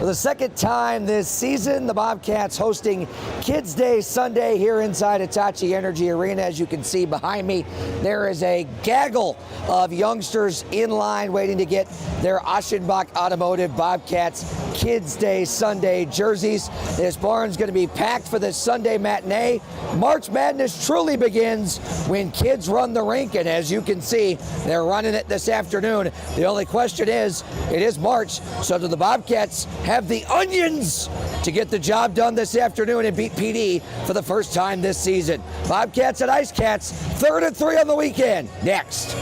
For the second time this season, the Bobcats hosting Kids Day Sunday here inside Hitachi Energy Arena. As you can see behind me, there is a gaggle of youngsters in line waiting to get their Aschenbach Automotive Bobcats Kids Day Sunday jerseys. This barn's going to be packed for this Sunday matinee. March Madness truly begins when kids run the rink, and as you can see, they're running it this afternoon. The only question is, it is March, so do the Bobcats have the onions to get the job done this afternoon and beat PD for the first time this season? Bobcats at IceCats, 3rd and 3 on the weekend. Next.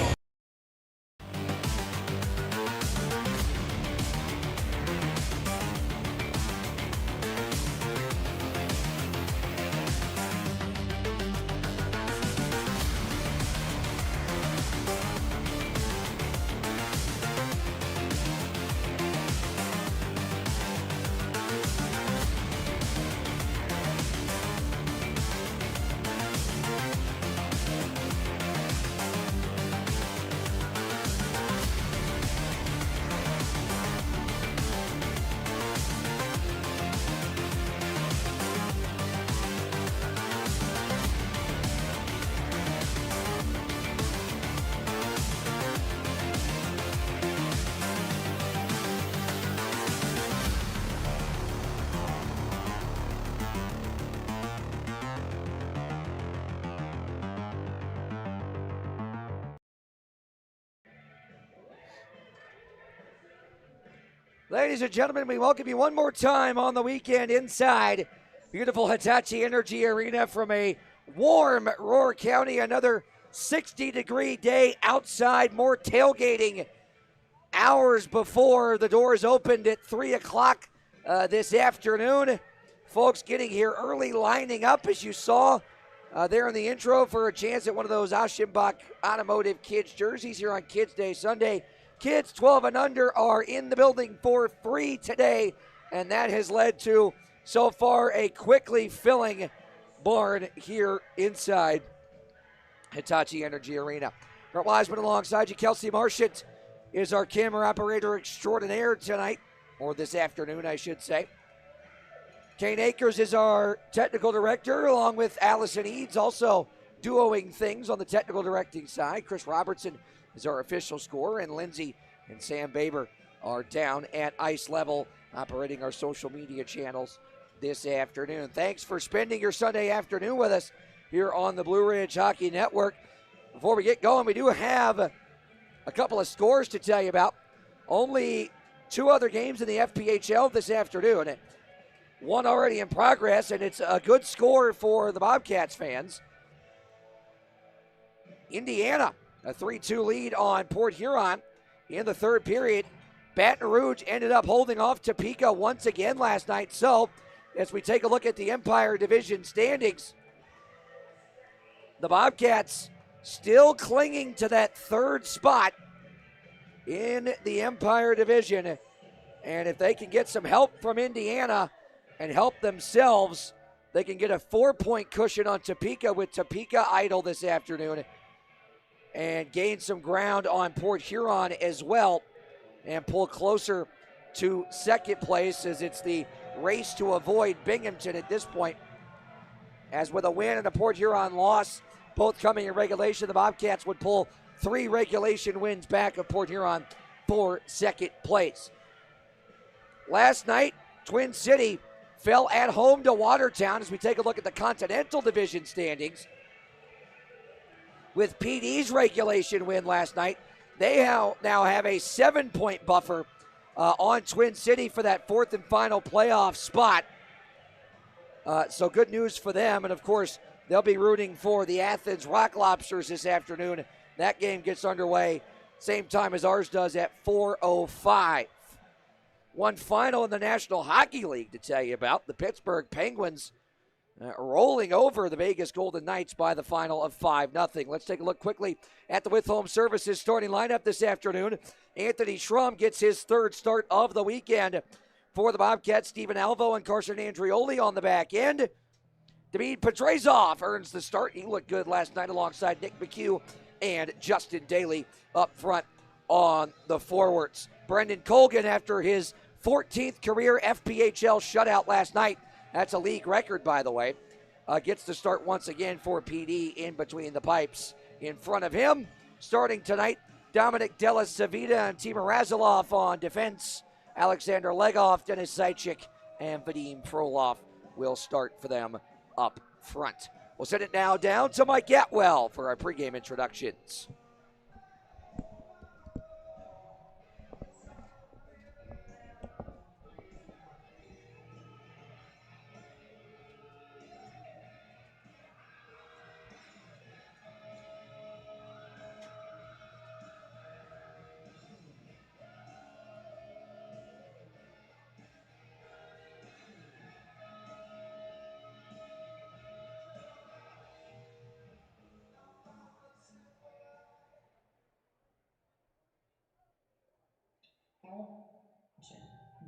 Ladies and gentlemen, we welcome you one more time on the weekend inside beautiful Hitachi Energy Arena from a warm Roar County. Another 60-degree day outside, more tailgating hours before the doors opened at 3 o'clock this afternoon. Folks getting here early, lining up, as you saw there in the intro, for a chance at one of those Aschenbach Automotive Kids jerseys here on Kids Day Sunday. Kids 12 and under are in the building for free today, and that has led to, so far, a quickly filling barn here inside Hitachi Energy Arena. Brett Wiseman alongside you. Kelsey Marchant is our camera operator extraordinaire tonight, or this afternoon, I should say. Kane Akers is our technical director, along with Allison Eads, also duoing things on the technical directing side. Chris Robertson is our official scorer, and Lindsay and Sam Baber are down at ice level operating our social media channels this afternoon. Thanks for spending your Sunday afternoon with us here on the Blue Ridge Hockey Network. Before we get going, we do have a couple of scores to tell you about. Only 2 other games in the FPHL this afternoon. One already in progress, and it's a good score for the Bobcats fans. Indiana, a 3-2 lead on Port Huron in the third period. Baton Rouge ended up holding off Topeka once again last night. So, as we take a look at the Empire Division standings, the Bobcats still clinging to that third spot in the Empire Division. And if they can get some help from Indiana and help themselves, they can get a 4-point cushion on Topeka, with Topeka idle this afternoon, and gain some ground on Port Huron as well, and pull closer to second place, as it's the race to avoid Binghamton at this point. As with a win and a Port Huron loss, both coming in regulation, the Bobcats would pull 3 regulation wins back of Port Huron for second place. Last night, Twin City fell at home to Watertown. As we take a look at the Continental Division standings, with PD's regulation win last night, they now have a 7-point buffer on Twin City for that 4th and final playoff spot. So good news for them. And of course, they'll be rooting for the Athens Rock Lobsters this afternoon. That game gets underway same time as ours does at 4:05. One final in the National Hockey League to tell you about. The Pittsburgh Penguins rolling over the Vegas Golden Knights by the final of 5-0. Let's take a look quickly at the With Home Services starting lineup this afternoon. Anthony Schrum gets his 3rd start of the weekend for the Bobcats. Stephen Alvo and Carson Andrioli on the back end. David Petrezov earns the start. He looked good last night alongside Nick McHugh and Justin Daly up front on the forwards. Brendan Colgan, after his 14th career FPHL shutout last night. That's a league record, by the way. Gets to start once again for PD in between the pipes. In front of him, starting tonight, Dominic Della Savita and Timur Razilov on defense. Alexander Legoff, Dennis Zaitchik, and Vadim Frolov will start for them up front. We'll send it now down to Mike Atwell for our pregame introductions.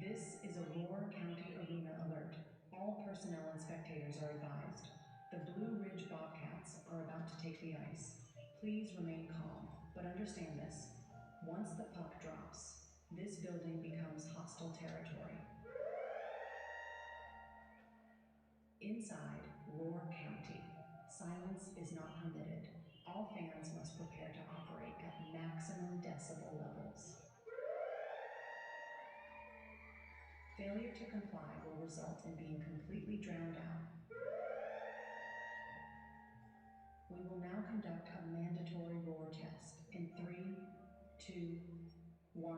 This is Aurora County Arena alert. All personnel and spectators are advised. The Blue Ridge Bobcats are about to take the ice. Please remain calm, but understand this. Once the puck drops, this building becomes hostile territory. Inside Roar County, silence is not permitted. All fans must prepare to operate at maximum decibel levels. Failure to comply will result in being completely drowned out. We will now conduct a mandatory roar test in 3, 2, 1.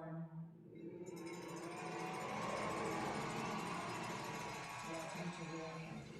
Welcome to Roar County.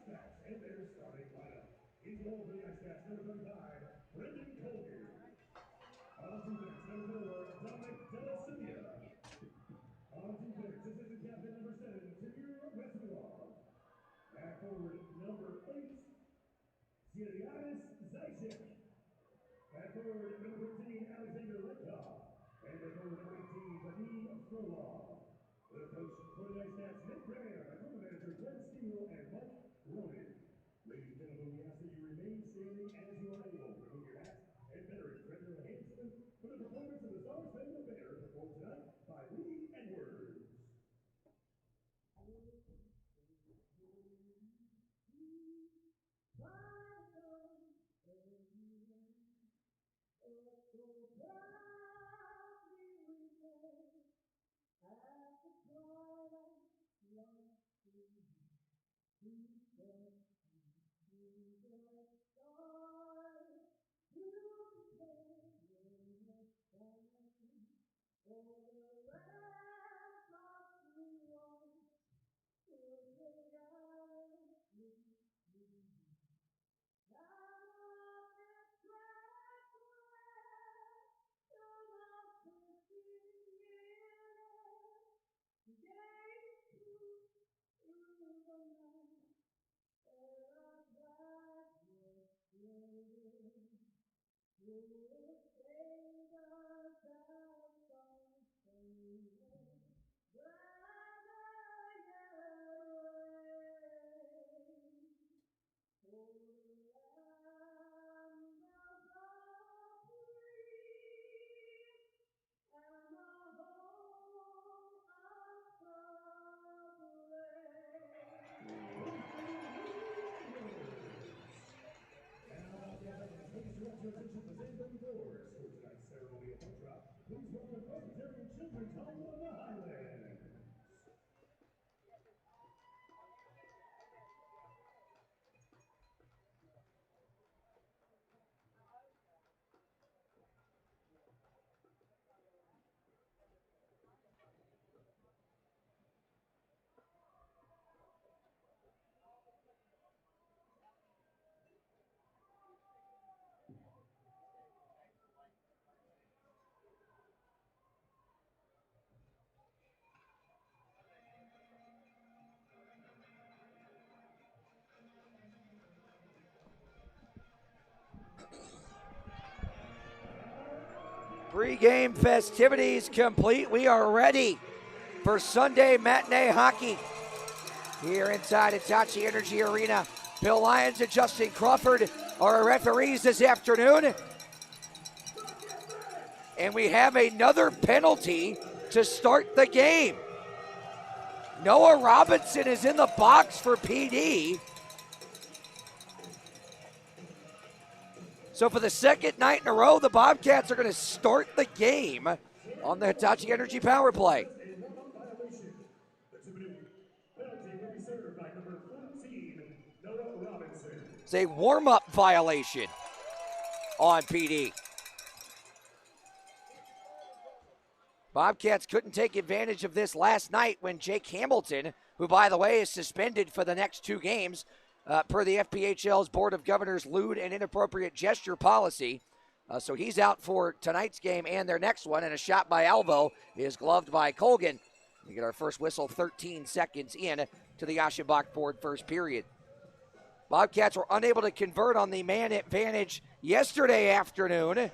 IceCats and their starting lineup. In goal for the IceCats, number 35, Brendan Colgan. On defense, number 4, Dominic Delacia. On defense, assistant captain number 7, Tamir Vesmilov. At forward, number 8, Dee IceCats. At forward, number 15, Alexander Letkov. And at forward, number 18, Vadim Frolov. The coach for the IceCats, Nick Graham, and former manager Glenn Steele and Mike Ronan. Ladies and gentlemen, we ask that you remain standing as you are able. Remove your hats and veterans render their hands to them for the performance of the Star Spangled Banner performed tonight by Lee Edwards. Please welcome Presbyterian Children's Home of the Highlands. Pre-game festivities complete. We are ready for Sunday matinee hockey here inside Hitachi Energy Arena. Bill Lyons and Justin Crawford are our referees this afternoon. And we have another penalty to start the game. Noah Robinson is in the box for PD. So for the second night in a row, the Bobcats are going to start the game on the Hitachi Energy power play. It's a warm-up violation on PD. Bobcats couldn't take advantage of this last night when Jake Hamilton, who by the way is suspended for the next 2 games, per the FPHL's Board of Governors lewd and inappropriate gesture policy. So he's out for tonight's game and their next one, and a shot by Alvo is gloved by Colgan. We get our first whistle 13 seconds in to the Aschenbach Ford first period. Bobcats were unable to convert on the man advantage yesterday afternoon,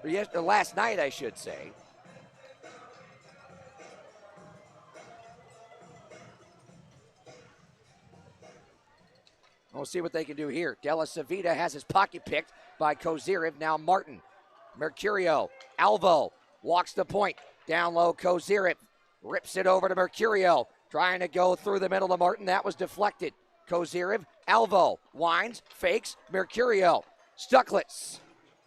or last night I should say. We'll see what they can do here. Della Savita has his pocket picked by Kozirev. Now Martin. Mercurio. Alvo walks the point. Down low, Kozirev rips it over to Mercurio. Trying to go through the middle of Martin. That was deflected. Kozirev. Alvo winds, fakes. Mercurio. Stucklitz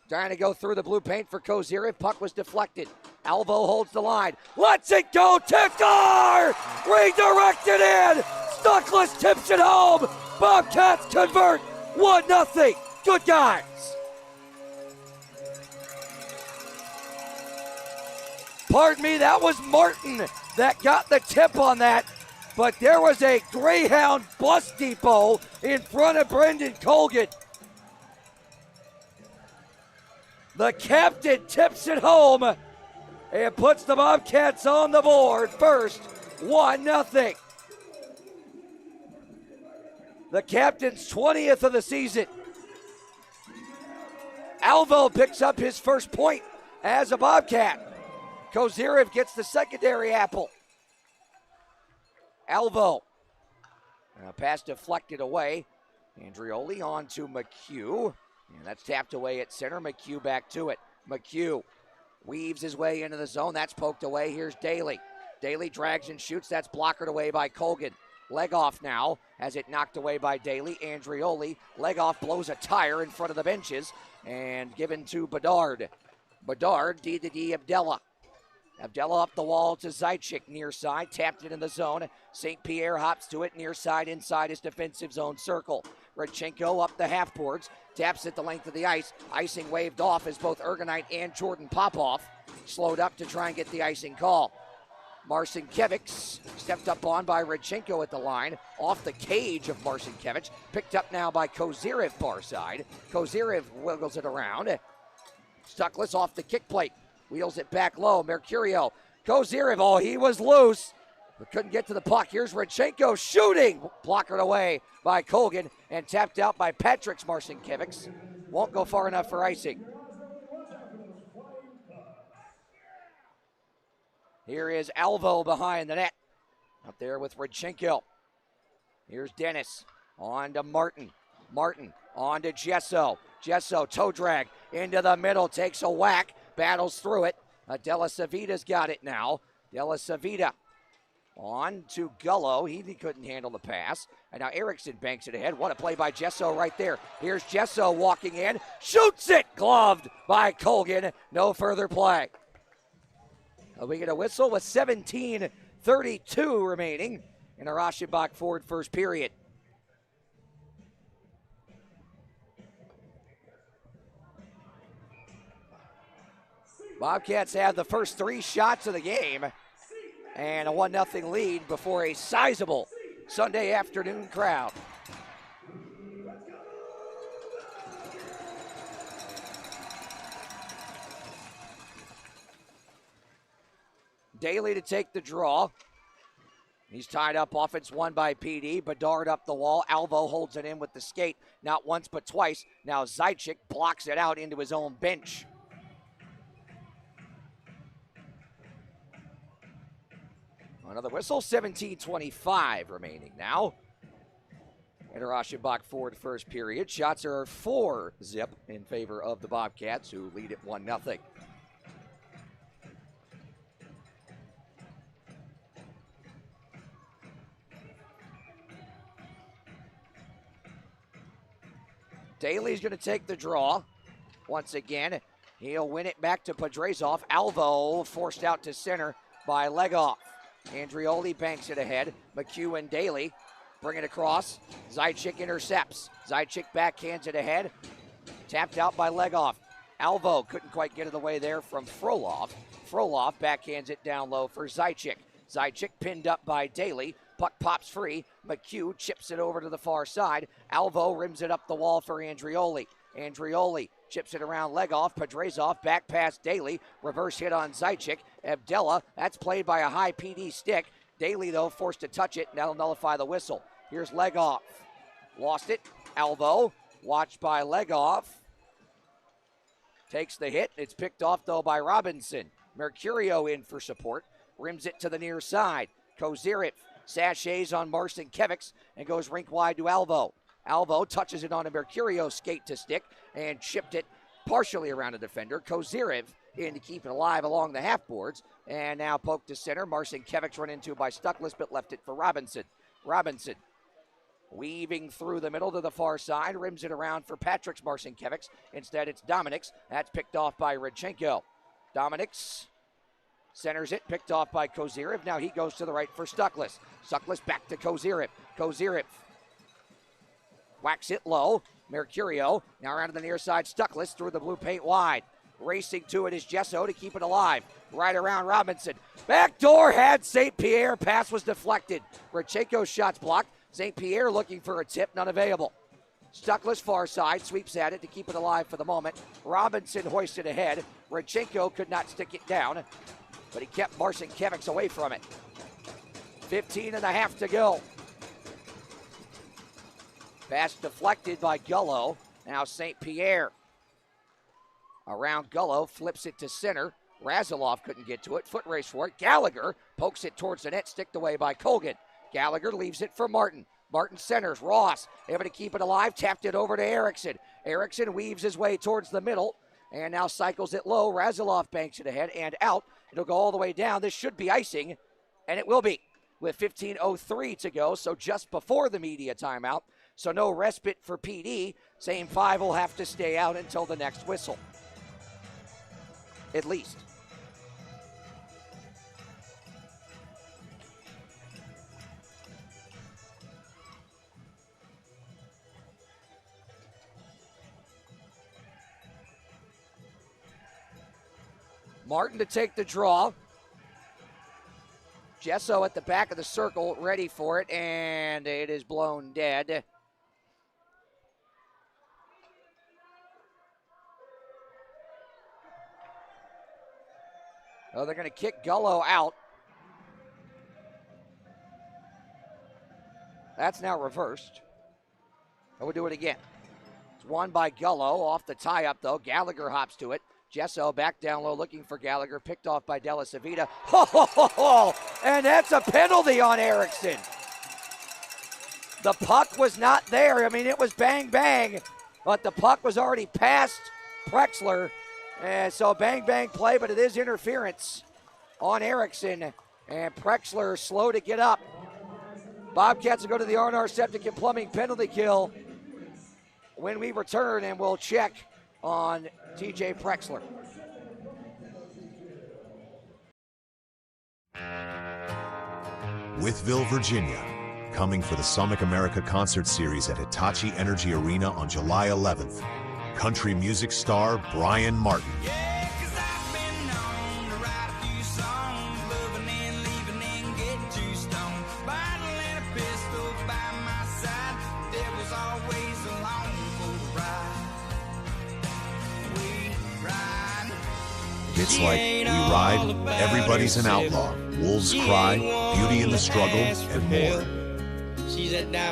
trying to go through the blue paint for Kozirev. Puck was deflected. Alvo holds the line. Lets it go. Tikar! Redirected in. Stucklitz tips it home. Bobcats convert 1-0. Good guys. Pardon me, that was Martin that got the tip on that. but there was a Greyhound bus depot in front of Brendan Colgan. The captain tips it home and puts the Bobcats on the board first, 1-0. The captain's 20th of the season. Alvo picks up his first point as a Bobcat. Kozyrev gets the secondary apple. Alvo. Pass deflected away. Andrioli on to McHugh. And that's tapped away at center. McHugh back to it. McHugh weaves his way into the zone. That's poked away. Here's Daly. Daly drags and shoots. That's blockered away by Colgan. Leg off now as it knocked away by Daly. Andrioli. Leg off blows a tire in front of the benches and given to Bedard. Bedard, D to D, Abdella. Abdella up the wall to Zaitchik, near side, tapped it in the zone. St. Pierre hops to it, near side, inside his defensive zone circle. Rodchenko up the half boards, taps it the length of the ice. Icing waved off as both Ergonite and Jordan Popoff slowed up to try and get the icing call. Marcinkiewicz stepped up on by Rodchenko at the line, off the cage of Marcinkiewicz, picked up now by Kozyrev far side. Kozyrev wiggles it around. Stuckless off the kick plate. Wheels it back low. Mercurio. Kozyrev. Oh, he was loose, but couldn't get to the puck. Here's Rodchenko shooting. Blockered away by Colgan and tapped out by Patrick's Marcinkiewicz. Won't go far enough for icing. Here is Alvo behind the net. Up there with Rodchenko. Here's Dennis. On to Martin. Martin on to Gesso. Gesso toe drag into the middle. Takes a whack. Battles through it. Della Savita's got it now. Della Savita on to Gullo. He couldn't handle the pass. And now Erickson banks it ahead. What a play by Gesso right there. Here's Gesso walking in. Shoots it. Gloved by Colgan. No further play. We get a whistle with 17:32 remaining in a Raschenbach Ford first period. Bobcats have the first 3 shots of the game and a 1-0 lead before a sizable Sunday afternoon crowd. Daly to take the draw. He's tied up. Offense won by PD. Bedard up the wall. Alvo holds it in with the skate. Not once but twice. Now Zaitchik blocks it out into his own bench. Another whistle, 17:25 remaining now. In a Raschenbach Ford first period. Shots are 4-0 in favor of the Bobcats, who lead at 1-0. Daly's going to take the draw. Once again, he'll win it back to Podrazov. Alvo forced out to center by Legoff. Andrioli banks it ahead. McHugh and Daly bring it across. Zaitchik intercepts. Zaitchik backhands it ahead. Tapped out by Legoff. Alvo couldn't quite get it away there from Frolov. Frolov backhands it down low for Zaitchik. Zaitchik pinned up by Daly. Puck pops free. McHugh chips it over to the far side. Alvo rims it up the wall for Andrioli. Andrioli chips it around Legoff. Podrazov back past Daly. Reverse hit on Zaitchik. Abdella, that's played by a high PD stick. Daly, though, forced to touch it, and that'll nullify the whistle. Here's Legoff. Lost it. Alvo, watched by Legoff. Takes the hit. It's picked off, though, by Robinson. Mercurio in for support. Rims it to the near side. Kozyrev sachets on Marcinkiewicz and goes rink wide to Alvo. Alvo touches it on a Mercurio skate to stick and chipped it partially around a defender. Kozyrev in to keep it alive along the half boards. And now poked to center. Marcinkiewicz run into by Stuckless, but left it for Robinson. Robinson weaving through the middle to the far side. Rims it around for Patrick's Marcinkiewicz. Instead, it's Dominic's. That's picked off by Rodchenko. Dominic's centers it, picked off by Kozyrev. Now he goes to the right for Stuckless. Stuckless back to Kozyrev. Kozyrev whacks it low. Mercurio now around to the near side. Stuckless through the blue paint wide. Racing to it is Gesso to keep it alive. Right around Robinson. Backdoor had St. Pierre. Pass was deflected. Rodchenko's shot's blocked. St. Pierre looking for a tip, none available. Stuckless far side, sweeps at it to keep it alive for the moment. Robinson hoisted ahead. Rodchenko could not stick it down, but he kept Marcinkiewicz away from it. 15 and a half to go. Pass deflected by Gullo. Now St. Pierre. Around Gullo, flips it to center. Razilov couldn't get to it. Foot race for it. Gallagher pokes it towards the net, sticked away by Colgan. Gallagher leaves it for Martin. Martin centers. Ross able to keep it alive. Tapped it over to Erickson. Erickson weaves his way towards the middle and now cycles it low. Razilov banks it ahead and out. It'll go all the way down. This should be icing, and it will be with 15:03 to go, so just before the media timeout. So no respite for PD. Same five will have to stay out until the next whistle. At least. Martin to take the draw. Gesso at the back of the circle, ready for it, and it is blown dead. Oh, they're going to kick Gullo out. That's now reversed. And we'll do it again. It's won by Gullo off the tie-up, though. Gallagher hops to it. Gesso back down low looking for Gallagher. Picked off by Della Savita. And that's a penalty on Erickson. The puck was not there. I mean, it was bang, bang. But the puck was already past Prexler. And so bang, bang play, but it is interference on Erickson. And Prexler slow to get up. Bobcats will go to the R&R Septic and Plumbing penalty kill when we return, and we'll check on TJ Prexler. Withville, Virginia, coming for the Sonic America Concert Series at Hitachi Energy Arena on July 11th. Country music star Brian Martin. Yeah, 'cause I've been known to write a few songs, loving and leaving and getting too stoned. Bottle and a pistol by my side, the devil's always along for the ride. We ride. It's like we ride, everybody's an outlaw, wolves cry, beauty in the struggle, and more.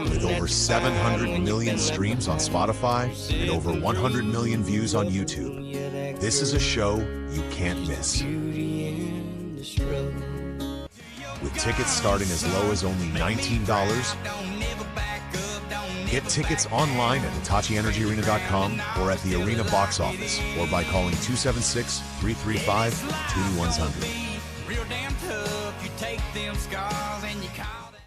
With over 700 million streams on Spotify and over 100 million views on YouTube, this is a show you can't miss. With tickets starting as low as only $19, get tickets online at HitachiEnergyArena.com or at the arena box office or by calling 276-335-2100. Real damn tough, you take them scars and you call them.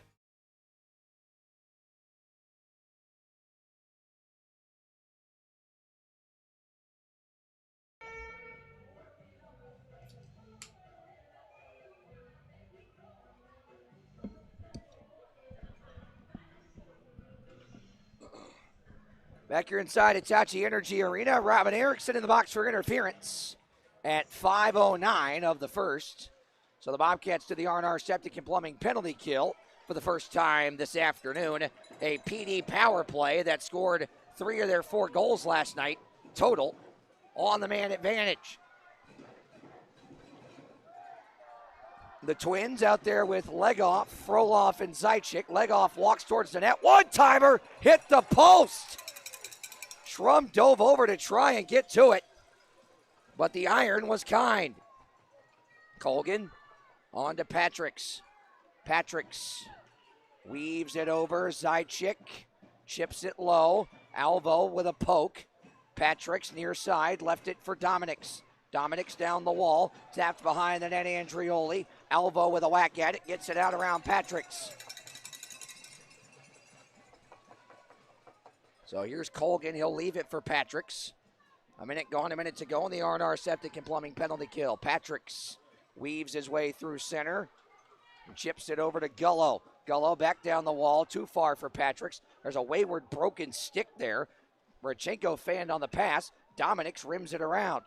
Back here inside Hitachi Energy Arena, Robin Erickson in the box for interference at 5:09 of the first. So the Bobcats to the R&R Septic and Plumbing penalty kill for the first time this afternoon. A PD power play that scored 3 of their 4 goals last night total on the man advantage. The Twins out there with Legoff, Froloff, and Zaitchik. Legoff walks towards the net. One-timer hit the post. Schrum dove over to try and get to it, but the iron was kind. Colgan on to Patricks. Patricks weaves it over. Zaitchik chips it low. Alvo with a poke. Patricks near side, left it for Dominics. Dominics down the wall, tapped behind the net, Andrioli. Alvo with a whack at it, gets it out around Patricks. So here's Colgan. He'll leave it for Patricks. A minute gone, a minute to go in the R&R Septic and Plumbing penalty kill. Patricks weaves his way through center and chips it over to Gullo. Gullo back down the wall, too far for Patricks. There's a wayward broken stick there. Rodchenko fanned on the pass. Dominics rims it around.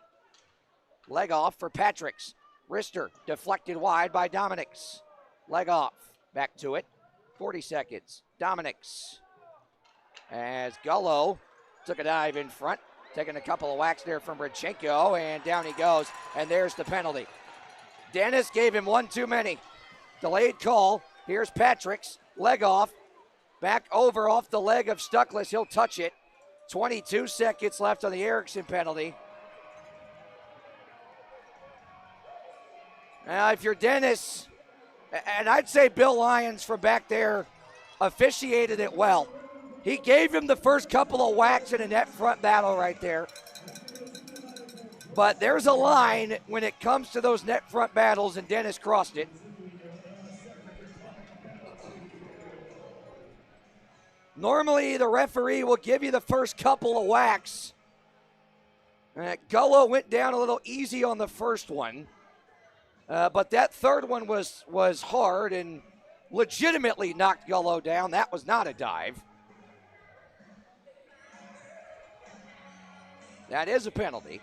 Leg off for Patricks. Wrister deflected wide by Dominics. Leg off. Back to it. 40 seconds. Dominics. As Gullo took a dive in front. Taking a couple of whacks there from Rodchenko, and down he goes, and there's the penalty. Dennis gave him one too many. Delayed call. Here's Patricks. Leg off. Back over off the leg of Stuckless. He'll touch it. 22 seconds left on the Erickson penalty. Now, if you're Dennis, and I'd say Bill Lyons from back there officiated it well. He gave him the first couple of whacks in a net front battle right there. But there's a line when it comes to those net front battles, and Dennis crossed it. Normally, the referee will give you the first couple of whacks. Gullo went down a little easy on the first one. But that third one was hard and legitimately knocked Gullo down. That was not a dive. That is a penalty.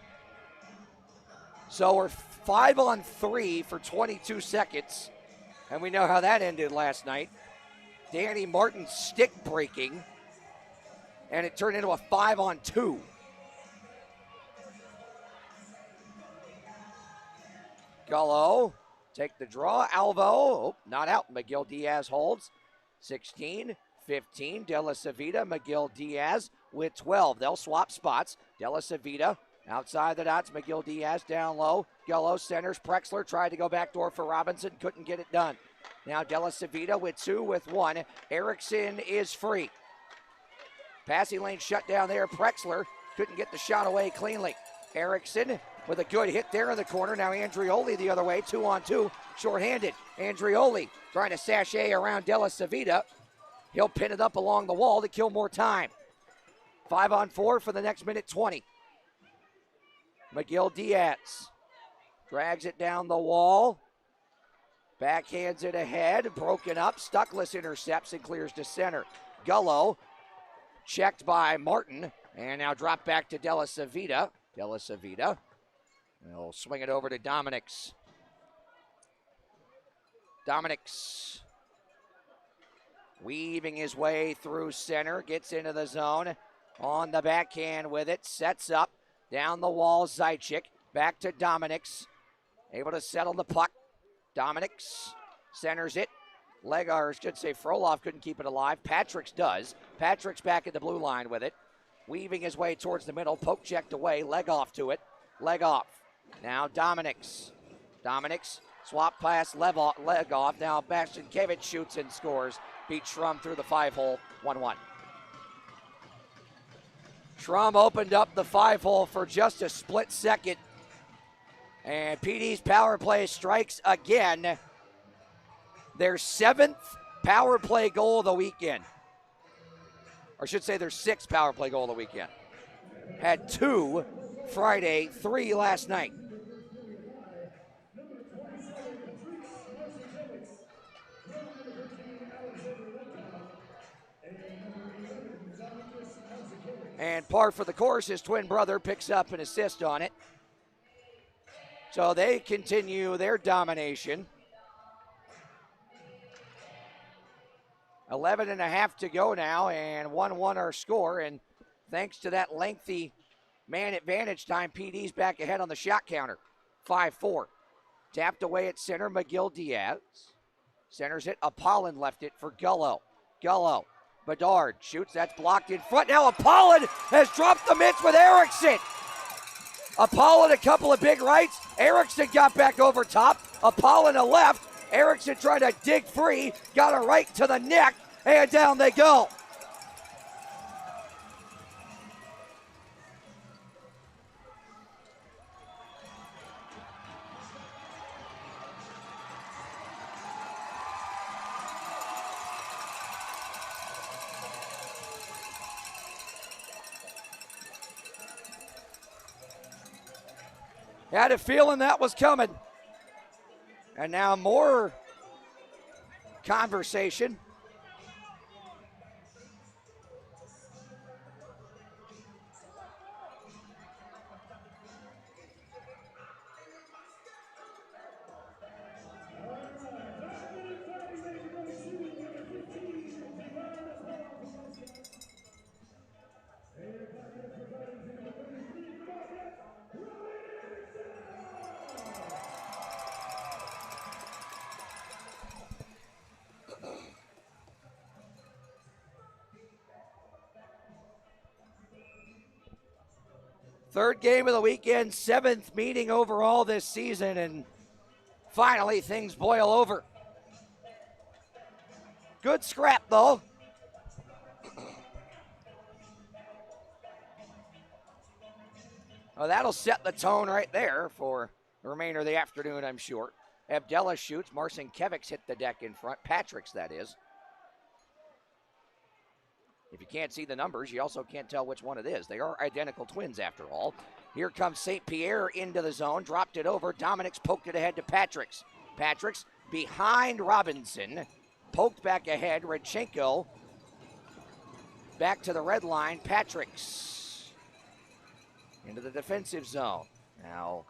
So we're 5-on-3 for 22 seconds. And we know how that ended last night. Danny Martin stick breaking. And it turned into a 5-on-2. Gullo, take the draw. Alvo, oh, not out. McGill Diaz holds. 16, 15. De La Savita, McGill Diaz with 12. They'll swap spots. De La Savita outside the dots. McGill Diaz down low. Gullo centers. Prexler tried to go backdoor for Robinson. Couldn't get it done. Now De La Savita with 2 with 1. Erickson is free. Passing lane shut down there. Prexler couldn't get the shot away cleanly. Erickson with a good hit there in the corner. Now Andrioli the other way, 2-on-2, shorthanded. Andrioli trying to sashay around De La Savita. He'll pin it up along the wall to kill more time. 5-on-4 for the next minute 20. McGill Diaz drags it down the wall. Backhands it ahead, broken up. Stuckless intercepts and clears to center. Gullo checked by Martin, and now drop back to De La Savita. De La Savita. He'll swing it over to Dominics. Dominics weaving his way through center, gets into the zone. On the backhand with it, sets up. Down the wall, Zaitchik. Back to Dominics. Able to settle the puck. Dominics centers it. I should say Frolov couldn't keep it alive. Patricks does. Patricks back at the blue line with it. Weaving his way towards the middle. Poke checked away. Leg off to it. Leg off. Now Dominics. Dominics. Swap pass. Leg off. Now Bastiankevich shoots and scores. Beat Schrum through the 5-hole. 1-1. Schrum opened up the 5-hole for just a split second. And PD's power play strikes again. Their 7th power play goal of the weekend. Or I should say their 6th power play goal of the weekend. Had 2 Friday, 3 last night. And par for the course, his twin brother picks up an assist on it. So they continue their domination. 11.5 to go now, and 1-1 our score. And thanks to that lengthy man advantage time, PD's back ahead on the shot counter. 5-4. Tapped away at center, McGill Diaz. Centers it, Apollon left it for Gullo. Gullo, Bedard shoots, that's blocked in front. Now Apollon has dropped the mitts with Erickson. Apollon a couple of big rights. Erickson got back over top. Apollon a left. Erickson trying to dig free. Got a right to the neck, and down they go. Had a feeling that was coming. And now more conversation. Third game of the weekend, 7th meeting overall this season, and finally things boil over. Good scrap, though. Well, that'll set the tone right there for the remainder of the afternoon, I'm sure. Abdella shoots. Marcinkiewicz hit the deck in front. Patrick's, that is. If you can't see the numbers, you also can't tell which one it is. They are identical twins, after all. Here comes St. Pierre into the zone. Dropped it over. Dominic's poked it ahead to Patrick's. Patrick's behind Robinson. Poked back ahead. Redchenko back to the red line. Patrick's into the defensive zone. Now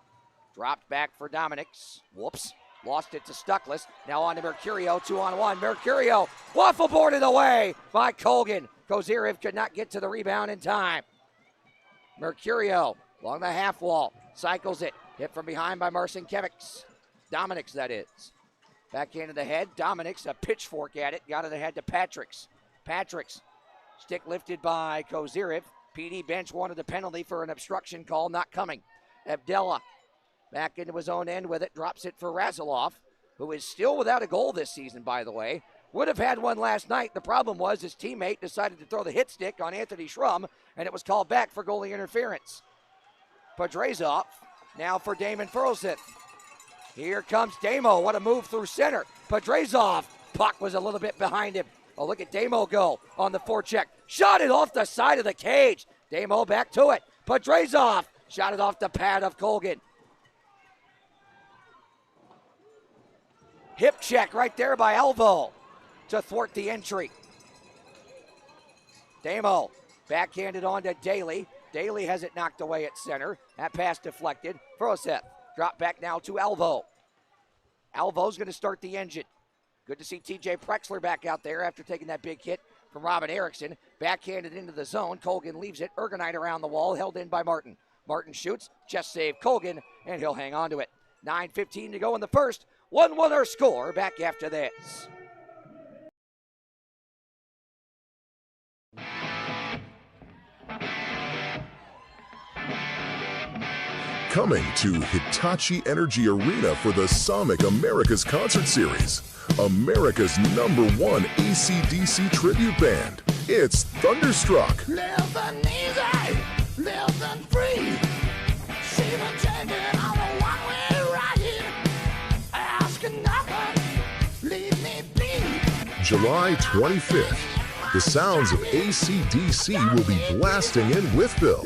dropped back for Dominic's. Whoops. Lost it to Stuckless. Now on to Mercurio. 2-on-1. Mercurio waffle boarded away by Colgan. Kozyrev could not get to the rebound in time. Mercurio along the half wall. Cycles it. Hit from behind by Marcinkiewicz. Dominic's, that is. Backhand of the head. Dominic's a pitchfork at it. Got it ahead to Patrick's. Patrick's. Stick lifted by Kozyrev. PD bench wanted a penalty for an obstruction call. Not coming. Abdella back into his own end with it. Drops it for Razilov, who is still without a goal this season, by the way. Would have had one last night. The problem was his teammate decided to throw the hit stick on Anthony Schrum, and it was called back for goalie interference. Podrazov now for Damon Furlseth. Here comes Damo. What a move through center. Podrazov. Puck was a little bit behind him. Oh, look at Damo go on the forecheck. Shot it off the side of the cage. Damo back to it. Podrazov shot it off the pad of Colgan. Hip check right there by Alvo to thwart the entry. Damo backhanded on to Daly. Daly has it knocked away at center. That pass deflected. Furlseth drop back now to Alvo. Alvo's going to start the engine. Good to see TJ Prexler back out there after taking that big hit from Robin Erickson. Backhanded into the zone. Colgan leaves it. Ergonite around the wall, held in by Martin. Martin shoots, just save Colgan, and he'll hang on to it. 9:15 to go in the first. 1-1 our score. Back after this. Coming to Hitachi Energy Arena for the Sonic America's Concert Series, America's #1 AC/DC tribute band. It's Thunderstruck. Living easy, living free. See the taking on a one-way ride. Asking nothing, leave me be. July 25th. The sounds of AC/DC will be blasting in Wytheville.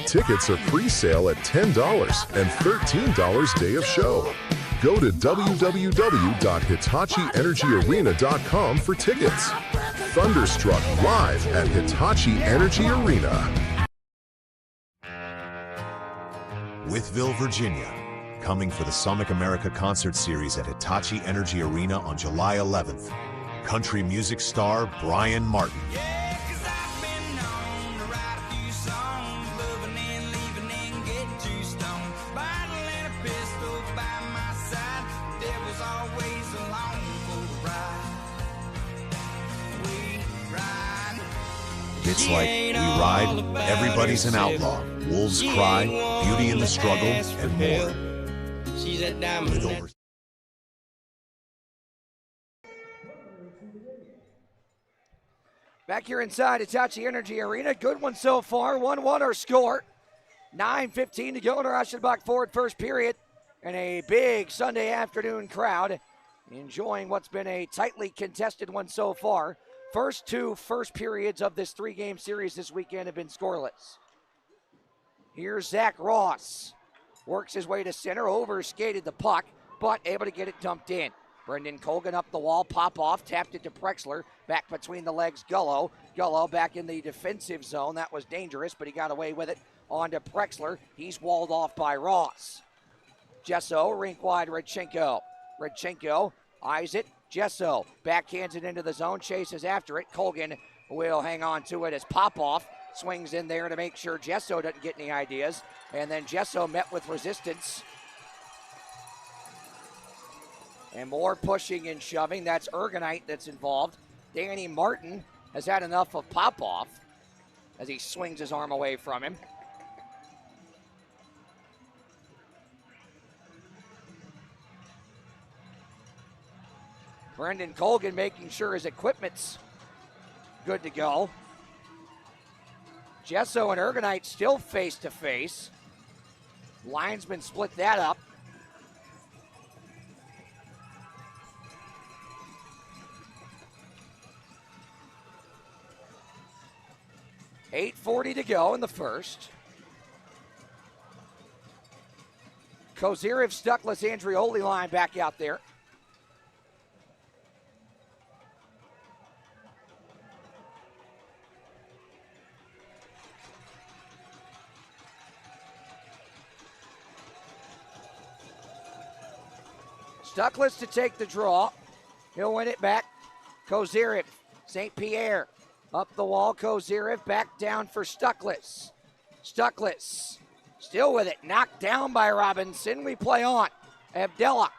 Tickets are pre-sale at $10 and $13 day of show. Go to www.hitachienergyarena.com for tickets. Thunderstruck live at Hitachi Energy Arena. Wytheville, Virginia, coming for the Sonic America Concert Series at Hitachi Energy Arena on July 11th. Country music star Brian Martin. Yeah, 'cause I've been known to write a few songs, loving and leaving and getting too stoned. Bottle and a pistol by my side, the devil's always along for the ride. We ride. It's like we ride, everybody's an outlaw. Wolves cry, beauty in the struggle, and more. She's a diamond. With over Back here inside Hitachi Energy Arena. Good one so far. 1-1 our score. 9:15 to go in our Aschenbach Ford first period. And a big Sunday afternoon crowd enjoying what's been a tightly contested one so far. First two first periods of this three-game series this weekend have been scoreless. Here's Zach Ross. Works his way to center, overskated the puck, but able to get it dumped in. Brendan Colgan up the wall, pop off, tapped it to Prexler, back between the legs, Gullo. Gullo back in the defensive zone. That was dangerous, but he got away with it. On to Prexler. He's walled off by Ross. Jesso, rink wide, Redchenko. Redchenko eyes it. Jesso backhands it into the zone, chases after it. Colgan will hang on to it as Popoff swings in there to make sure Jesso doesn't get any ideas. And then Jesso met with resistance. And more pushing and shoving. That's Ergonite that's involved. Danny Martin has had enough of Popoff as he swings his arm away from him. Brendan Colgan making sure his equipment's good to go. Gesso and Ergonite still face to face. Linesmen split that up. .840 to go in the first. Kozyrev, Stuckless, Andrioli line back out there. Stuckless to take the draw. He'll win it back. Kozyrev, St. Pierre. Up the wall, Kozyrev back down for Stuckless. Stuckless still with it, knocked down by Robinson. We play on. Abdella.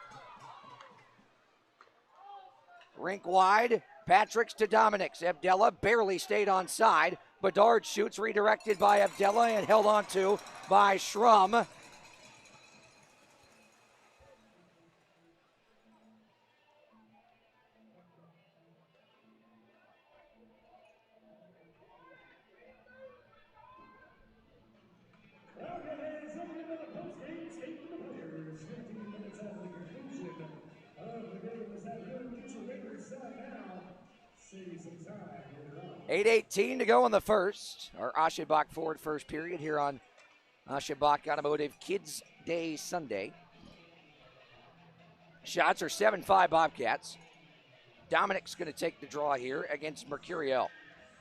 Rink wide, Patrick's to Dominics. Abdella barely stayed on side. Bedard shoots, redirected by Abdella and held on to by Schrum. .818 to go in the first. Our Aschenbach forward first period here on Aschenbach Automotive Kids Day Sunday. Shots are 7-5 Bobcats. Dominic's going to take the draw here against Mercurio.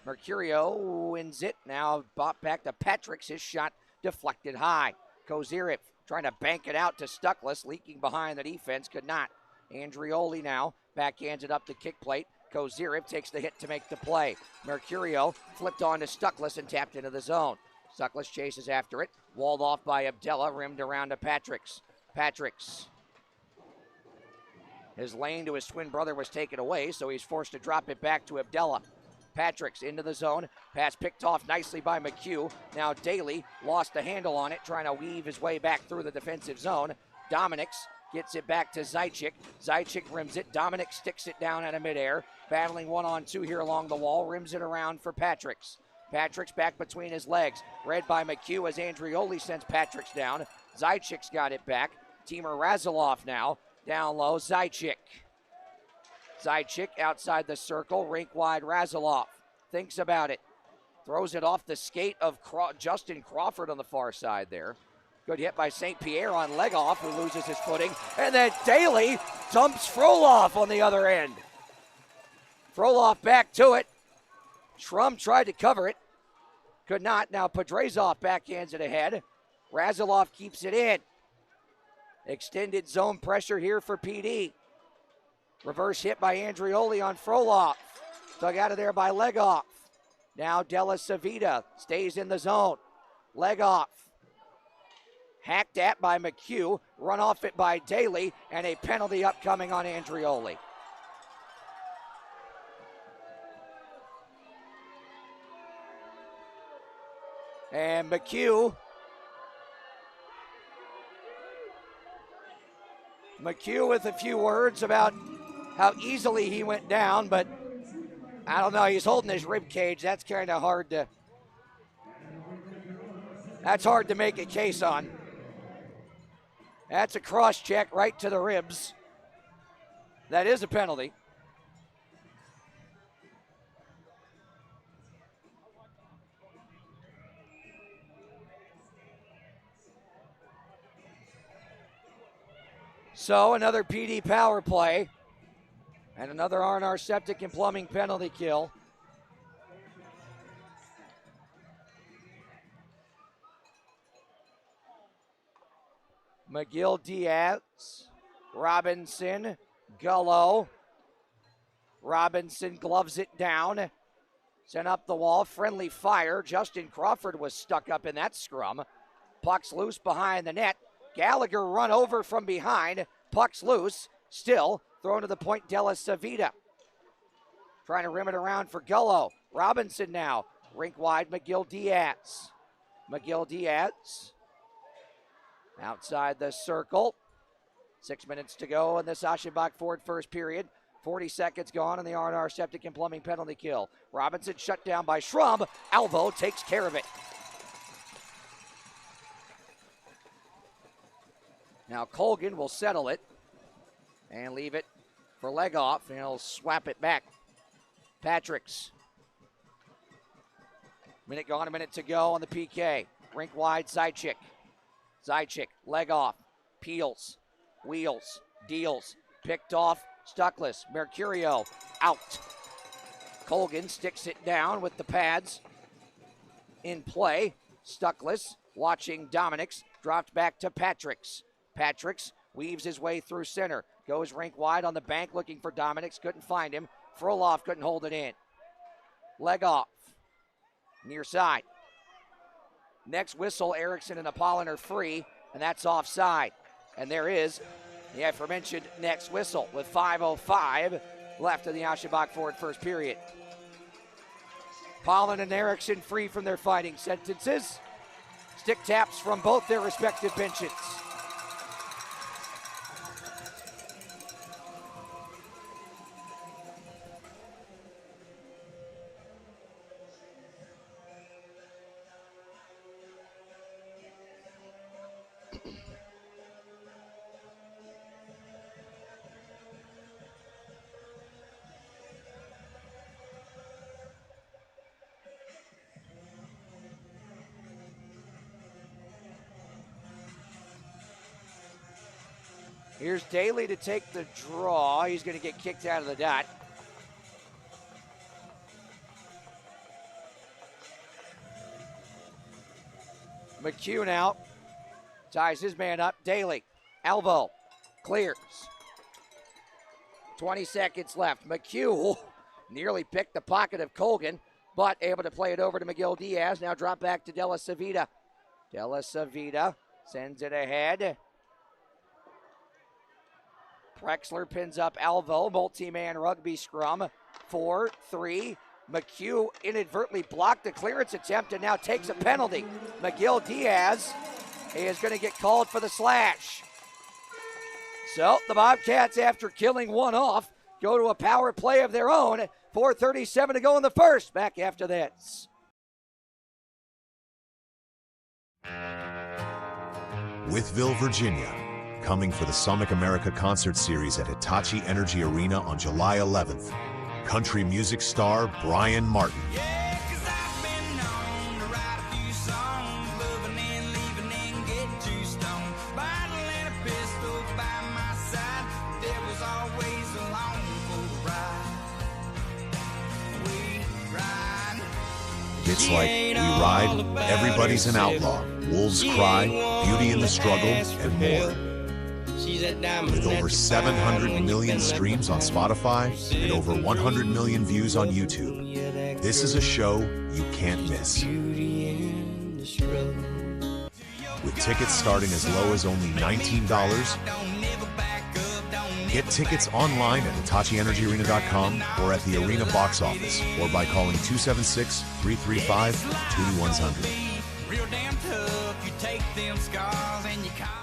Mercurio wins it. Now back to Patrick's. His shot deflected high. Kozyrev trying to bank it out to Stuckless, leaking behind the defense, could not. Andrioli now backhands it up the kick plate. Kozyrev takes the hit to make the play. Mercurio flipped on to Stuckless and tapped into the zone. Stuckless chases after it. Walled off by Abdella, rimmed around to Patrick's. Patrick's. His lane to his twin brother was taken away, so he's forced to drop it back to Abdella. Patrick's into the zone. Pass picked off nicely by McHugh. Now Daly lost the handle on it, trying to weave his way back through the defensive zone. Dominics gets it back to Zajic. Zajic rims it. Dominic sticks it down out of midair. Battling 1-on-2 here along the wall. Rims it around for Patrick's. Patrick's back between his legs. Read by McHugh as Andrioli sends Patrick's down. Zajic's got it back. Teamer Razilov now. Down low, Zajic. Zajic outside the circle. Rink wide, Razilov. Thinks about it. Throws it off the skate of Justin Crawford on the far side there. Good hit by St. Pierre on Legoff, who loses his footing. And then Daly dumps Frolov on the other end. Frolov back to it. Schrum tried to cover it. Could not. Now Podrazov backhands it ahead. Razilov keeps it in. Extended zone pressure here for PD. Reverse hit by Andrioli on Frolov. Dug out of there by Legoff. Now Della Savita stays in the zone. Legoff. Hacked at by McHugh, run off it by Daly, and a penalty upcoming on Andrioli. And McHugh with a few words about how easily he went down, but I don't know, he's holding his rib cage. That's kind of hard to make a case on. That's a cross check right to the ribs. That is a penalty. So another PD power play and another R&R Septic and Plumbing penalty kill. McGill, Diaz, Robinson, Gullo. Robinson gloves it down. Sent up the wall, friendly fire. Justin Crawford was stuck up in that scrum. Puck's loose behind the net. Gallagher run over from behind. Puck's loose. Still thrown to the point, Della Savita. Trying to rim it around for Gullo. Robinson now. Rink wide, McGill Diaz. McGill Diaz. Outside the circle. 6 minutes to go in this Aschenbach Ford first period. 40 seconds gone in the R&R Septic and Plumbing penalty kill. Robinson shut down by Schrum. Alvo takes care of it. Now Colgan will settle it and leave it for leg off, and he'll swap it back. Patricks. Minute gone, a minute to go on the PK. Rink wide, Zajic. Zajic, leg off, peels, wheels, deals, picked off, Stuckless. Mercurio out. Colgan sticks it down with the pads in play. Stuckless watching Dominic's, dropped back to Patricks. Patricks weaves his way through center, goes rink wide on the bank looking for Dominic's, couldn't find him. Froloff couldn't hold it in. Leg off, near side. Next whistle, Erickson and Apollon are free, and that's offside. And there is the aforementioned next whistle with 5:05 left in the Aschenbach Ford first period. Apollon and Erickson free from their fighting sentences. Stick taps from both their respective benches. Here's Daly to take the draw. He's going to get kicked out of the dot. McHugh now ties his man up. Daly, Alvo, clears. 20 seconds left. McHugh nearly picked the pocket of Colgan, but able to play it over to Miguel Diaz. Now drop back to Della Savita. Della Savita sends it ahead. Prexler pins up Alvo, multi-man rugby scrum, 4-3. McHugh inadvertently blocked the clearance attempt and now takes a penalty. Miguel Diaz is going to get called for the slash. So the Bobcats, after killing one off, go to a power play of their own. 4:37 to go in the first. Back after this. Withville, Virginia, coming for the Summit America Concert Series at Hitachi Energy Arena on July 11th. Country music star Brian Martin. Yeah, 'cause I've been known to write a few songs, loving and leaving and getting too stoned. Bottle and a pistol by my side, there was always along for the ride. We ride. It's like we ride, everybody's an outlaw. Wolves cry, beauty in the struggle, and more. With over 700 million streams on Spotify and over 100 million views on YouTube, this is a show you can't miss. With tickets starting as low as only $19, get tickets online at HitachiEnergyArena.com or at the Arena box office or by calling 276-335-2100. Real damn tough, you take them scars and you call them.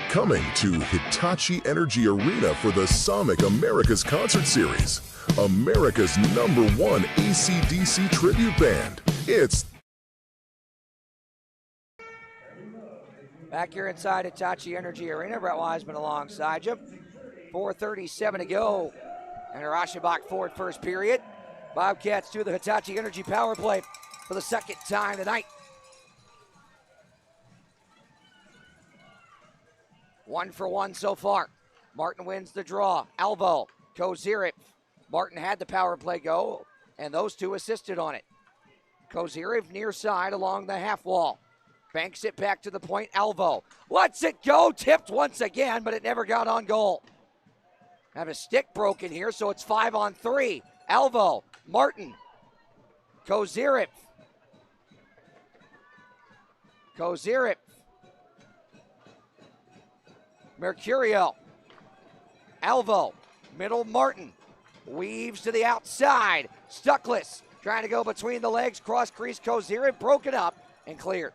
Coming to Hitachi Energy Arena for the Sonic America's Concert Series, America's #1 AC/DC tribute band. It's Back here inside Hitachi Energy Arena, Brett Wiseman alongside you. 4:37 to go in our Aschenbach Ford first period. Bobcats do the Hitachi Energy power play for the second time tonight. 1 for 1 so far. Martin wins the draw. Alvo, Kozirev. Martin had the power play go, and those two assisted on it. Kozirev near side along the half wall. Banks it back to the point. Alvo lets it go. Tipped once again, but it never got on goal. Have a stick broken here, so it's 5-on-3. Alvo, Martin, Kozirev. Kozirev. Mercurio. Alvo, middle Martin. Weaves to the outside. Stuckless trying to go between the legs. Cross crease Kozirev. Broke it up and cleared.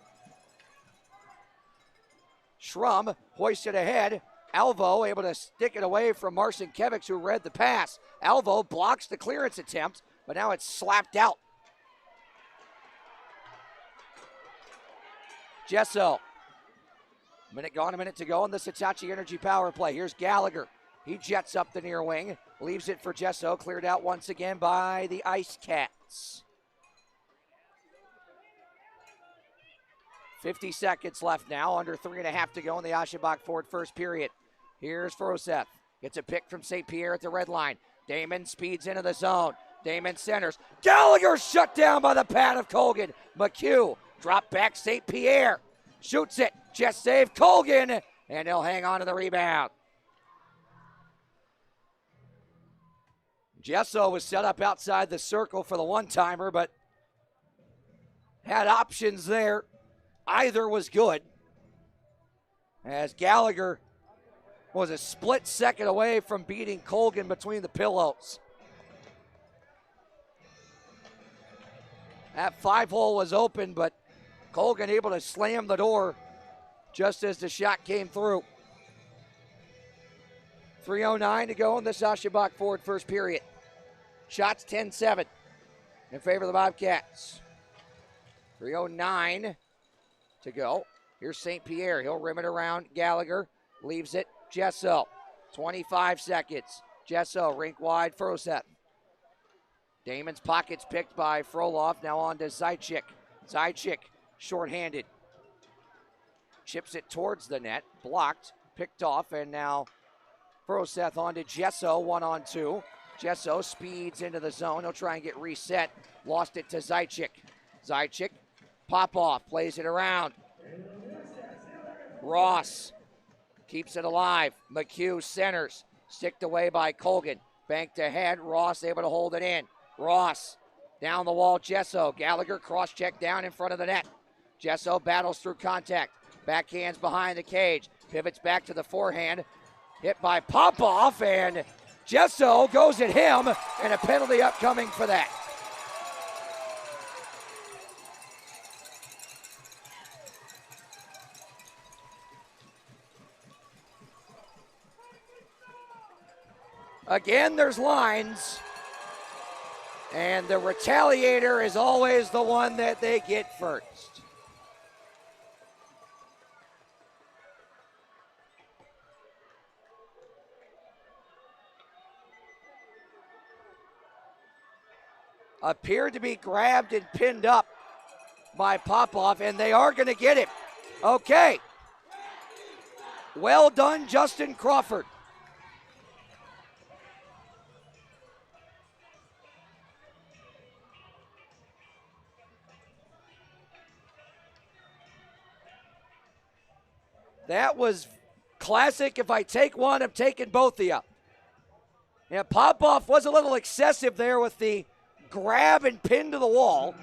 Schrum hoisted ahead. Alvo able to stick it away from Marcinkiewicz, who read the pass. Alvo blocks the clearance attempt, but now it's slapped out. Gesso. Minute gone, a minute to go on this Hitachi Energy power play. Here's Gallagher. He jets up the near wing, leaves it for Gesso, cleared out once again by the IceCats. 50 seconds left now, under 3.5 to go in the Aschenbach Ford first period. Here's Froseth. Gets a pick from St. Pierre at the red line. Damon speeds into the zone. Damon centers. Gallagher shut down by the pad of Colgan. McHugh drop back St. Pierre. Shoots it. Just save Colgan. And he'll hang on to the rebound. Gesso was set up outside the circle for the one-timer, but had options there. Either was good, as Gallagher was a split second away from beating Colgan between the pillows. That 5-hole was open, but Colgan able to slam the door just as the shot came through. 3:09 to go in this Aschenbach Ford first period. Shots 10-7 in favor of the Bobcats. 3:09 to go. Here's St. Pierre. He'll rim it around Gallagher. Leaves it. Gesso. 25 seconds. Gesso, rink wide. Froseth. Damon's pockets picked by Frolov. Now on to Zajic. Zajic, shorthanded. Chips it towards the net. Blocked. Picked off. And now Froseth on to Gesso. 1-on-2. Gesso speeds into the zone. He'll try and get reset. Lost it to Zajic. Zajic. Popoff plays it around. Ross keeps it alive. McHugh centers. Sticked away by Colgan. Banked ahead. Ross able to hold it in. Ross down the wall. Gesso. Gallagher cross-check down in front of the net. Gesso battles through contact. Backhands behind the cage. Pivots back to the forehand. Hit by Popoff, and Gesso goes at him, and a penalty upcoming for that. Again, there's lines, and the retaliator is always the one that they get first. Appeared to be grabbed and pinned up by Popoff, and they are going to get him. Okay. Well done, Justin Crawford. That was classic. If I take one, I'm taking both of you. Yeah, Popoff was a little excessive there with the grab and pin to the wall.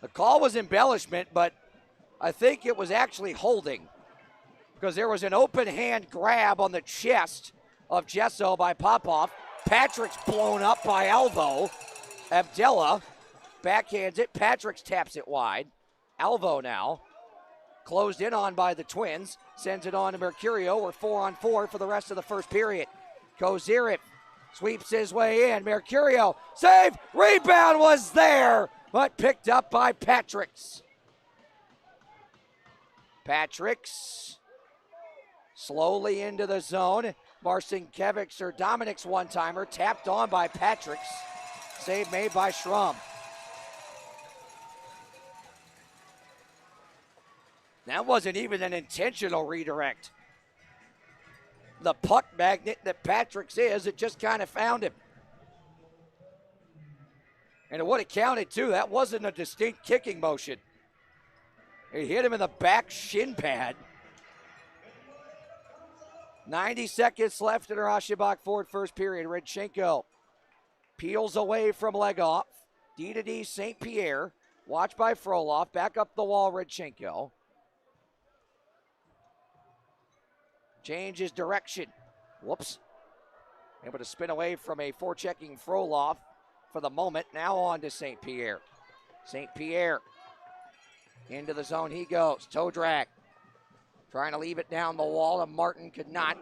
The call was embellishment, but I think it was actually holding, because there was an open hand grab on the chest of Gesso by Popoff. Patrick's blown up by Alvo. Abdella backhands it. Patrick's taps it wide. Alvo now closed in on by the Twins. Sends it on to Mercurio. We're 4-on-4 for the rest of the first period. Kozirev sweeps his way in. Mercurio, save, rebound was there, but picked up by Patrick's. Patrick's slowly into the zone. Marcinkiewicz or Dominic's one-timer tapped on by Patrick's. Save made by Schrum. That wasn't even an intentional redirect. The puck magnet that Patrick's is, it just kind of found him. And it would have counted too. That wasn't a distinct kicking motion. It hit him in the back shin pad. 90 seconds left in our Aschenbach Ford first period. Redchenko peels away from Legoff. D to D St. Pierre. Watch by Frolov. Back up the wall, Rodchenko. Changes direction. Whoops. Able to spin away from a forechecking Frolov for the moment. Now on to St. Pierre. St. Pierre into the zone he goes. Toe drag. Trying to leave it down the wall, and Martin could not.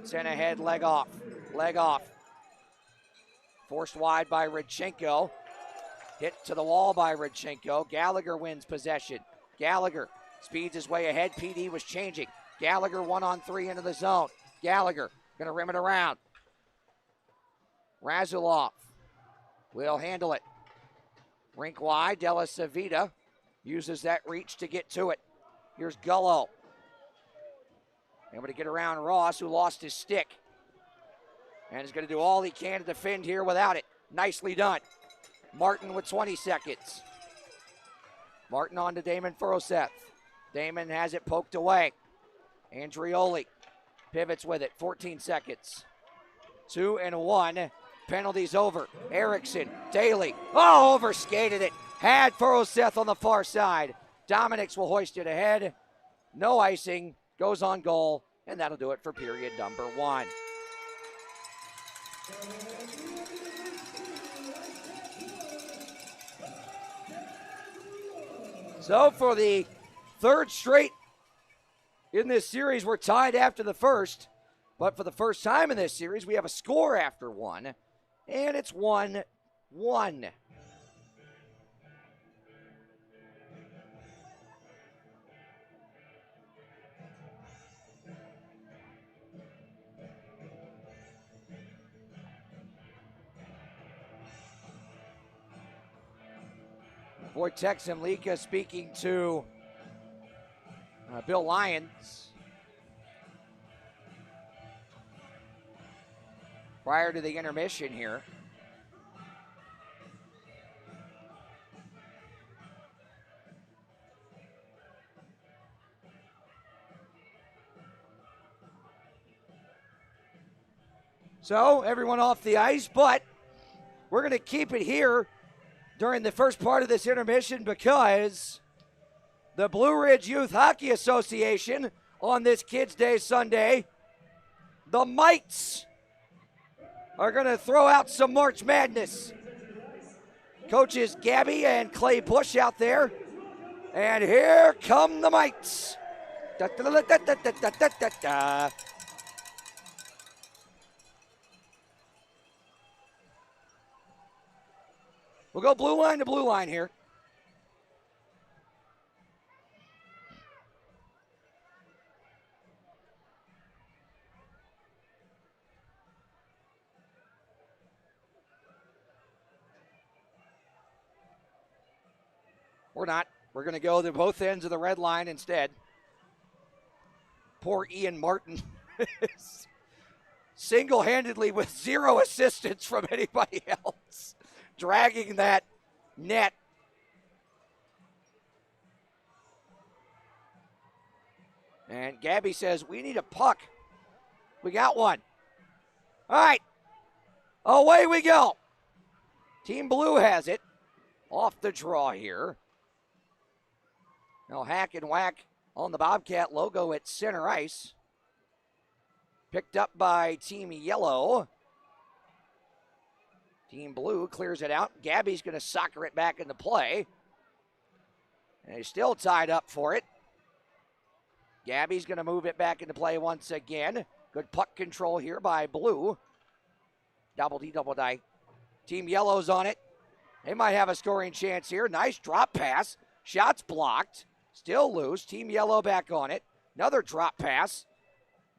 Sent ahead, leg off. Leg off. Forced wide by Rodchenko. Hit to the wall by Rodchenko. Gallagher wins possession. Gallagher speeds his way ahead. PD was changing. Gallagher 1-on-3 into the zone. Gallagher going to rim it around. Razulov will handle it. Rink wide. Della Savita uses that reach to get to it. Here's Gullo. Able to get around Ross, who lost his stick. And is going to do all he can to defend here without it. Nicely done. Martin with 20 seconds. Martin on to Damon Furoseth. Damon has it poked away. Andrioli pivots with it. 14 seconds. 2-1. Penalties over. Erickson, Daly. Oh, overskated it. Had Furoseth on the far side. Dominics will hoist it ahead. No icing. Goes on goal. And that'll do it for period number 1. So for the third straight in this series, we're tied after the first. But for the first time in this series, we have a score after one. And it's 1-1. Wojtek Zemlika speaking to Bill Lyons prior to the intermission here. So everyone off the ice, but we're going to keep it here during the first part of this intermission because the Blue Ridge Youth Hockey Association on this Kids Day Sunday, the Mites, are going to throw out some March Madness. Coaches Gabby and Clay Bush out there, and here come the Mites. Da, da, da, da, da, da, da, da, da. We'll go blue line to blue line here. We're not. We're going to go to both ends of the red line instead. Poor Ian Martin. Single-handedly with zero assistance from anybody else. Dragging that net. And Gabby says, we need a puck. We got one. All right. Away we go. Team Blue has it. Off the draw here. Now hack and whack on the Bobcat logo at center ice. Picked up by Team Yellow. Team Blue clears it out. Gabby's going to soccer it back into play. And he's still tied up for it. Gabby's going to move it back into play once again. Good puck control here by Blue. Double D, double die. Team Yellow's on it. They might have a scoring chance here. Nice drop pass. Shots blocked. Still loose. Team Yellow back on it. Another drop pass.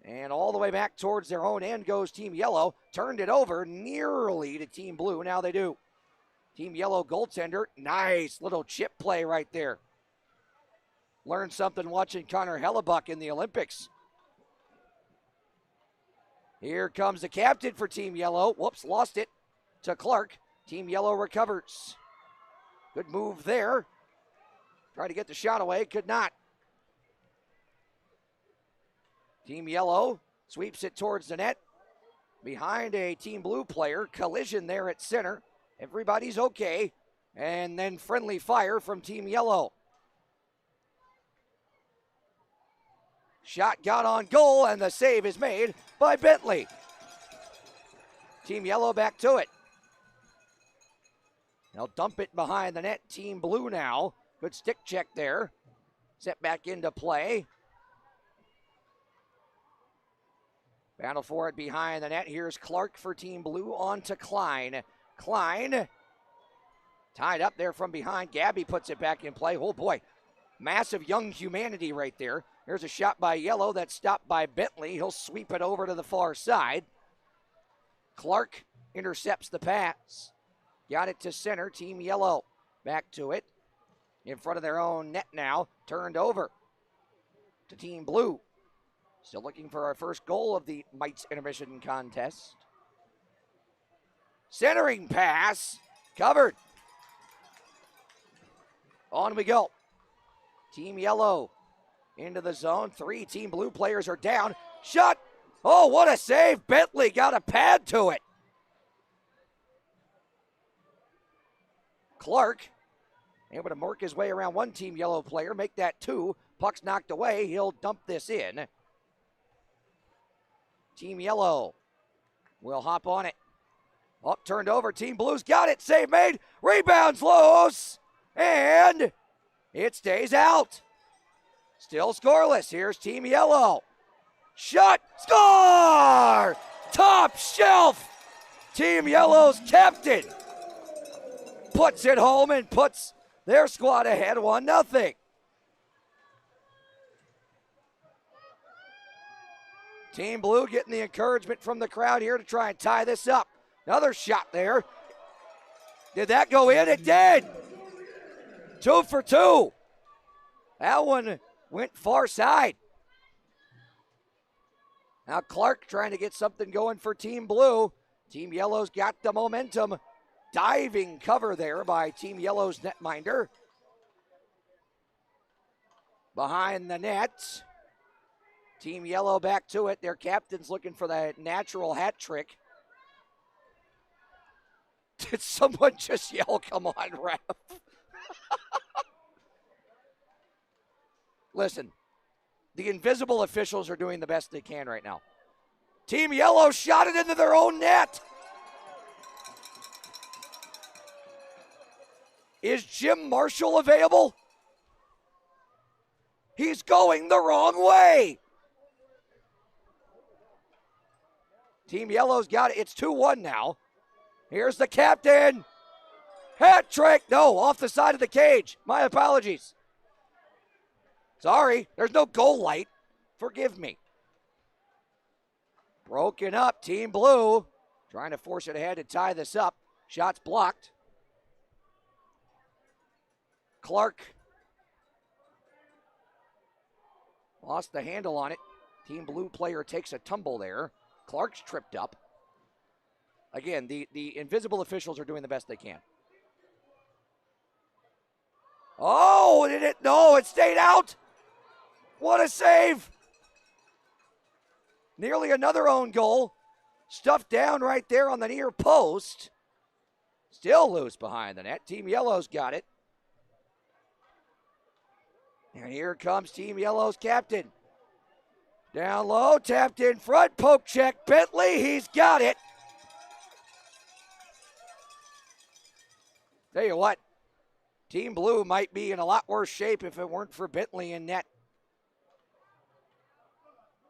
And all the way back towards their own end goes Team Yellow. Turned it over nearly to Team Blue. Now they do. Team Yellow goaltender. Nice little chip play right there. Learned something watching Connor Hellebuck in the Olympics. Here comes the captain for Team Yellow. Whoops, lost it to Clark. Team Yellow recovers. Good move there. Tried to get the shot away, could not. Team Yellow sweeps it towards the net. Behind a Team Blue player. Collision there at center. Everybody's okay. And then friendly fire from Team Yellow. Shot got on goal, and the save is made by Bentley. Team Yellow back to it. They'll dump it behind the net. Team Blue now. Good stick check there. Set back into play. Battle for it behind the net. Here's Clark for Team Blue. On to Klein. Klein tied up there from behind. Gabby puts it back in play. Oh boy, massive young humanity right there. There's a shot by Yellow that's stopped by Bentley. He'll sweep it over to the far side. Clark intercepts the pass. Got it to center. Team Yellow back to it. In front of their own net now. Turned over to Team Blue. Still looking for our first goal of the Mites intermission contest. Centering pass. Covered. On we go. Team Yellow into the zone. 3 Team Blue players are down. Shot. Oh, what a save. Bentley got a pad to it. Clark able to work his way around one Team Yellow player. Make that 2. Puck's knocked away. He'll dump this in. Team Yellow will hop on it. Up, turned over. Team Blue's got it. Save made. Rebounds loose. And it stays out. Still scoreless. Here's Team Yellow. Shot. Score! Top shelf. Team Yellow's captain puts it home and puts their squad ahead 1-0. Team Blue getting the encouragement from the crowd here to try and tie this up. Another shot there. Did that go in? It did. 2 for 2. That one went far side. Now Clark trying to get something going for Team Blue. Team Yellow's got the momentum. Diving cover there by Team Yellow's netminder. Behind the net. Team Yellow back to it. Their captain's looking for the natural hat trick. Did someone just yell, come on, ref? Listen, the invisible officials are doing the best they can right now. Team Yellow shot it into their own net. Is Jim Marshall available? He's going the wrong way. Team Yellow's got it. It's 2-1 now. Here's the captain. Hat trick. No, off the side of the cage. My apologies. Sorry, there's no goal light. Forgive me. Broken up. Team Blue trying to force it ahead to tie this up. Shots blocked. Clark lost the handle on it. Team Blue player takes a tumble there. Clark's tripped up. Again, the invisible officials are doing the best they can. Oh, did it? No, it stayed out. What a save. Nearly another own goal. Stuffed down right there on the near post. Still loose behind the net. Team Yellow's got it. And here comes Team Yellow's captain. Down low, tapped in front, poke check. Bentley, he's got it. Tell you what, Team Blue might be in a lot worse shape if it weren't for Bentley in net.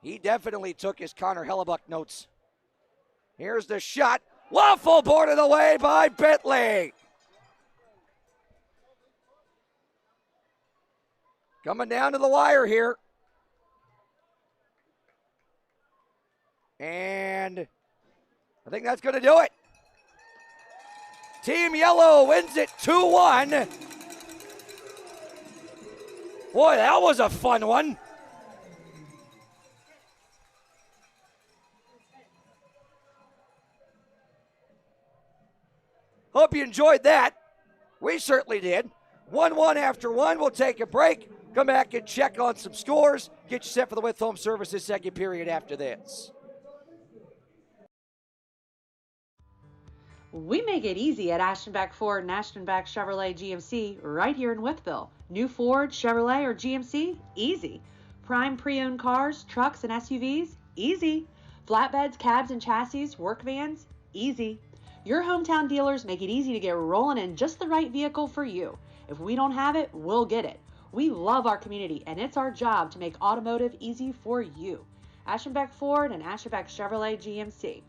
He definitely took his Connor Hellebuck notes. Here's the shot. Waffle boarded away by Bentley. Coming down to the wire here. And I think that's going to do it. Team Yellow wins it 2-1. Boy, that was a fun one. Hope you enjoyed that. We certainly did. 1-1 after one. We'll take a break. Come back and check on some scores. Get you set for the With Home Services second period after this. We make it easy at Ashtonback Ford and Ashtonback Chevrolet GMC right here in Wytheville. New Ford, Chevrolet, or GMC? Easy. Prime pre-owned cars, trucks, and SUVs? Easy. Flatbeds, cabs, and chassis, work vans? Easy. Your hometown dealers make it easy to get rolling in just the right vehicle for you. If we don't have it, we'll get it. We love our community, and it's our job to make automotive easy for you. Ashtonback Ford and Ashtonback Chevrolet GMC.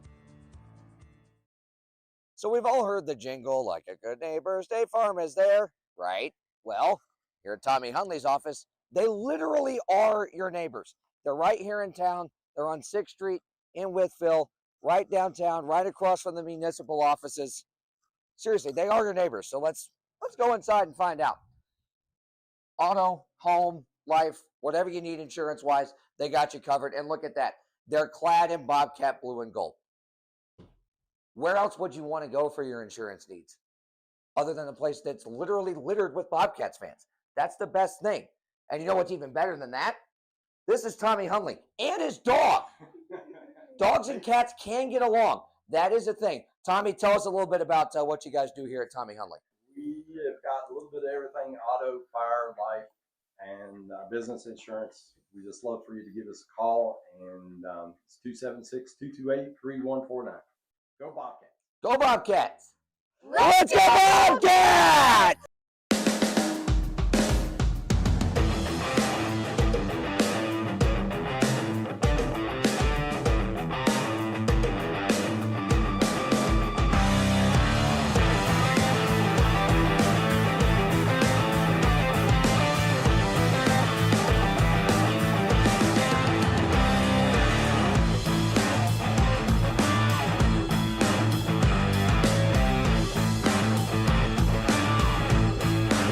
So we've all heard the jingle, like a good neighbor, State Farm is there, right? Well, here at Tommy Hunley's office, they literally are your neighbors. They're right here in town. They're on 6th Street in Wytheville, right downtown, right across from the municipal offices. Seriously, they are your neighbors. So let's go inside and find out. Auto, home, life, whatever you need insurance-wise, they got you covered. And look at that. They're clad in Bobcat blue and gold. Where else would you want to go for your insurance needs other than a place that's literally littered with Bobcats fans? That's the best thing. And you know what's even better than that? This is Tommy Hunley and his dog. Dogs and cats can get along. That is a thing. Tommy, tell us a little bit about what you guys do here at Tommy Hunley. We have got a little bit of everything: auto, fire, life, and business insurance. We just love for you to give us a call, and it's 276-228-3149. Go Bobcats. Go Bobcats. Let's go Bobcats!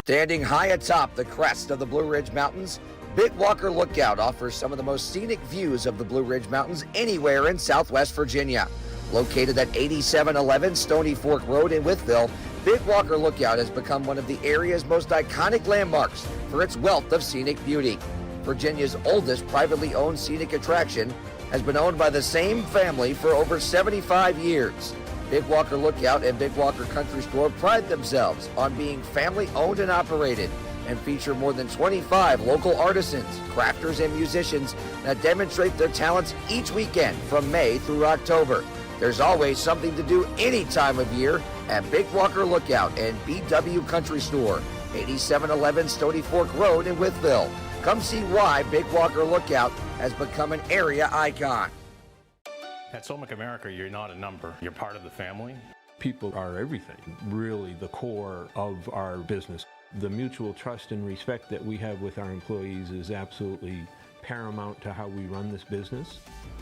Standing high atop the crest of the Blue Ridge Mountains, Big Walker Lookout offers some of the most scenic views of the Blue Ridge Mountains anywhere in Southwest Virginia. Located at 8711 Stony Fork Road in Wytheville, Big Walker Lookout has become one of the area's most iconic landmarks for its wealth of scenic beauty. Virginia's oldest privately owned scenic attraction has been owned by the same family for over 75 years. Big Walker Lookout and Big Walker Country Store pride themselves on being family owned and operated and feature more than 25 local artisans, crafters, and musicians that demonstrate their talents each weekend from May through October. There's always something to do any time of year at Big Walker Lookout and BW Country Store, 8711 Stony Fork Road in Wytheville. Come see why Big Walker Lookout has become an area icon. At Somic America, you're not a number. You're part of the family. People are everything, really the core of our business. The mutual trust and respect that we have with our employees is absolutely paramount to how we run this business.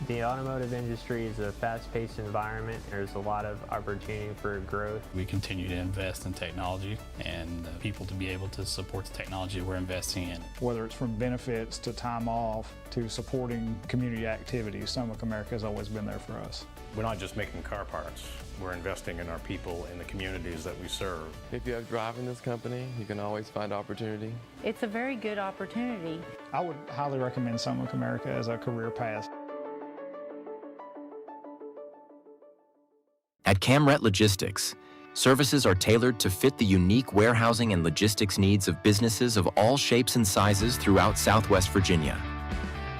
The automotive industry is a fast-paced environment. There's a lot of opportunity for growth. We continue to invest in technology and people to be able to support the technology we're investing in. Whether it's from benefits to time off to supporting community activities, Somic America has always been there for us. We're not just making car parts. We're investing in our people in the communities that we serve. If you have drive in this company, you can always find opportunity. It's a very good opportunity. I would highly recommend Somic America as a career path. At Camret Logistics, services are tailored to fit the unique warehousing and logistics needs of businesses of all shapes and sizes throughout Southwest Virginia.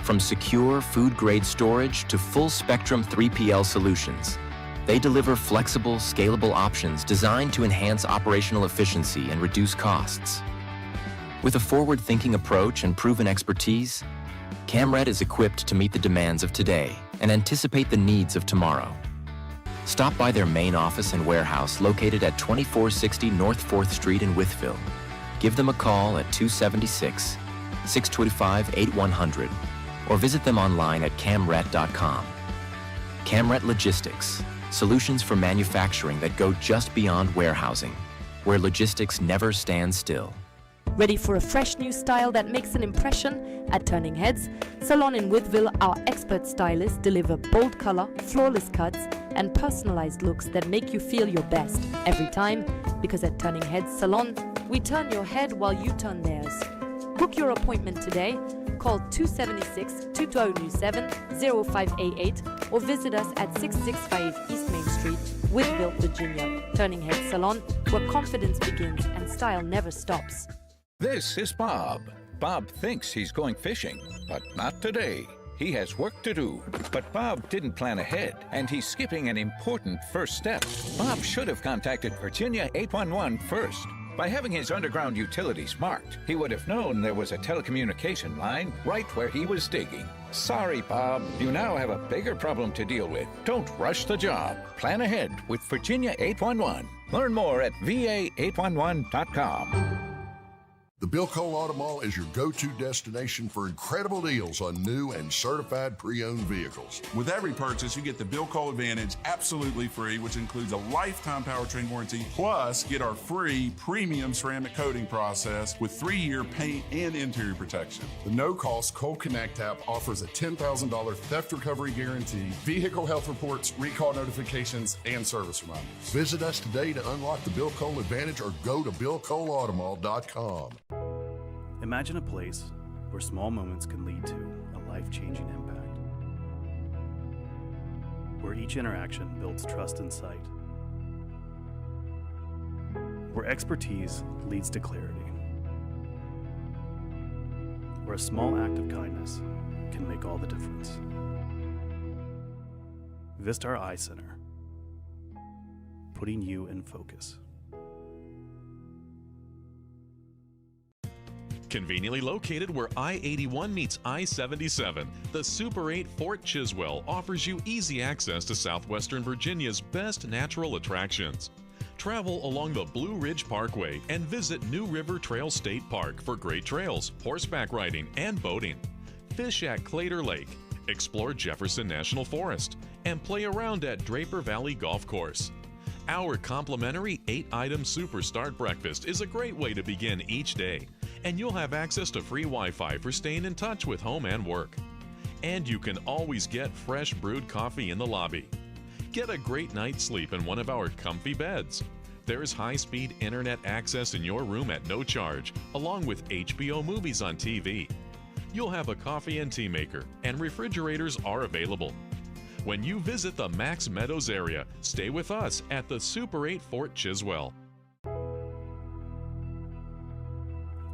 From secure food-grade storage to full-spectrum 3PL solutions, they deliver flexible, scalable options designed to enhance operational efficiency and reduce costs. With a forward-thinking approach and proven expertise, Camret is equipped to meet the demands of today and anticipate the needs of tomorrow. Stop by their main office and warehouse located at 2460 North 4th Street in Wytheville. Give them a call at 276-625-8100 or visit them online at camret.com. Camret Logistics, solutions for manufacturing that go just beyond warehousing, where logistics never stands still. Ready for a fresh new style that makes an impression? At Turning Heads Salon in Wytheville, our expert stylists deliver bold color, flawless cuts, and personalized looks that make you feel your best every time, because at Turning Heads Salon, we turn your head while you turn theirs. Book your appointment today. call 276-2097-0588 or visit us at 665 East Main Street, Whitville, Virginia. Turning Heads Salon, where confidence begins and style never stops. This is Bob. Bob thinks he's going fishing, but not today. He has work to do, but Bob didn't plan ahead, and he's skipping an important first step. Bob should have contacted Virginia 811 first. By having his underground utilities marked, he would have known there was a telecommunication line right where he was digging. Sorry, Bob. You now have a bigger problem to deal with. Don't rush the job. Plan ahead with Virginia 811. Learn more at va811.com. The Bill Cole Auto Mall is your go-to destination for incredible deals on new and certified pre-owned vehicles. With every purchase, you get the Bill Cole Advantage absolutely free, which includes a lifetime powertrain warranty, plus get our free premium ceramic coating process with 3-year paint and interior protection. The no-cost Cole Connect app offers a $10,000 theft recovery guarantee, vehicle health reports, recall notifications, and service reminders. Visit us today to unlock the Bill Cole Advantage or go to BillColeAutomall.com. Imagine a place where small moments can lead to a life-changing impact. Where each interaction builds trust and sight. Where expertise leads to clarity. Where a small act of kindness can make all the difference. Vistar Eye Center. Putting you in focus. Conveniently located where I-81 meets I-77, the Super 8 Fort Chiswell offers you easy access to southwestern Virginia's best natural attractions. Travel along the Blue Ridge Parkway and visit New River Trail State Park for great trails, horseback riding, and boating. Fish at Clater Lake, explore Jefferson National Forest, and play around at Draper Valley Golf Course. Our complimentary 8-item Super Start breakfast is a great way to begin each day, and you'll have access to free Wi-Fi for staying in touch with home and work. And you can always get fresh brewed coffee in the lobby. Get a great night's sleep in one of our comfy beds. There's high-speed internet access in your room at no charge, along with HBO movies on TV. You'll have a coffee and tea maker, and refrigerators are available. When you visit the Max Meadows area, stay with us at the Super 8 Fort Chiswell.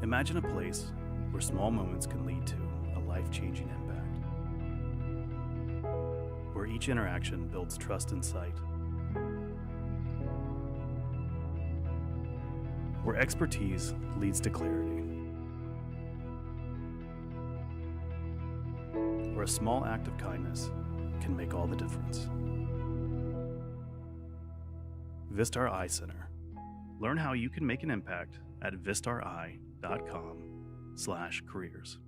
Imagine a place where small moments can lead to a life-changing impact. Where each interaction builds trust and sight. Where expertise leads to clarity. Where a small act of kindness can make all the difference. Vistar Eye Center. Learn how you can make an impact at vistareye.com/careers.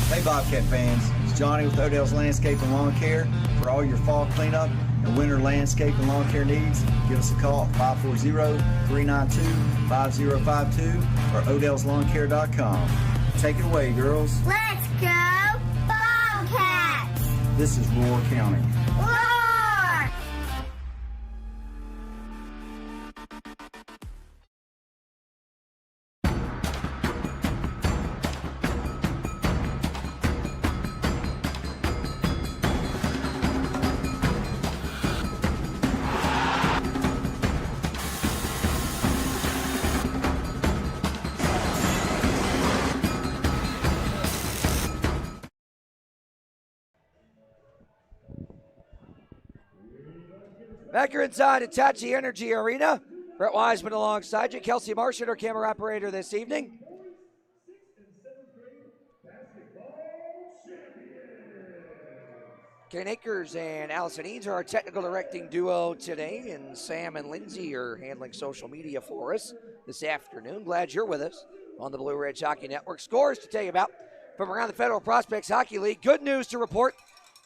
Hey Bobcat fans, it's Johnny with Odell's Landscape and Lawn Care. For all your fall cleanup and winter landscape and lawn care needs, give us a call at 540-392-5052 or odellslawnCare.com. Take it away, girls. Let's go Bobcats! This is Roar County. Roar! Back here inside Hitachi Energy Arena. Brett Wiseman alongside you. Kelsey Martian, our camera operator this evening. Kane Akers and Allison Eads are our technical directing duo today, and Sam and Lindsay are handling social media for us this afternoon. Glad you're with us on the Blue Ridge Hockey Network. Scores to tell you about from around the Federal Prospects Hockey League. Good news to report.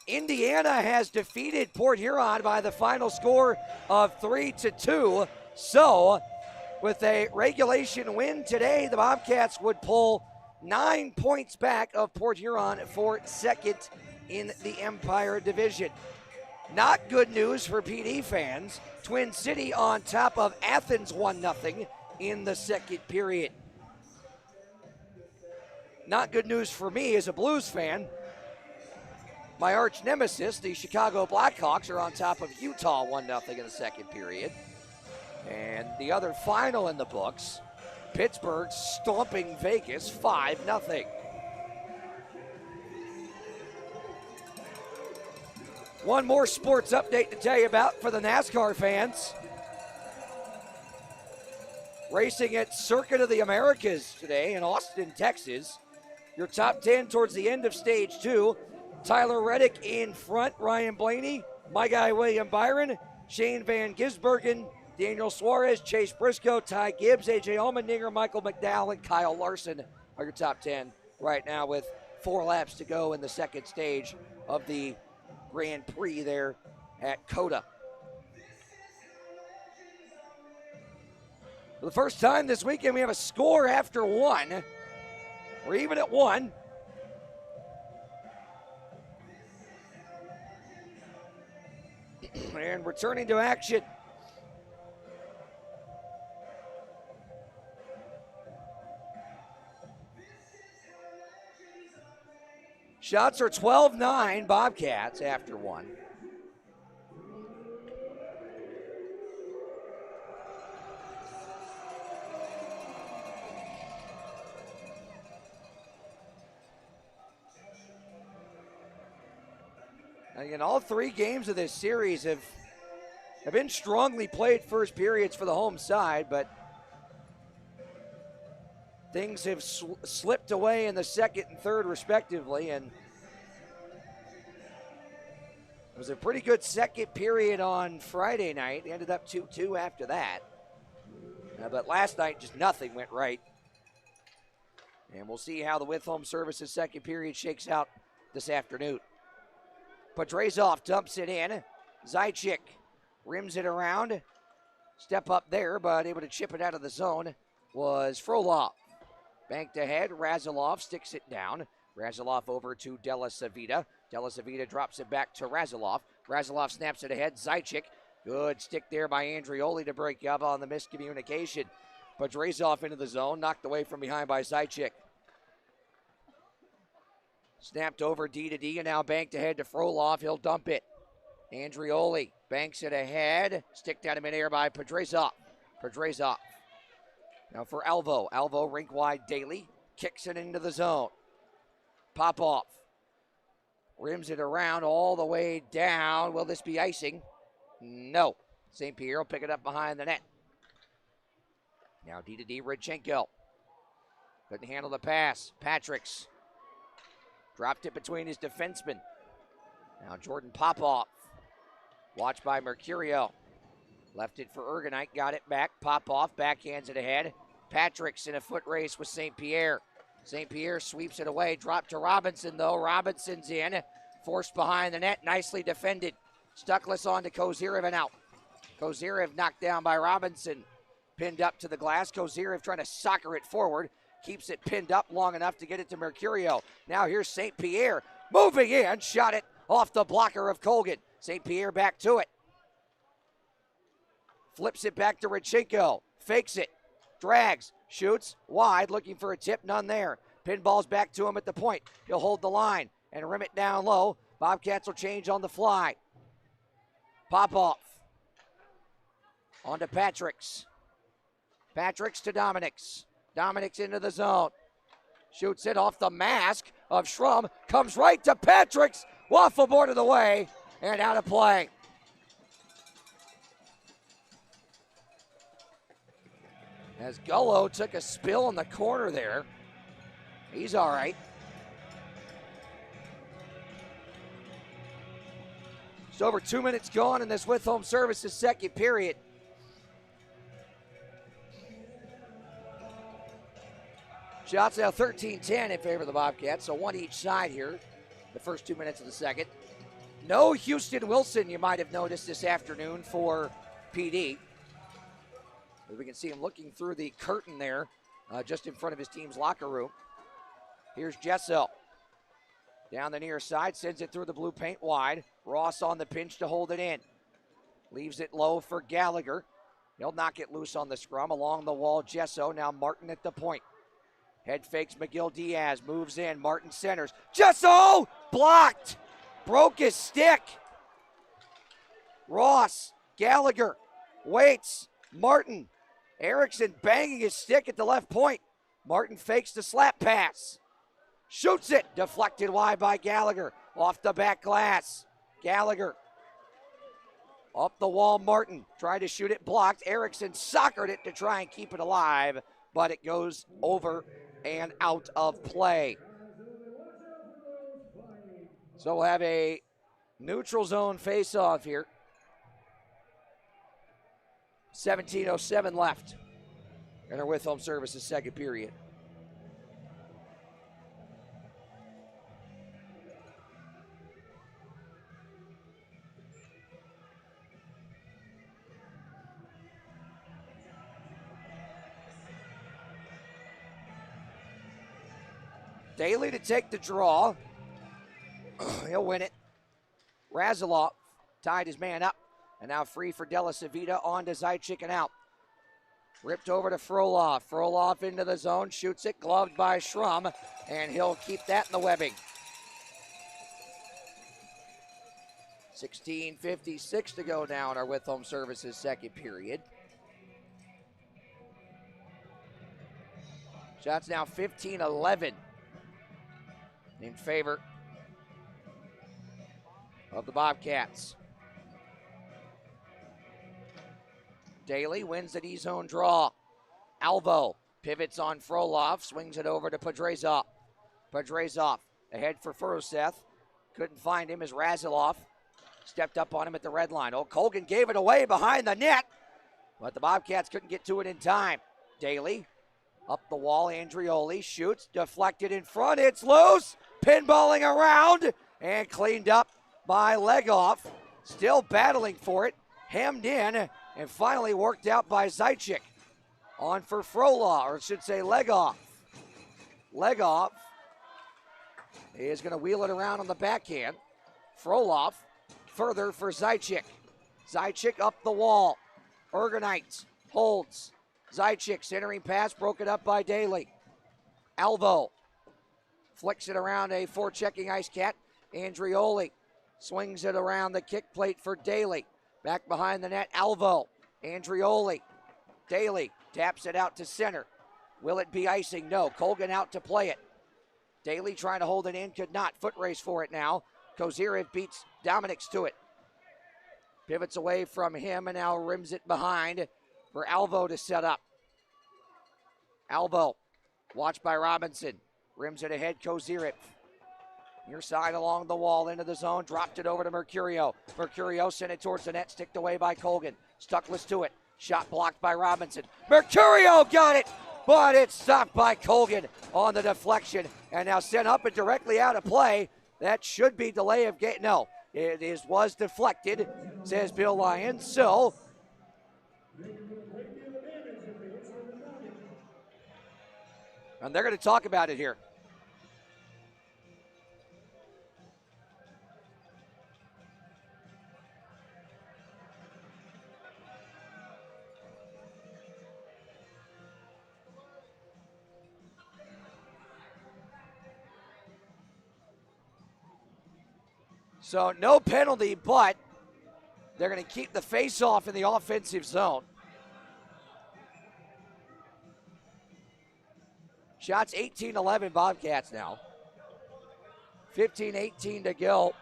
Indiana has defeated Port Huron by the final score of 3-2. So, with a regulation win today, the Bobcats would pull 9 points back of Port Huron for second in the Empire Division. Not good news for PD fans. Twin City on top of Athens 1-0 in the second period. Not good news for me as a Blues fan. My arch nemesis, the Chicago Blackhawks, are on top of Utah 1-0 in the second period. And the other final in the books, Pittsburgh stomping Vegas 5-0. One more sports update to tell you about for the NASCAR fans. Racing at Circuit of the Americas today in Austin, Texas. Your top 10 towards the end of stage 2. Tyler Reddick in front, Ryan Blaney, my guy William Byron, Shane Van Gisbergen, Daniel Suarez, Chase Briscoe, Ty Gibbs, AJ Allmendinger, Michael McDowell, and Kyle Larson are your top 10 right now with 4 laps to go in the second stage of the Grand Prix there at COTA. For the first time this weekend, we have a score after 1. We're even at 1. And returning to action. Shots are 12-9 Bobcats after 1. Again, all 3 games of this series have been strongly played first periods for the home side, but things have slipped away in the second and third respectively, and it was a pretty good second period on Friday night. It ended up 2-2 after that. But last night, just nothing went right. And we'll see how the With Home Services second period shakes out this afternoon. Pedrazoff dumps it in. Zajic rims it around. Step up there, but able to chip it out of the zone was Frolov. Banked ahead, Razilov sticks it down. Razilov over to Della Savita. Della Savita drops it back to Razilov. Razilov snaps it ahead. Zajic, good stick there by Andrioli to break up on the miscommunication. Pedrazoff into the zone, knocked away from behind by Zajic. Snapped over D to D and now banked ahead to Frolov. He'll dump it. Andrioli banks it ahead. Sticked out of midair by Pedrazoff. Pedrazoff. Now for Alvo. Alvo rink wide Daly. Kicks it into the zone. Popov. Rims it around all the way down. Will this be icing? No. St. Pierre will pick it up behind the net. Now D to D Rodchenko. Couldn't handle the pass. Patricks. Dropped it between his defensemen. Now Jordan Popov. Watched by Mercurio. Left it for Ergonite. Got it back. Popov backhands it ahead. Patricks in a foot race with St. Pierre. St. Pierre sweeps it away. Dropped to Robinson, though. Robinson's in. Forced behind the net. Nicely defended. Stuckless on to Kozyrev and out. Kozyrev knocked down by Robinson. Pinned up to the glass. Kozyrev trying to soccer it forward. Keeps it pinned up long enough to get it to Mercurio. Now here's St. Pierre moving in. Shot it off the blocker of Colgan. St. Pierre back to it. Flips it back to Rodchenko. Fakes it. Drags. Shoots. Wide. Looking for a tip. None there. Pinball's back to him at the point. He'll hold the line and rim it down low. Bobcats will change on the fly. Popov. On to Patricks. Patricks to Dominics. Dominics into the zone. Shoots it off the mask of Schrum. Comes right to Patricks. Waffle boarded away and out of play. As Gullo took a spill in the corner there. He's all right. Just over 2 minutes gone in this With Home Services second period. Shots now 13-10 in favor of the Bobcats, so one each side here, the first 2 minutes of the second. No Houston Wilson, you might have noticed this afternoon for PD. We can see him looking through the curtain there, just in front of his team's locker room. Here's Jessel. Down the near side, sends it through the blue paint wide. Ross on the pinch to hold it in. Leaves it low for Gallagher. He'll knock it loose on the scrum. Along the wall, Gesso. Now Martin at the point. Head fakes McGill Diaz. Moves in. Martin centers. Gesso! Blocked! Broke his stick. Ross. Gallagher. Waits. Martin. Erickson banging his stick at the left point. Martin fakes the slap pass. Shoots it. Deflected wide by Gallagher. Off the back glass. Gallagher. Up the wall, Martin. Tried to shoot it, blocked. Erickson soccered it to try and keep it alive, but it goes over and out of play. So we'll have a neutral zone face-off here. 17:07 left in our with home services second period. Daly to take the draw. He'll win it. Razilov tied his man up. And now free for Della Savita on to Zaitchik and out. Ripped over to Frolov. Frolov into the zone. Shoots it. Gloved by Schrum. And he'll keep that in the webbing. 16:56 to go now in our with home services second period. Shots now 15-11 in favor of the Bobcats. Daly wins the D-zone draw. Alvo pivots on Frolov, swings it over to Podrezov. Podrezov ahead for Furusev. Couldn't find him as Razilov stepped up on him at the red line. Oh, Colgan gave it away behind the net, but the Bobcats couldn't get to it in time. Daly up the wall, Andrioli shoots, deflected in front, it's loose, pinballing around, and cleaned up by Legoff. Still battling for it, hemmed in, and finally worked out by Zaitchik. On for Frolov, or I should say Legoff. Legoff is going to wheel it around on the backhand. Frolov further for Zaitchik. Zaitchik up the wall. Ergonite holds. Zaitchik centering pass broken up by Daly. Alvo flicks it around a forechecking IceCat. Andrioli swings it around the kick plate for Daly. Back behind the net, Alvo. Andrioli. Daly taps it out to center. Will it be icing? No. Colgan out to play it. Daly trying to hold it in, could not. Foot race for it now. Kozirev beats Dominics to it. Pivots away from him and now rims it behind for Alvo to set up. Alvo, watched by Robinson. Rims it ahead, Kozirev. Near side along the wall, into the zone, dropped it over to Mercurio. Mercurio sent it towards the net, sticked away by Colgan. Stuckless to it. Shot blocked by Robinson. Mercurio got it, but it's stopped by Colgan on the deflection and now sent up and directly out of play. That should be delay of game. No, it was deflected, says Bill Lyons. So, and they're going to talk about it here. So no penalty, but they're going to keep the face-off in the offensive zone. Shots 18-11 Bobcats now. 15-18 to go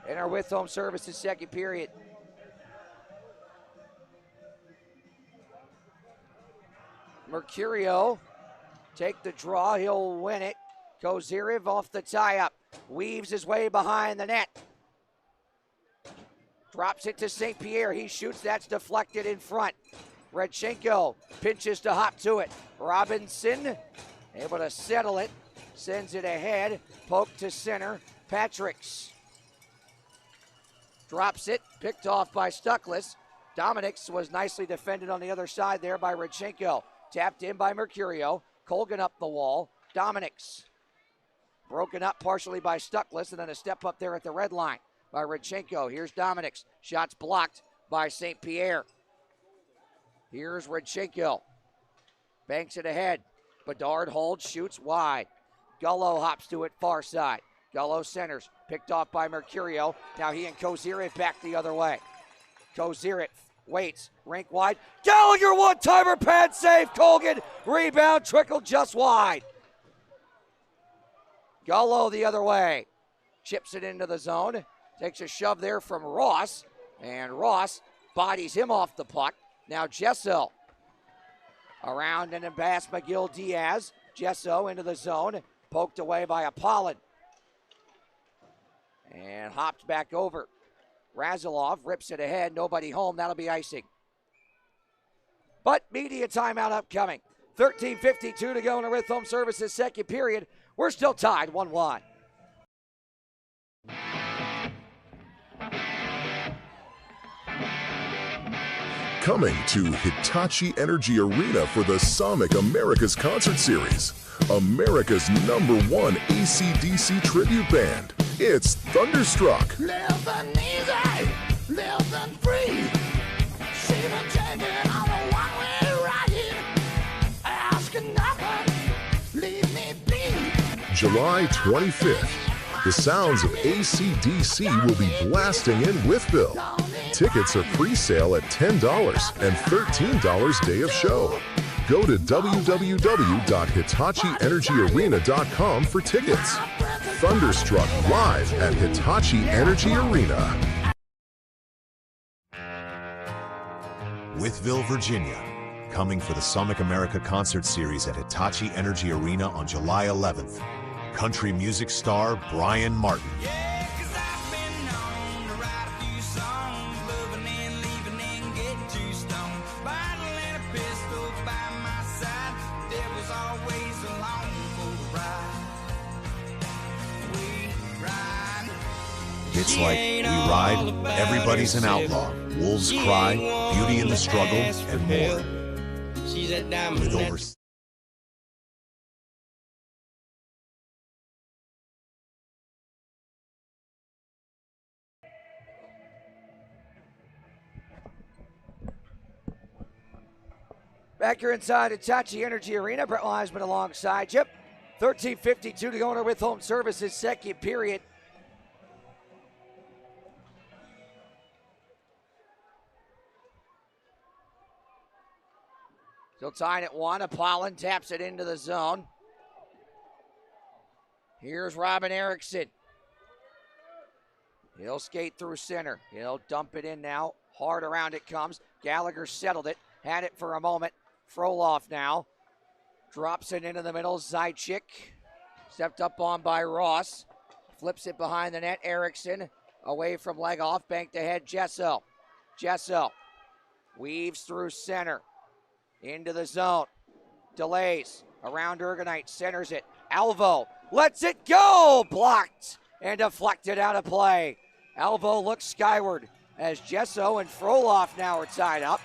in our with home services second period. Mercurio take the draw, he'll win it. Kozirev off the tie-up. Weaves his way behind the net. Drops it to St. Pierre. He shoots. That's deflected in front. Redchenko pinches to hop to it. Robinson able to settle it. Sends it ahead. Poke to center. Patricks drops it. Picked off by Stuckless. Dominics was nicely defended on the other side there by Redchenko. Tapped in by Mercurio. Colgan up the wall. Dominics Broken up partially by Stuckless, and then a step up there at the red line by Rodchenko. Here's Dominic's. Shots blocked by St. Pierre. Here's Rodchenko. Banks it ahead. Bedard holds, shoots wide. Gullo hops to it far side. Gullo centers, picked off by Mercurio. Now he and Kozirit back the other way. Kozirit waits, rink wide. Gallagher one-timer, pad save, Colgan. Rebound, trickled just wide. Gullo the other way. Chips it into the zone. Takes a shove there from Ross. And Ross bodies him off the puck. Now Jesso. Around and in pass McGill Diaz. Jesso into the zone. Poked away by Apollon. And hopped back over. Razilov rips it ahead. Nobody home. That'll be icing. But media timeout upcoming. 13:52 to go in the With Home Services second period. We're still tied 1-1. Coming to Hitachi Energy Arena for the Sonic America's Concert Series, America's #1 AC/DC tribute band. It's Thunderstruck. Living easy, living free. See the taking on a one-way ride. Asking nothing, leave me be. July 25th. The sounds of AC/DC will be blasting in Wytheville. Tickets are pre-sale at $10 and $13 day of show. Go to www.hitachienergyarena.com for tickets. Thunderstruck live at Hitachi Energy Arena. Wytheville, Virginia, coming for the Sonic America Concert Series at Hitachi Energy Arena on July 11th. Country music star Brian Martin. It's like we ride, everybody's an outlaw, wolves cry, beauty in the struggle, and more. With over Back here inside Hitachi Energy Arena, Brett Wiseman alongside you. 13:52 to go in our With Home Services second period. Still tying at 1. Apollon taps it into the zone. Here's Robin Erickson. He'll skate through center. He'll dump it in now. Hard around it comes. Gallagher settled it. Had it for a moment. Frolov now. Drops it into the middle. Zajic. Stepped up on by Ross. Flips it behind the net. Erickson away from leg off. Banked ahead. Jesso. Jesso weaves through center. Into the zone. Delays. Around Ergonite. Centers it. Alvo lets it go. Blocked and deflected out of play. Alvo looks skyward as Jesso and Frolov now are tied up.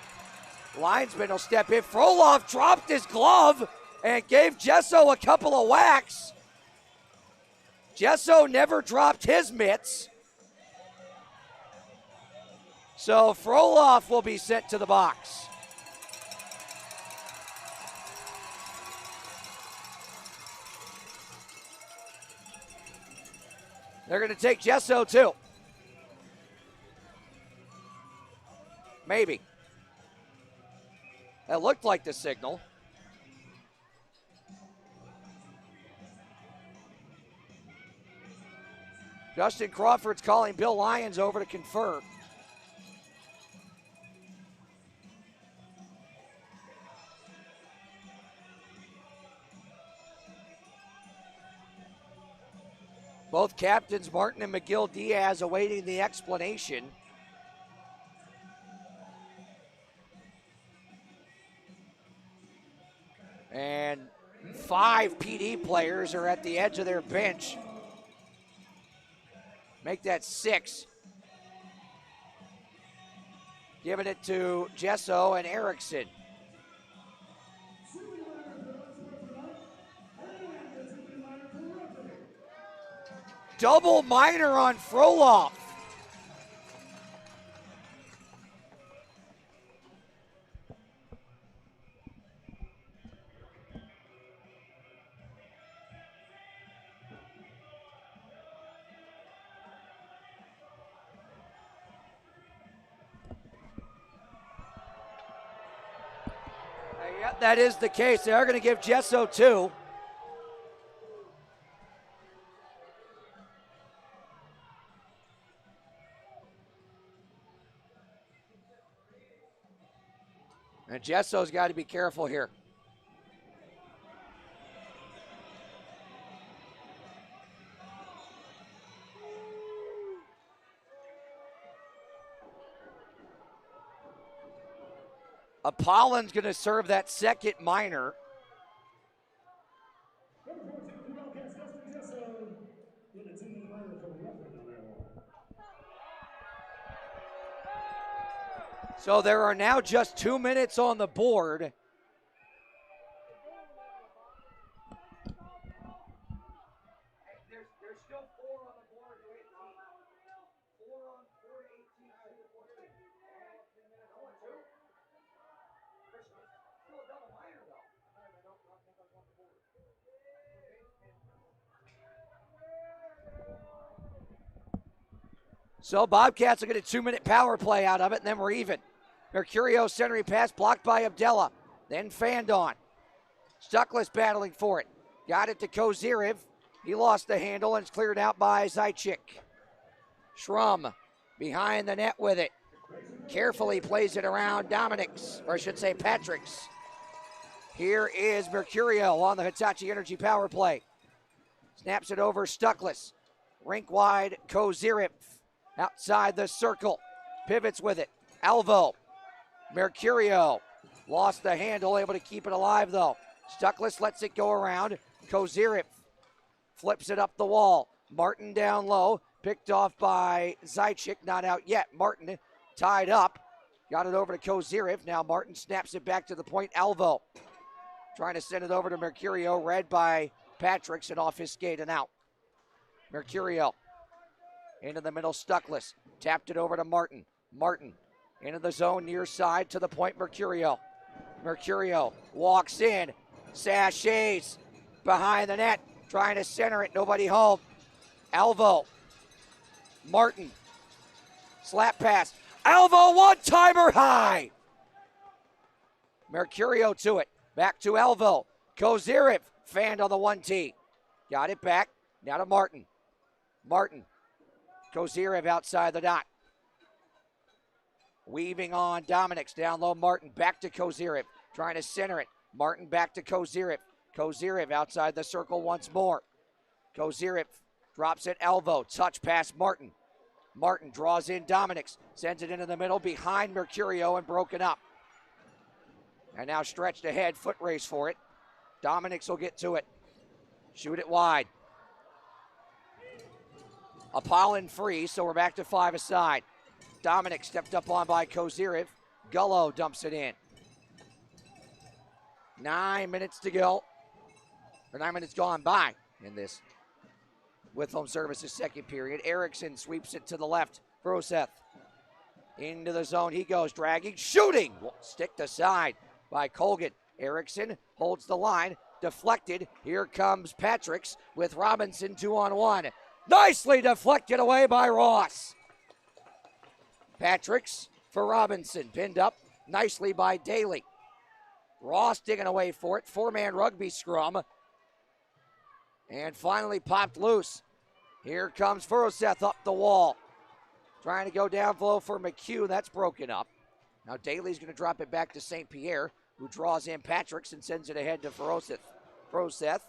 Linesman will step in. Frolov dropped his glove and gave Jesso a couple of whacks. Jesso never dropped his mitts. So Frolov will be sent to the box. They're going to take Jesso too. Maybe. That looked like the signal. Justin Crawford's calling Bill Lyons over to confer. Both captains, Martin and McGill Diaz, awaiting the explanation. And 5 PD players are at the edge of their bench. Make that 6. Giving it to Jesso and Erickson. double minor on Frolov. Yep, that is the case. They are going to give Gesso 2. And Jesso's got to be careful here. Apollin's going to serve that second minor. So there are now just 2 minutes on the board. So Bobcats will get a 2-minute power play out of it, and then we're even. Mercurio centering pass blocked by Abdella, then fanned on. Stuckless battling for it. Got it to Kozirev. He lost the handle and it's cleared out by Zaitchik. Schrum behind the net with it. Carefully plays it around Dominic's, or I should say Patrick's. Here is Mercurio on the Hitachi Energy power play. Snaps it over Stuckless. Rink wide Kozirev. Outside the circle. Pivots with it. Alvo. Mercurio. Lost the handle, able to keep it alive though. Stuckless lets it go around. Kozirev flips it up the wall. Martin down low. Picked off by Zaitchik. Not out yet. Martin tied up. Got it over to Kozirev. Now Martin snaps it back to the point. Alvo trying to send it over to Mercurio. Read by Patricks and off his skate and out. Mercurio into the middle. Stuckless. Tapped it over to Martin. Martin into the zone near side to the point. Mercurio. Mercurio walks in. Sachets behind the net. Trying to center it. Nobody home. Alvo. Martin. Slap pass. Alvo one-timer high. Mercurio to it. Back to Alvo. Kozirev fanned on the 1T. Got it back. Now to Martin. Martin. Kozirev outside the dot. Weaving on Dominic's down low. Martin back to Kozirev. Trying to center it. Martin back to Kozirev. Kozirev outside the circle once more. Kozirev drops it. Alvo. Touch pass Martin. Martin draws in Dominic's. Sends it into the middle behind Mercurio and broken up. And now stretched ahead. Foot race for it. Dominic's will get to it. Shoot it wide. Apollon free, so we're back to 5 aside. Dominic stepped up on by Kozirev. Gullo dumps it in. 9 minutes to go. Or 9 minutes gone by in this with home services second period. Erickson sweeps it to the left. Broseth into the zone. He goes dragging, shooting. Sticked aside by Colgan. Erickson holds the line. Deflected. Here comes Patricks with Robinson 2-on-1. Nicely deflected away by Ross. Patricks for Robinson. Pinned up nicely by Daly. Ross digging away for it. 4-man rugby scrum. And finally popped loose. Here comes Furoseth up the wall. Trying to go down low for McHugh. That's broken up. Now Daly's going to drop it back to St. Pierre, who draws in Patricks and sends it ahead to Furoseth. Furoseth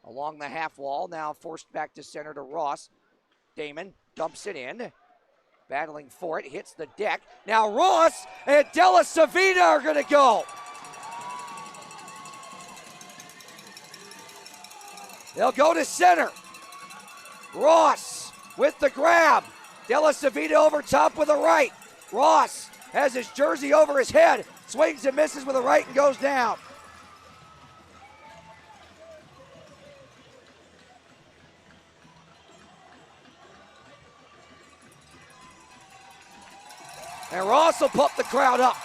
along the half wall. Now forced back to center to Ross. Damon dumps it in. Battling for it. Hits the deck. Now Ross and Della Savita are going to go. They'll go to center. Ross with the grab. Della Savita over top with a right. Ross has his jersey over his head. Swings and misses with a right and goes down. And Ross will pump the crowd up.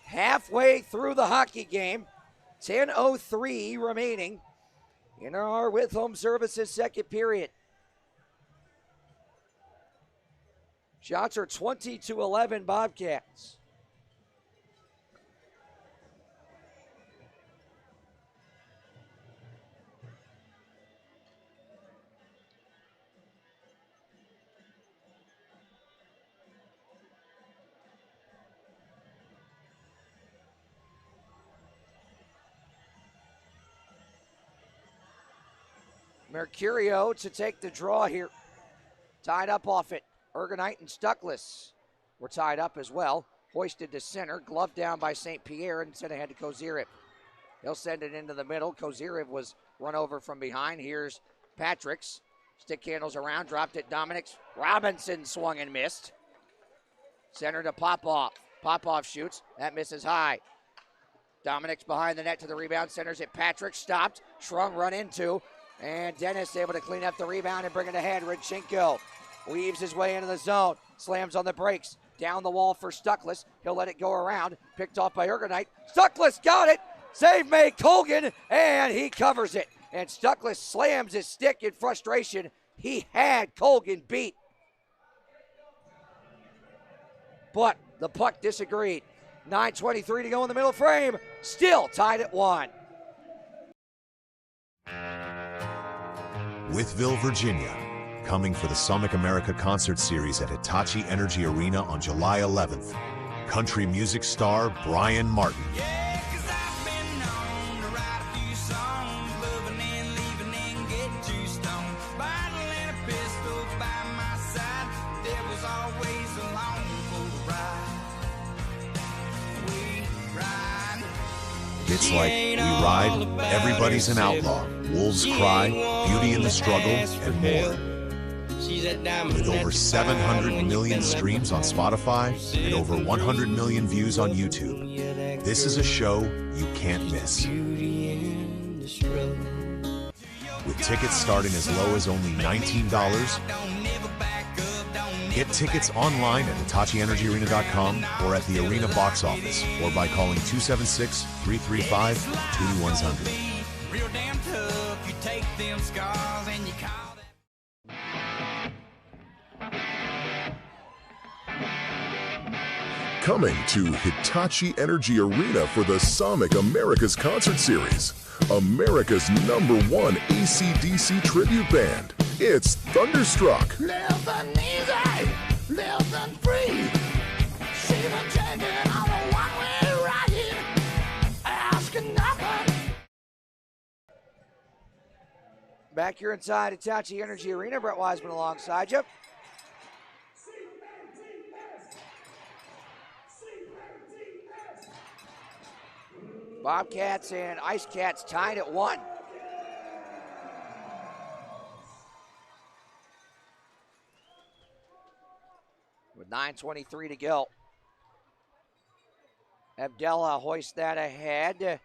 Halfway through the hockey game, 10:03 remaining in our With Home Services second period. Shots are 20-11 Bobcats. Mercurio to take the draw here. Tied up off it. Ergonite and Stuckless were tied up as well. Hoisted to center. Glove down by St. Pierre and sent ahead to Kozyrev. He'll send it into the middle. Kozyrev was run over from behind. Here's Patrick's. Stick handles around. Dropped it. Dominic's. Robinson swung and missed. Center to Popov. Popov shoots. That misses high. Dominic's behind the net to the rebound. Centers it. Patrick stopped. Schrung run into. And Dennis able to clean up the rebound and bring it ahead. Rodchenko weaves his way into the zone. Slams on the brakes. Down the wall for Stuckless. He'll let it go around. Picked off by Ergonite. Stuckless got it. Save made Colgan. And he covers it. And Stuckless slams his stick in frustration. He had Colgan beat. But the puck disagreed. 9:23 to go in the middle frame. Still tied at 1. Withville, Virginia, coming for the Summit America Concert Series at Hitachi Energy Arena on July 11th. Country music star Brian Martin. It's like We Ride, Everybody's an Outlaw, Wolves Cry, Beauty in the Struggle, and more. With over 700 million streams on Spotify and over 100 million views on YouTube, this is a show you can't miss. With tickets starting as low as only $19, get tickets online at HitachiEnergyArena.com or at the Arena box office or by calling 276-335-2100. Real damn tough, you take them scars and you call them. Coming to Hitachi Energy Arena for the Sonic America's Concert Series, America's #1 AC/DC tribute band. It's Thunderstruck. Living easy, living free. Even taking on a one-way ride, asking nothing. Back here inside Hitachi Energy Arena, Brett Wiseman alongside you. Bobcats and IceCats tied at 1. With 9:23 to go. Abdella hoists that ahead.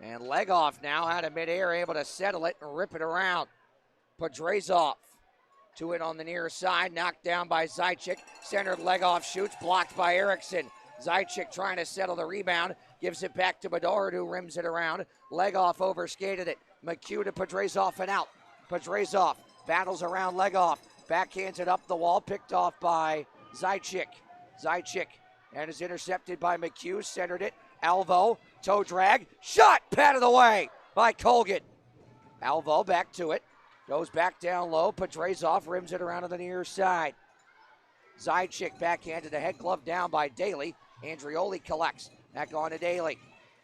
And Legoff now out of midair, able to settle it and rip it around. Podrazov to it on the near side, knocked down by Zaitchik. Centered Legoff shoots, blocked by Erickson. Zaitchik trying to settle the rebound, gives it back to Bedard, who rims it around. Legoff overskated it. McHugh to Podrazov and out. Podrazov battles around Legoff, backhands it up the wall, picked off by Zaitchik. Zaitchik and is intercepted by McHugh, centered it. Alvo, toe drag, shot, patted away by Colgan. Alvo back to it, goes back down low. Podrazov rims it around to the near side. Zaitchik backhanded ahead, glove down by Daly. Andrioli collects, back on to Daly.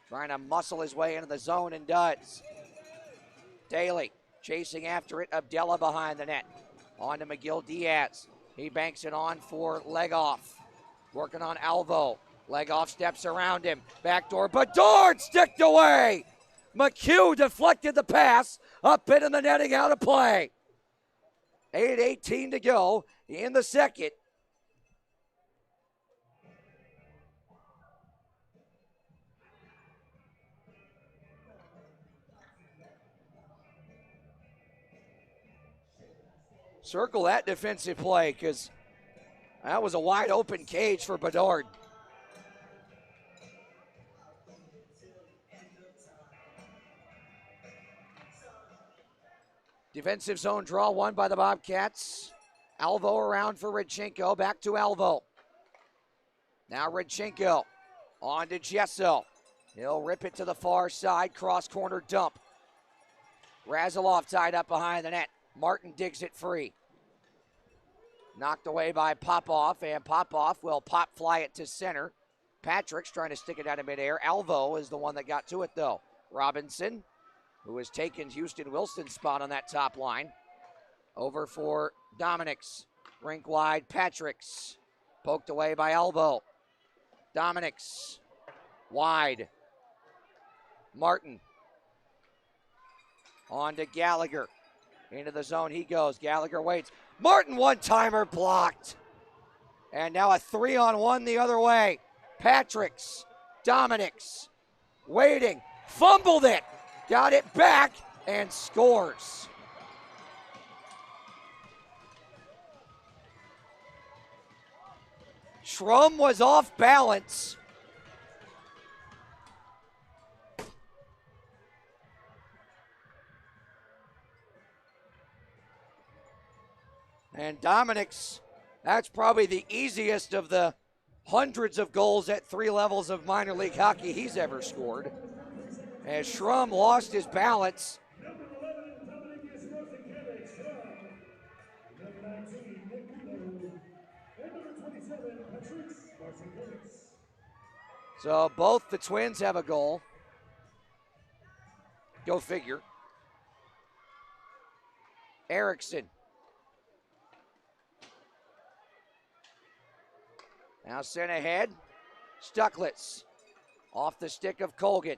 Trying to muscle his way into the zone and does. Daly chasing after it, Abdella behind the net. On to McGill Diaz. He banks it on for Legoff. Working on Alvo. Legoff steps around him. Backdoor, Bedard sticked away. McHugh deflected the pass. Up into the netting, out of play. 8:18 to go in the second. Circle that defensive play because that was a wide open cage for Bedard. Defensive zone draw won by the Bobcats. Alvo around for Radchenko. Back to Alvo. Now Radchenko on to Gesso. He'll rip it to the far side. Cross corner dump. Razilov tied up behind the net. Martin digs it free. Knocked away by Popoff, and Popoff will pop fly it to center. Patrick's trying to stick it out of midair. Alvo is the one that got to it, though. Robinson, who has taken Houston Wilson's spot on that top line. Over for Dominics. Rink wide, Patrick's. Poked away by Alvo. Dominics. Wide. Martin. On to Gallagher. Into the zone he goes. Gallagher waits. Martin one-timer blocked. And now a 3-on-1 the other way. Patrick's. Dominics. Waiting. Fumbled it. Got it back and scores. Schrum was off balance. And Dominics, that's probably the easiest of the hundreds of goals at 3 levels of minor league hockey he's ever scored. As Schrum lost his balance. So both the Twins have a goal. Go figure. Erickson. Now sent ahead. Stucklitz. Off the stick of Colgan.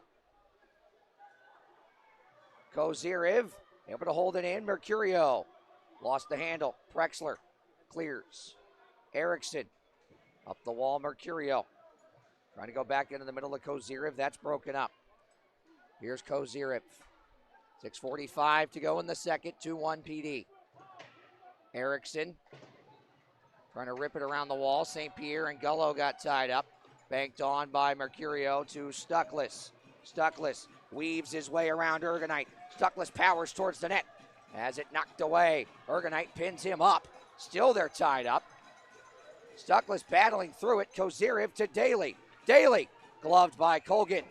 Kozirev able to hold it in. Mercurio lost the handle. Prexler clears. Erickson up the wall. Mercurio trying to go back into the middle of Kozirev. That's broken up. Here's Kozirev. 6:45 to go in the second. 2-1 PD. Erickson trying to rip it around the wall. St. Pierre and Gullo got tied up. Banked on by Mercurio to Stuckless. Stuckless weaves his way around Ergonite. Stuckless powers towards the net. Has it knocked away. Ergonite pins him up. Still they're tied up. Stuckless battling through it. Kozirev to Daly. Daly gloved by Colgan.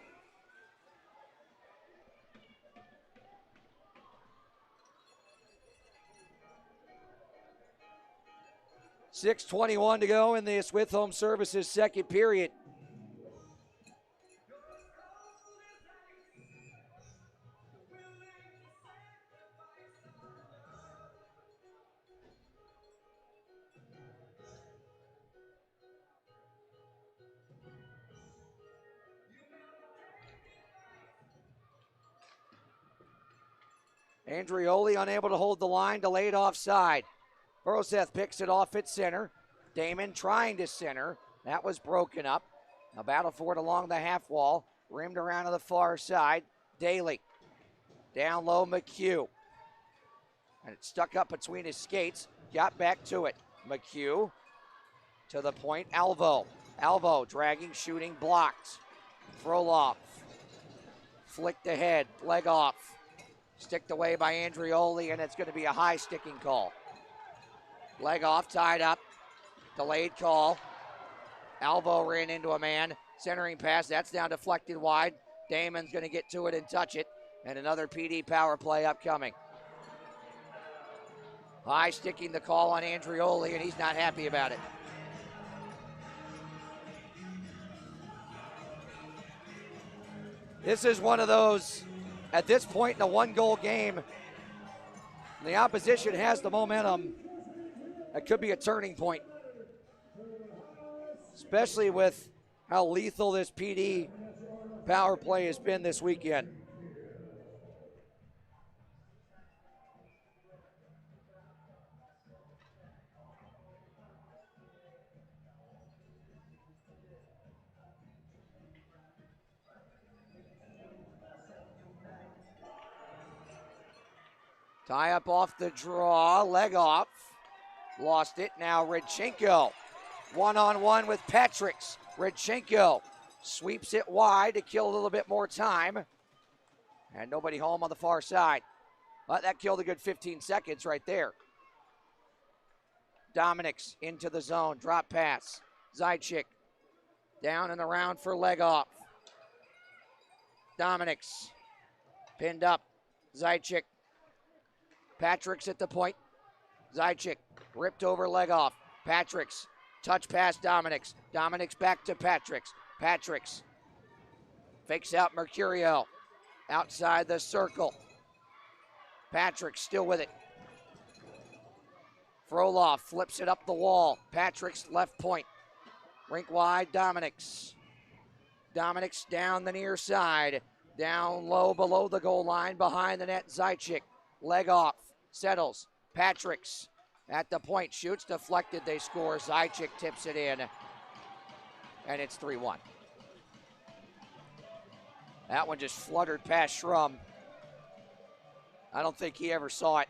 $6:21 to go in this With Home Services second period. Andrioli unable to hold the line, delayed offside. Broseth picks it off at center. Damon trying to center. That was broken up. A battle for it along the half wall. Rimmed around to the far side. Daly. Down low, McHugh. And it stuck up between his skates. Got back to it. McHugh to the point. Alvo. Alvo dragging, shooting, blocked. Frolov. Flicked ahead. Leg off. Sticked away by Andrioli, and it's going to be a high sticking call. Leg off, tied up. Delayed call. Alvo ran into a man. Centering pass, that's down deflected wide. Damon's going to get to it and touch it. And another PD power play upcoming. High sticking the call on Andrioli, and he's not happy about it. This is one of those, at this point in a one-goal game, the opposition has the momentum. That could be a turning point, especially with how lethal this PD power play has been this weekend. Tie up off the draw, leg off. Lost it, now Redchenko. One-on-one with Patricks. Redchenko sweeps it wide to kill a little bit more time. And nobody home on the far side. But that killed a good 15 seconds right there. Dominics into the zone, drop pass. Zajic down in the round for leg off. Dominics pinned up. Zajic. Patricks at the point. Zajic ripped over, leg off. Patricks touch pass Dominics. Dominics back to Patricks. Patricks fakes out Mercurio outside the circle. Patricks still with it. Frolov flips it up the wall. Patrick's left point. Rink wide, Dominics. Dominics down the near side. Down low below the goal line, behind the net, Zajic. Leg off, settles. Patricks at the point, shoots, deflected, they score. Zajic tips it in, and it's 3-1. That one just fluttered past Schrum. I don't think he ever saw it.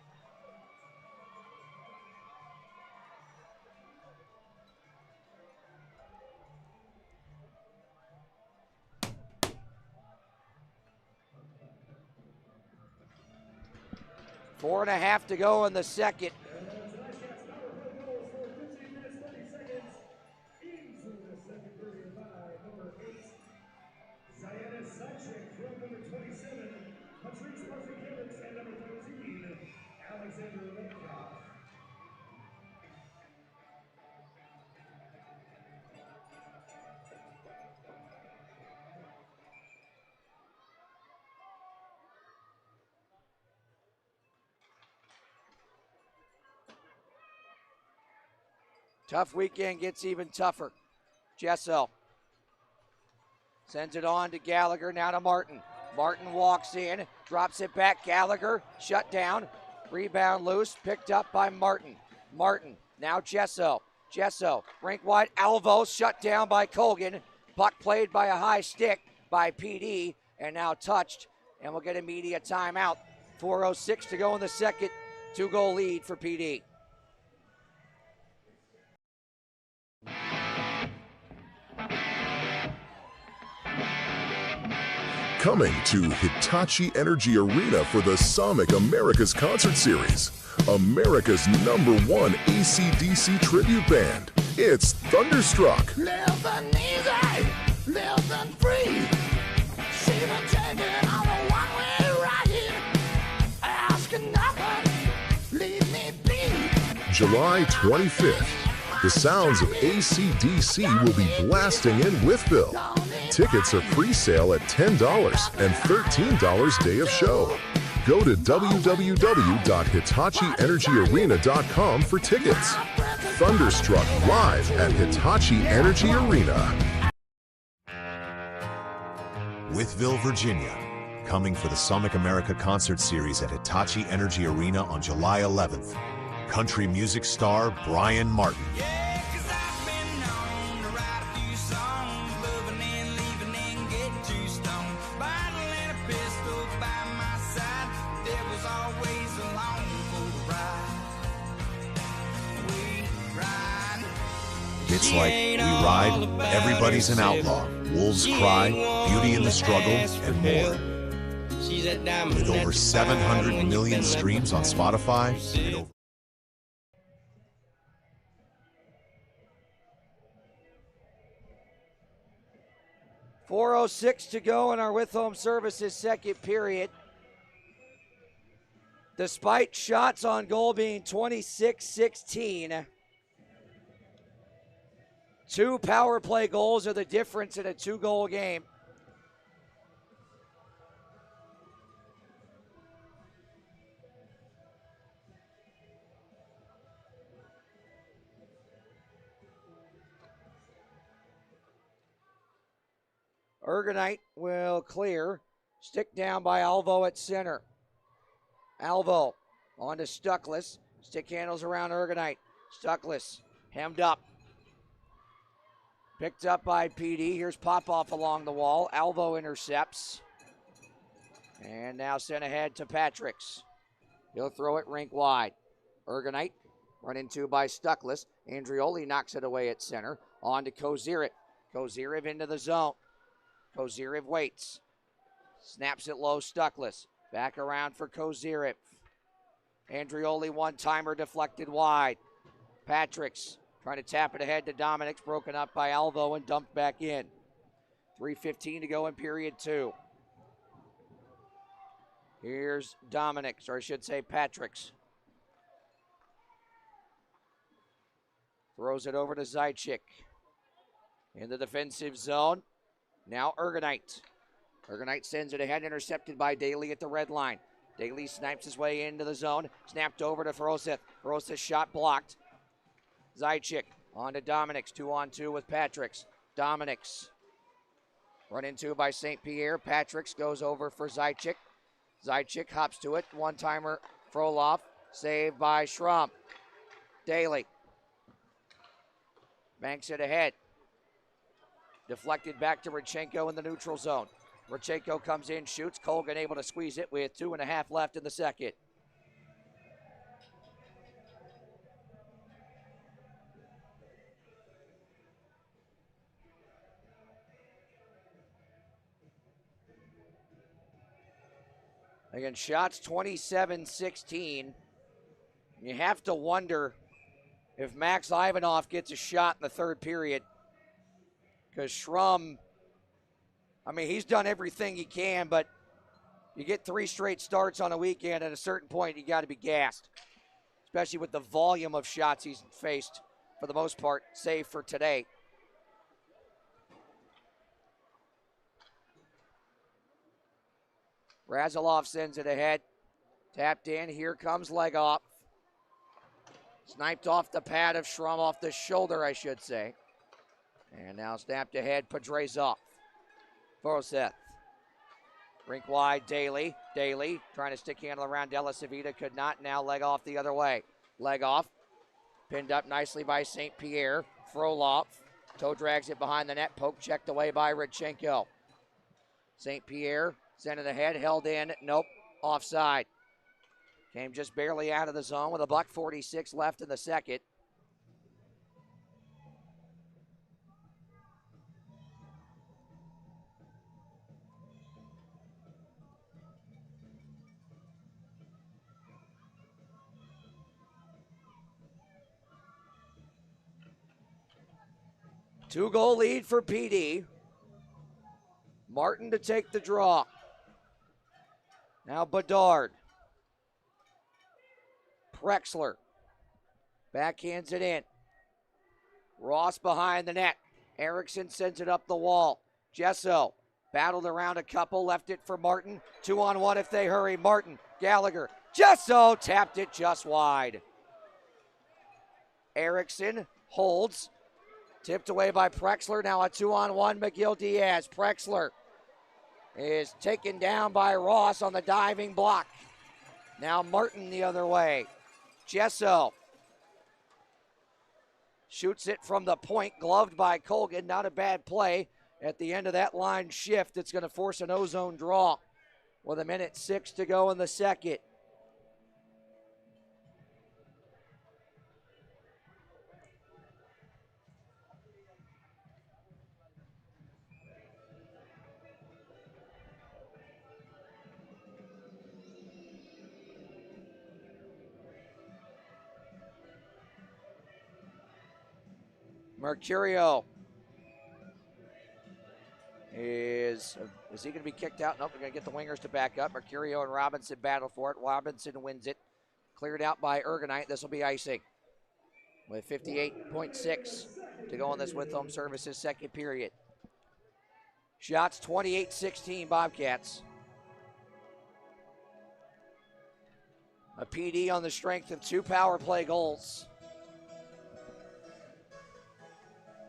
Four and a half to go in the second. Tough weekend gets even tougher. Jesso sends it on to Gallagher, now to Martin. Martin walks in, drops it back. Gallagher shut down. Rebound loose, picked up by Martin. Martin, now Jesso. Jesso, rink wide. Alvo shut down by Colgan. Puck played by a high stick by PD, and now touched, and we'll get a media timeout. 4:06 to go in the second. 2-goal lead for PD. Coming to Hitachi Energy Arena for the Sonic America's Concert Series, America's #1 AC/DC tribute band. It's Thunderstruck. Living easy, living free. See the taking on a one-way ride. Asking nothing, leave me be. July 25th, the sounds of AC/DC will be blasting in Wytheville. Tickets are pre-sale at $10 and $13 day of show. Go to www.hitachienergyarena.com for tickets. Thunderstruck live at Hitachi Energy Arena. Wytheville, Virginia, coming for the Sonic America Concert Series at Hitachi Energy Arena on July 11th. Country music star Brian Martin. It's like we ride, everybody's an outlaw, wolves cry, beauty in the struggle, and more. With over 700 million streams on Spotify, and over 4:06 to go in our With Home Services second period. Despite shots on goal being 26-16, 2 power play goals are the difference in a 2-goal game. Ergonite will clear. Stick down by Alvo at center. Alvo on to Stuckless. Stick handles around Ergonite. Stuckless hemmed up. Picked up by PD. Here's Popoff along the wall. Alvo intercepts. And now sent ahead to Patricks. He'll throw it rink wide. Ergonite run into by Stuckless. Andrioli knocks it away at center. On to Kozirev. Kozirev into the zone. Kozirev waits. Snaps it low, Stuckless. Back around for Kozirev. Andrioli one-timer deflected wide. Patrick's trying to tap it ahead to Dominic's, broken up by Alvo and dumped back in. 3:15 to go in period 2. Here's Dominic's, or I should say Patrick's. Throws it over to Zajic. In the defensive zone. Now Ergonite. Ergonite sends it ahead, intercepted by Daly at the red line. Daly snipes his way into the zone. Snapped over to Ferosith. Ferosith shot blocked. Zajic on to Dominic's. 2-on-2 with Patrick's. Dominic's run into by St. Pierre. Patrick's goes over for Zajic. Zajic hops to it. One-timer Frolov. Saved by Schrum. Daly banks it ahead. Deflected back to Rodchenko in the neutral zone. Rodchenko comes in, shoots. Colgan able to squeeze it with 2.5 left in the second. Again, shots 27-16. You have to wonder if Max Ivanov gets a shot in the third period. Because Schrum, I mean, he's done everything he can, but you get 3 straight starts on a weekend, at a certain point you got to be gassed. Especially with the volume of shots he's faced for the most part, save for today. Razilov sends it ahead. Tapped in. Here comes Legoff. Sniped off the pad of Schrum, off the shoulder, I should say. And now snapped ahead, Pedrazov. Foroseth. Rink wide, Daly. Daly trying to stick handle around Della Savita. Could not. Now Legoff the other way. Legoff pinned up nicely by St. Pierre. Frolov. Toe drags it behind the net. Poke checked away by Rodchenko. St. Pierre sent it ahead. Held in. Nope. Offside. Came just barely out of the zone with $1:46 left in the second. Two-goal lead for PD. Martin to take the draw. Now Bedard. Prexler backhands it in. Ross behind the net. Erickson sends it up the wall. Gesso battled around a couple, left it for Martin. 2-on-1 if they hurry. Martin, Gallagher. Gesso tapped it just wide. Erickson holds. Tipped away by Prexler. Now a 2-on-1. McGill Diaz. Prexler is taken down by Ross on the diving block. Now Martin the other way. Gesso shoots it from the point, gloved by Colgan. Not a bad play at the end of that line shift. It's going to force an ozone draw with 1:06 to go in the second. Mercurio is he going to be kicked out? Nope, they're going to get the wingers to back up. Mercurio and Robinson battle for it. Robinson wins it. Cleared out by Ergonite. This will be icing with 58.6 to go on this with home services second period. Shots 28-16 Bobcats. A PD on the strength of 2 power play goals.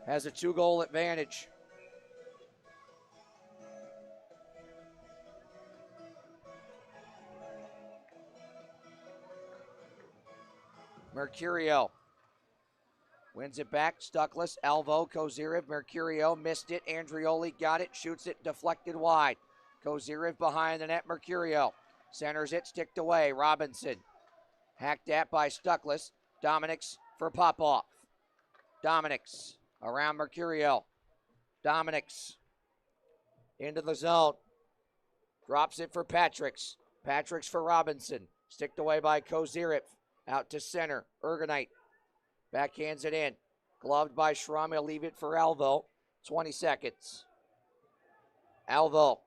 Has a 2-goal advantage. Mercurio wins it back. Stuckless, Alvo, Kozirev, Mercurio missed it. Andrioli got it, shoots it, deflected wide. Kozirev behind the net. Mercurio centers it, sticked away. Robinson Hacked at by Stuckless. Dominics for Popoff. Dominics around Mercurio. Dominics into the zone. Drops it for Patricks. Patricks for Robinson. Sticked away by Kozirif. Out to center. Ergonite. Backhands it in. Gloved by Schramm. He'll leave it for Alvo. 20 seconds. Alvo.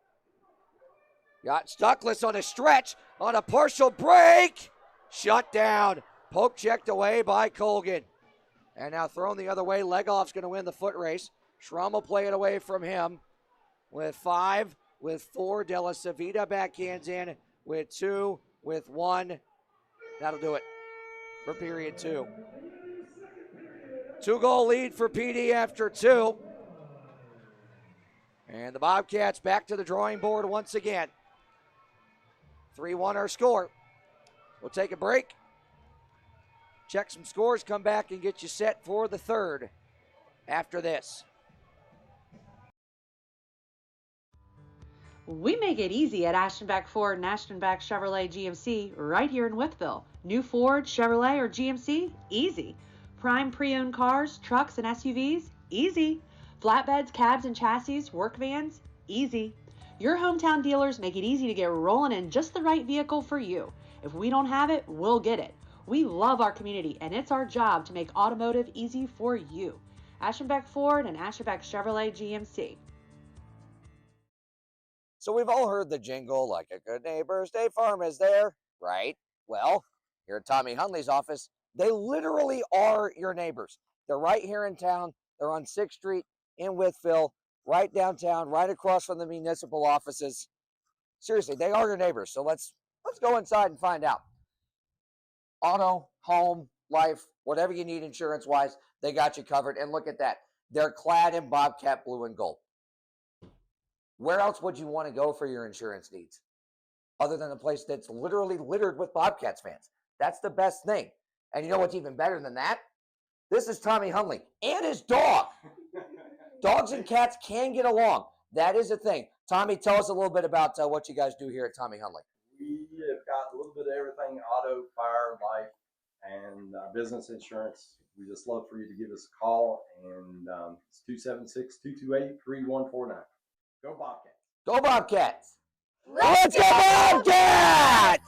Got Stuckless on a stretch. On a partial break. Shut down. Poke checked away by Colgan. And now thrown the other way. Legoff's going to win the foot race. Schramm will play it away from him. With 5, with 4. De La Savita backhands in. With 2, with 1. That'll do it for period 2. 2-goal lead for PD after 2. And the Bobcats back to the drawing board once again. 3-1 our score. We'll take a break. Check some scores, come back and get you set for the third after this. We make it easy at Ashtonbeck Ford and Ashtonbeck Chevrolet GMC right here in Wytheville. New Ford, Chevrolet, or GMC? Easy. Prime pre-owned cars, trucks, and SUVs? Easy. Flatbeds, cabs, and chassis, work vans? Easy. Your hometown dealers make it easy to get rolling in just the right vehicle for you. If we don't have it, we'll get it. We love our community, and it's our job to make automotive easy for you. Ashtonbeck Ford and Ashtonbeck Chevrolet GMC. So we've all heard the jingle, like a good neighbor, State Farm is there, right? Well, here at Tommy Hunley's office, they literally are your neighbors. They're right here in town. They're on 6th Street in Wytheville, right downtown, right across from the municipal offices. Seriously, they are your neighbors. So let's go inside and find out. Auto, home, life, whatever you need insurance-wise, they got you covered. And look at that. They're clad in Bobcat blue and gold. Where else would you want to go for your insurance needs? Other than a place that's literally littered with Bobcats fans. That's the best thing. And you know what's even better than that? This is Tommy Hunley and his dog. Dogs and cats can get along. That is a thing. Tommy, tell us a little bit about what you guys do here at Tommy Hunley. We have got a little bit of everything: auto, fire, life, and business insurance. We just love for you to give us a call, and it's 276-228-3149. Go Bobcats. Go Bobcats. Let's go Bobcats!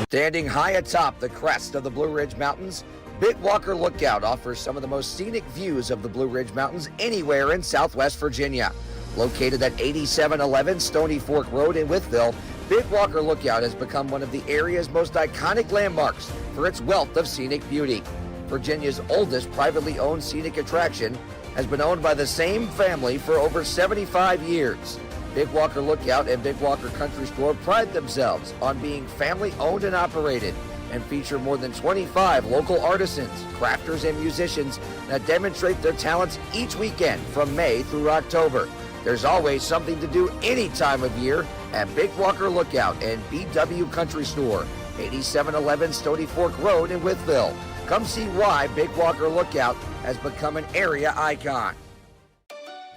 Standing high atop the crest of the Blue Ridge Mountains, Big Walker Lookout offers some of the most scenic views of the Blue Ridge Mountains anywhere in Southwest Virginia. Located at 8711 Stony Fork Road in Wytheville, Big Walker Lookout has become one of the area's most iconic landmarks for its wealth of scenic beauty. Virginia's oldest privately owned scenic attraction has been owned by the same family for over 75 years. Big Walker Lookout and Big Walker Country Store pride themselves on being family owned and operated and feature more than 25 local artisans, crafters, and musicians that demonstrate their talents each weekend from May through October. There's always something to do any time of year at Big Walker Lookout and BW Country Store, 8711 Stony Fork Road in Wytheville. Come see why Big Walker Lookout has become an area icon.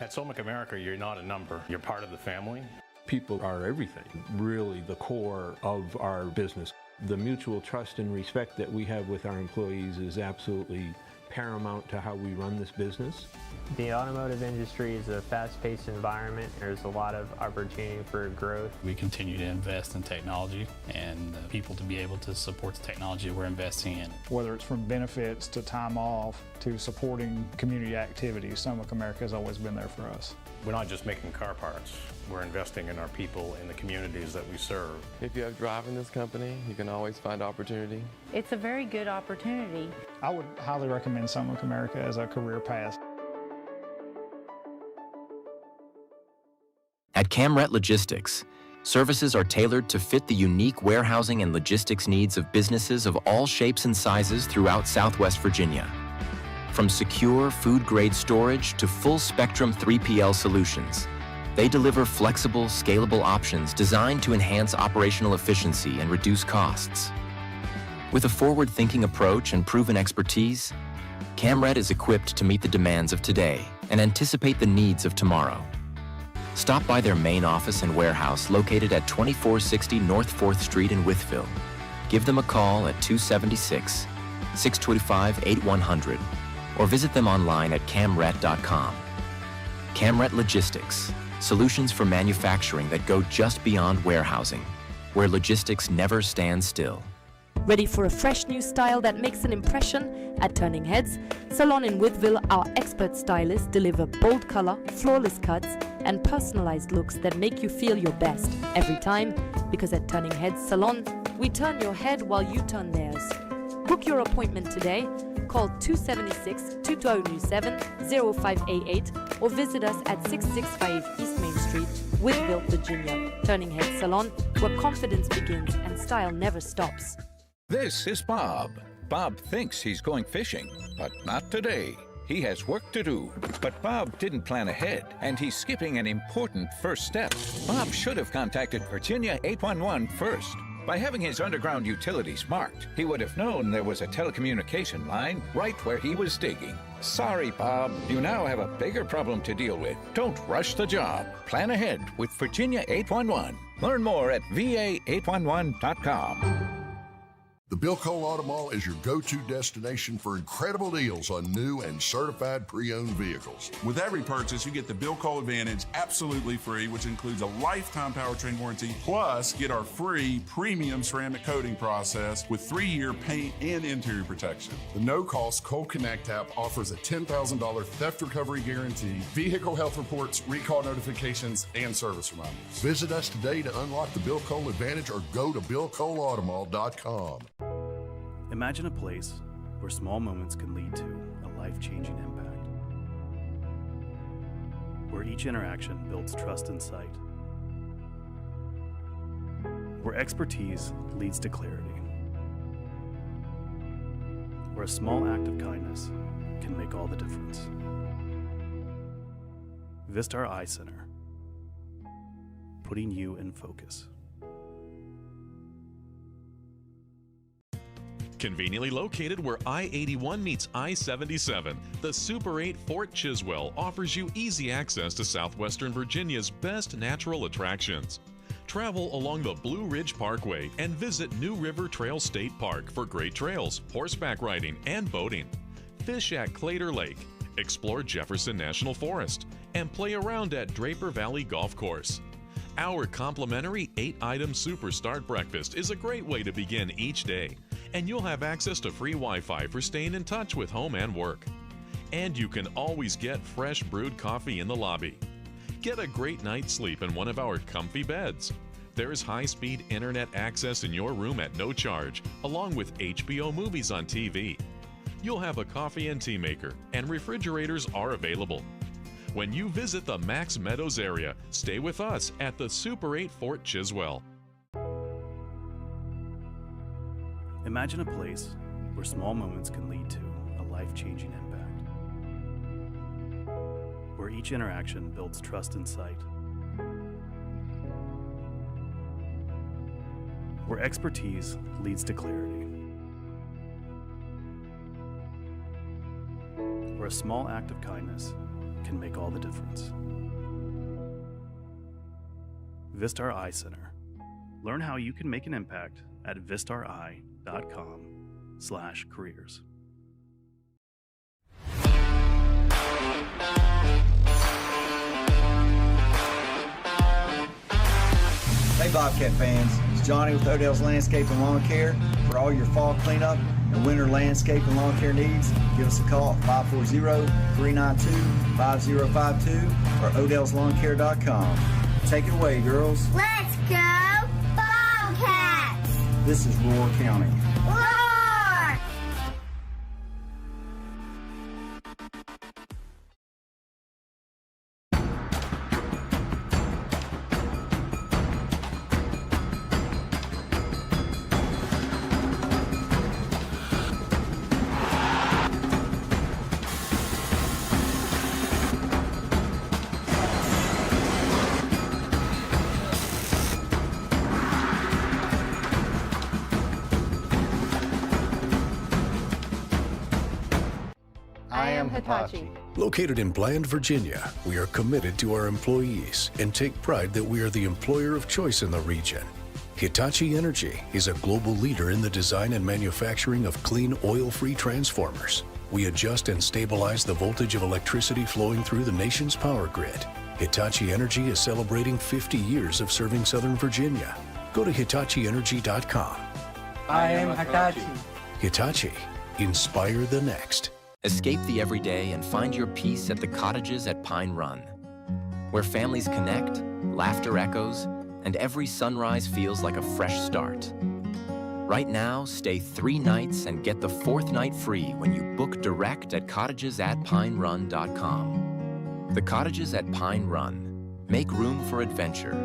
At Somic America, you're not a number. You're part of the family. People are everything, really the core of our business. The mutual trust and respect that we have with our employees is absolutely paramount to how we run this business. The automotive industry is a fast-paced environment. There's a lot of opportunity for growth. We continue to invest in technology and people to be able to support the technology we're investing in. Whether it's from benefits to time off to supporting community activities, Somic America has always been there for us. We're not just making car parts. We're investing in our people in the communities that we serve. If you have drive in this company, you can always find opportunity. It's a very good opportunity. I would highly recommend Somic America as a career path. At Camret Logistics, Services are tailored to fit the unique warehousing and logistics needs of businesses of all shapes and sizes throughout Southwest Virginia. From secure food-grade storage to full-spectrum 3PL solutions, they deliver flexible, scalable options designed to enhance operational efficiency and reduce costs. With a forward-thinking approach and proven expertise, CamRed is equipped to meet the demands of today and anticipate the needs of tomorrow. Stop by their main office and warehouse located at 2460 North 4th Street in Wytheville. Give them a call at 276-625-8100 or visit them online at camret.com. CamRet Logistics, solutions for manufacturing that go just beyond warehousing, where logistics never stands still. Ready for a fresh new style that makes an impression? At Turning Heads Salon in Wytheville, our expert stylists deliver bold color, flawless cuts, and personalized looks that make you feel your best every time, because at Turning Heads Salon, we turn your head while you turn theirs. Book your appointment today. Call 276-2297-0588 or visit us at 665 East Main Street, Wytheville, Virginia. Turning Heads Salon, where confidence begins and style never stops. This is Bob. Bob thinks he's going fishing, but not today. He has work to do. But Bob didn't plan ahead, and he's skipping an important first step. Bob should have contacted Virginia 811 first. By having his underground utilities marked, he would have known there was a telecommunication line right where he was digging. Sorry, Bob. You now have a bigger problem to deal with. Don't rush the job. Plan ahead with Virginia 811. Learn more at va811.com. The Bill Cole Auto Mall is your go-to destination for incredible deals on new and certified pre-owned vehicles. With every purchase, you get the Bill Cole Advantage absolutely free, which includes a lifetime powertrain warranty, plus get our free premium ceramic coating process with 3-year paint and interior protection. The no-cost Cole Connect app offers a $10,000 theft recovery guarantee, vehicle health reports, recall notifications, and service reminders. Visit us today to unlock the Bill Cole Advantage or go to BillColeAutomall.com. Imagine a place where small moments can lead to a life-changing impact. Where each interaction builds trust and sight. Where expertise leads to clarity. Where a small act of kindness can make all the difference. Vistar Eye Center, putting you in focus. Conveniently located where I-81 meets I-77, the Super 8 Fort Chiswell offers you easy access to southwestern Virginia's best natural attractions. Travel along the Blue Ridge Parkway and visit New River Trail State Park for great trails, horseback riding, and boating. Fish at Clater Lake, explore Jefferson National Forest, and play around at Draper Valley Golf Course. Our complimentary 8-item Super Start breakfast is a great way to begin each day, and you'll have access to free Wi-Fi for staying in touch with home and work. And you can always get fresh brewed coffee in the lobby. Get a great night's sleep in one of our comfy beds. There's high-speed internet access in your room at no charge, along with HBO movies on TV. You'll have a coffee and tea maker, and refrigerators are available. When you visit the Max Meadows area, stay with us at the Super 8 Fort Chiswell. Imagine a place where small moments can lead to a life-changing impact. Where each interaction builds trust and sight. Where expertise leads to clarity. Where a small act of kindness can make all the difference. Vistar Eye Center. Learn how you can make an impact at vistareye.com/careers. Hey Bobcat fans, it's Johnny with Odell's Landscape and Lawn Care. For all your fall cleanup and winter landscape and lawn care needs, give us a call at 540-392-5052 or odellslawnCare.com. Take it away, girls. Let's go Bobcats! This is Roar County. Roar! am Hitachi. Located in Bland, Virginia, we are committed to our employees and take pride that we are the employer of choice in the region. Hitachi Energy is a global leader in the design and manufacturing of clean, oil-free transformers. We adjust and stabilize the voltage of electricity flowing through the nation's power grid. Hitachi Energy is celebrating 50 years of serving Southern Virginia. Go to HitachiEnergy.com. I am Hitachi. Hitachi. Inspire the next. Escape the everyday and find your peace at the Cottages at Pine Run, where families connect, laughter echoes, and every sunrise feels like a fresh start. Right now, stay 3 nights and get the 4th night free when you book direct at cottagesatpinerun.com. The Cottages at Pine Run. Make room for adventure.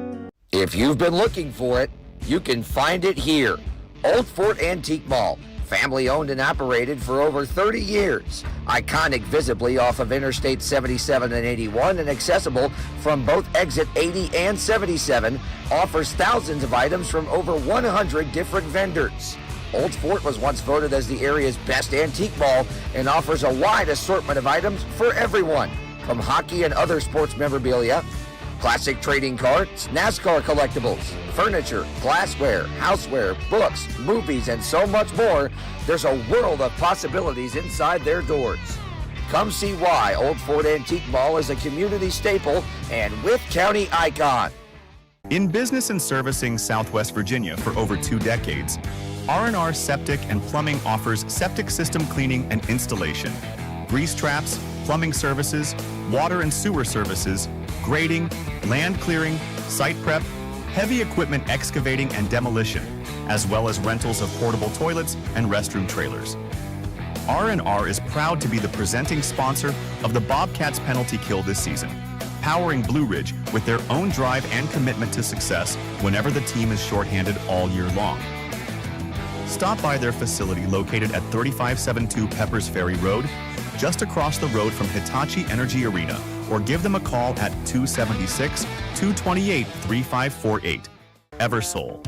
If you've been looking for it, you can find it here. Old Fort Antique Mall. Family owned and operated for over 30 years. Iconic visibly off of Interstate 77 and 81 and accessible from both exit 80 and 77, offers thousands of items from over 100 different vendors. Old Fort was once voted as the area's best antique mall and offers a wide assortment of items for everyone, from hockey and other sports memorabilia, classic trading cards, NASCAR collectibles, furniture, glassware, houseware, books, movies, and so much more. There's a world of possibilities inside their doors. Come see why Old Fort Antique Mall is a community staple and Wythe County icon. In business and servicing Southwest Virginia for over 2 decades, R&R Septic and Plumbing offers septic system cleaning and installation, grease traps, plumbing services, water and sewer services, grading, land clearing, site prep, heavy equipment excavating and demolition, as well as rentals of portable toilets and restroom trailers. R&R is proud to be the presenting sponsor of the Bobcats penalty kill this season, powering Blue Ridge with their own drive and commitment to success whenever the team is shorthanded all year long. Stop by their facility located at 3572 Peppers Ferry Road, just across the road from Hitachi Energy Arena, or give them a call at 276-228-3548. Eversole.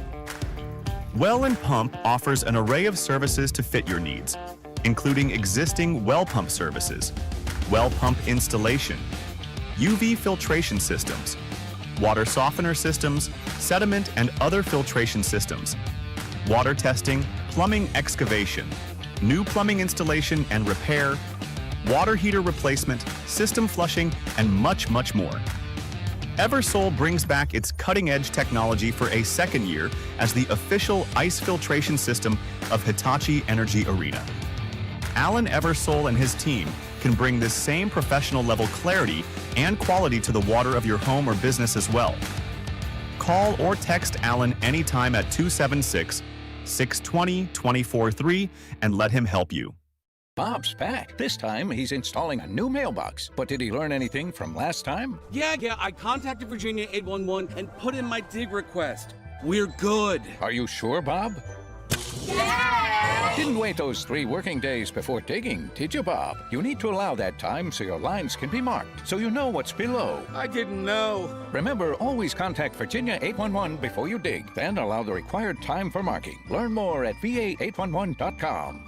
Well and Pump offers an array of services to fit your needs, including existing well pump services, well pump installation, UV filtration systems, water softener systems, sediment and other filtration systems, water testing, plumbing excavation, new plumbing installation and repair, water heater replacement, system flushing, and much, much more. Eversole brings back its cutting-edge technology for a second year as the official ice filtration system of Hitachi Energy Arena. Alan Eversole and his team can bring this same professional level clarity and quality to the water of your home or business as well. Call or text Alan anytime at 276-620-243 and let him help you. Bob's back. This time, he's installing a new mailbox. But did he learn anything from last time? Yeah, I contacted Virginia 811 and put in my dig request. We're good. Are you sure, Bob? Yeah! Didn't wait those 3 working days before digging, did you, Bob? You need to allow that time so your lines can be marked, so you know what's below. I didn't know. Remember, always contact Virginia 811 before you dig, then allow the required time for marking. Learn more at va811.com.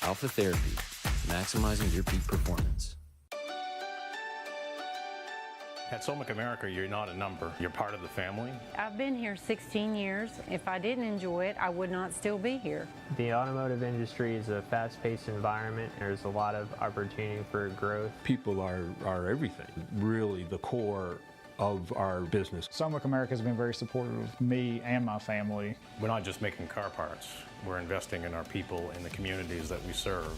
Alpha Therapy, maximizing your peak performance. At Somic America, you're not a number. You're part of the family. I've been here 16 years. If I didn't enjoy it, I would not still be here. The automotive industry is a fast-paced environment. There's a lot of opportunity for growth. People are everything, really the core of our business. Somic America has been very supportive of me and my family. We're not just making car parts. We're investing in our people in the communities that we serve.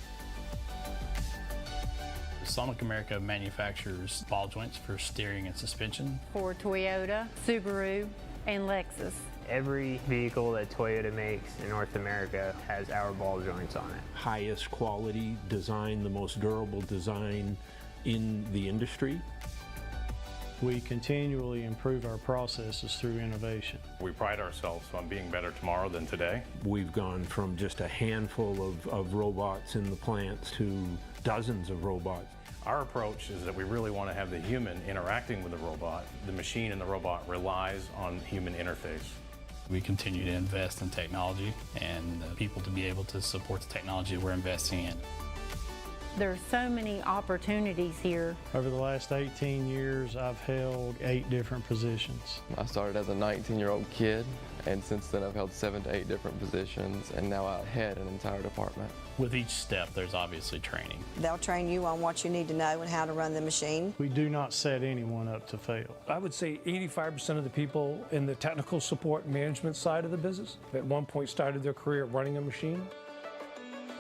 Somic America manufactures ball joints for steering and suspension. For Toyota, Subaru, and Lexus. Every vehicle that Toyota makes in North America has our ball joints on it. Highest quality design, the most durable design in the industry. We continually improve our processes through innovation. We pride ourselves on being better tomorrow than today. We've gone from just a handful of robots in the plants to dozens of robots. Our approach is that we really want to have the human interacting with the robot. The machine and the robot relies on human interface. We continue to invest in technology and people to be able to support the technology we're investing in. There are so many opportunities here. Over the last 18 years, I've held 8 different positions. I started as a 19-year-old kid, and since then I've held 7 to 8 different positions, and now I head an entire department. With each step, there's obviously training. They'll train you on what you need to know and how to run the machine. We do not set anyone up to fail. I would say 85% of the people in the technical support management side of the business at one point started their career running a machine.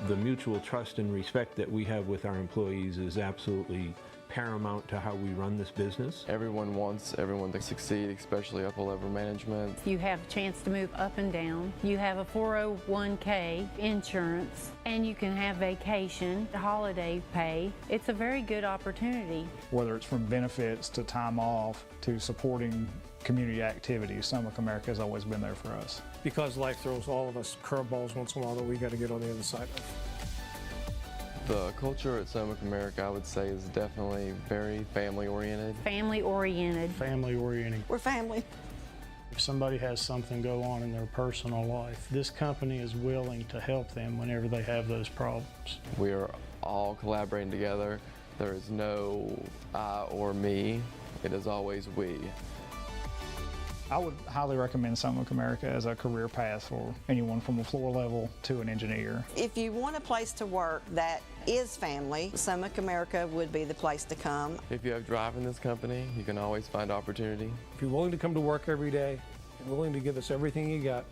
The mutual trust and respect that we have with our employees is absolutely paramount to how we run this business. Everyone wants everyone to succeed, especially upper-level management. You have a chance to move up and down. You have a 401k, insurance, and you can have vacation, holiday pay. It's a very good opportunity. Whether it's from benefits to time off to supporting community activities, Somic America has always been there for us. Because life throws all of us curveballs once in a while that we got to get on the other side of. The culture at Somic America, I would say, is definitely very family-oriented. Family-oriented. Family-oriented. We're family. If somebody has something go on in their personal life, this company is willing to help them whenever they have those problems. We are all collaborating together. There is no I or me. It is always we. I would highly recommend Somic America as a career path for anyone from a floor level to an engineer. If you want a place to work that is family, Somic America would be the place to come. If you have drive in this company, you can always find opportunity. If you're willing to come to work every day and willing to give us everything you got,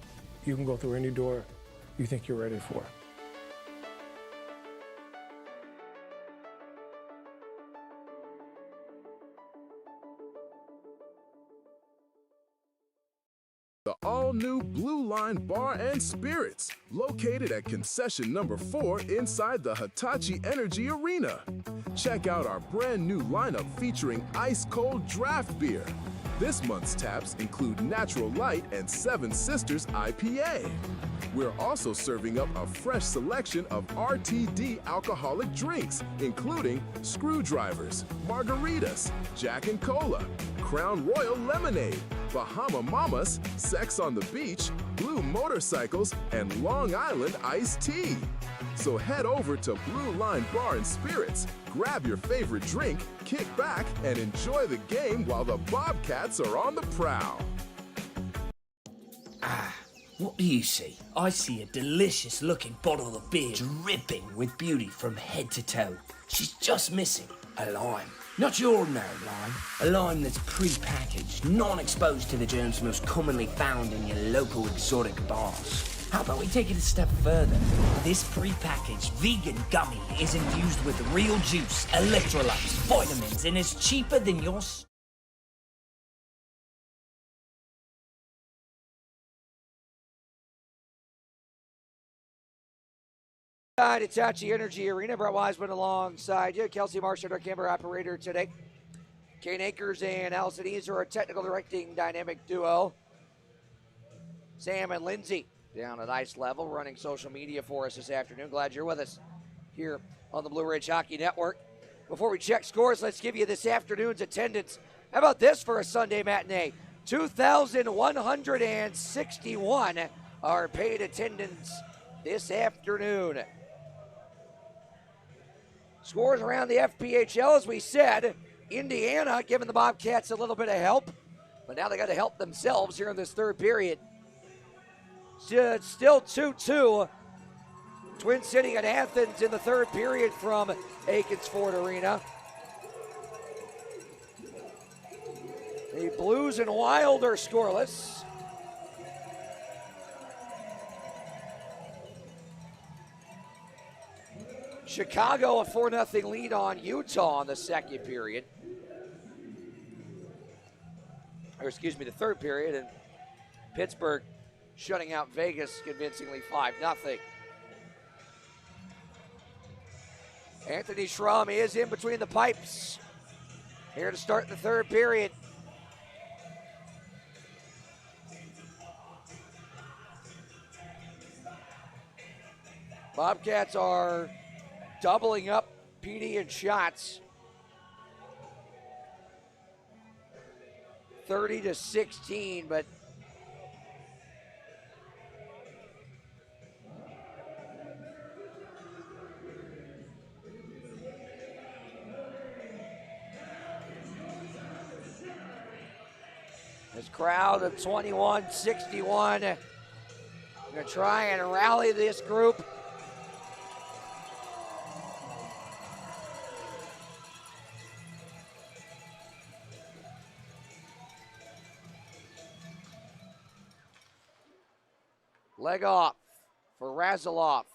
you can go through any door you think you're ready for. The all-new Blue Line Bar and Spirits, located at concession number 4 inside the Hitachi Energy Arena. Check out our brand new lineup featuring ice-cold draft beer. This month's taps include Natural Light and Seven Sisters IPA. We're also serving up a fresh selection of RTD alcoholic drinks, including screwdrivers, margaritas, Jack and Cola, Crown Royal Lemonade, Bahama Mamas, Sex on the Beach, Blue Motorcycles, and Long Island Iced Tea. So head over to Blue Line Bar and Spirits, grab your favorite drink, kick back, and enjoy the game while the Bobcats are on the prowl. What do you see? I see a delicious-looking bottle of beer dripping with beauty from head to toe. She's just missing a lime. Not your ordinary lime, a lime that's pre-packaged, non-exposed to the germs most commonly found in your local exotic bars. How about we take it a step further? This pre-packaged vegan gummy is infused with real juice, electrolytes, vitamins, and is cheaper than your... Hitachi Energy Arena. Brett Wiseman alongside you. Kelsey Marshall, our camera operator today. Kane Akers and Allison Easer, our technical directing dynamic duo. Sam and Lindsay down at ice level, running social media for us this afternoon. Glad you're with us here on the Blue Ridge Hockey Network. Before we check scores, let's give you this afternoon's attendance. How about this for a Sunday matinee? 2,161 are paid attendance this afternoon. Scores around the FPHL, as we said, Indiana giving the Bobcats a little bit of help, but now they got to help themselves here in this third period. It's still 2-2. Twin City and Athens in the third period from Aikens Ford Arena. The Blues and Wild are scoreless. Chicago a 4-0 lead on Utah in the second period. Or excuse me, the third period, and Pittsburgh shutting out Vegas convincingly 5-0. Anthony Schramm is in between the pipes here to start the third period. Bobcats are doubling up PD in shots. 30-16, but this crowd of 21-61 going to try and rally this group. Leg off for Razilov.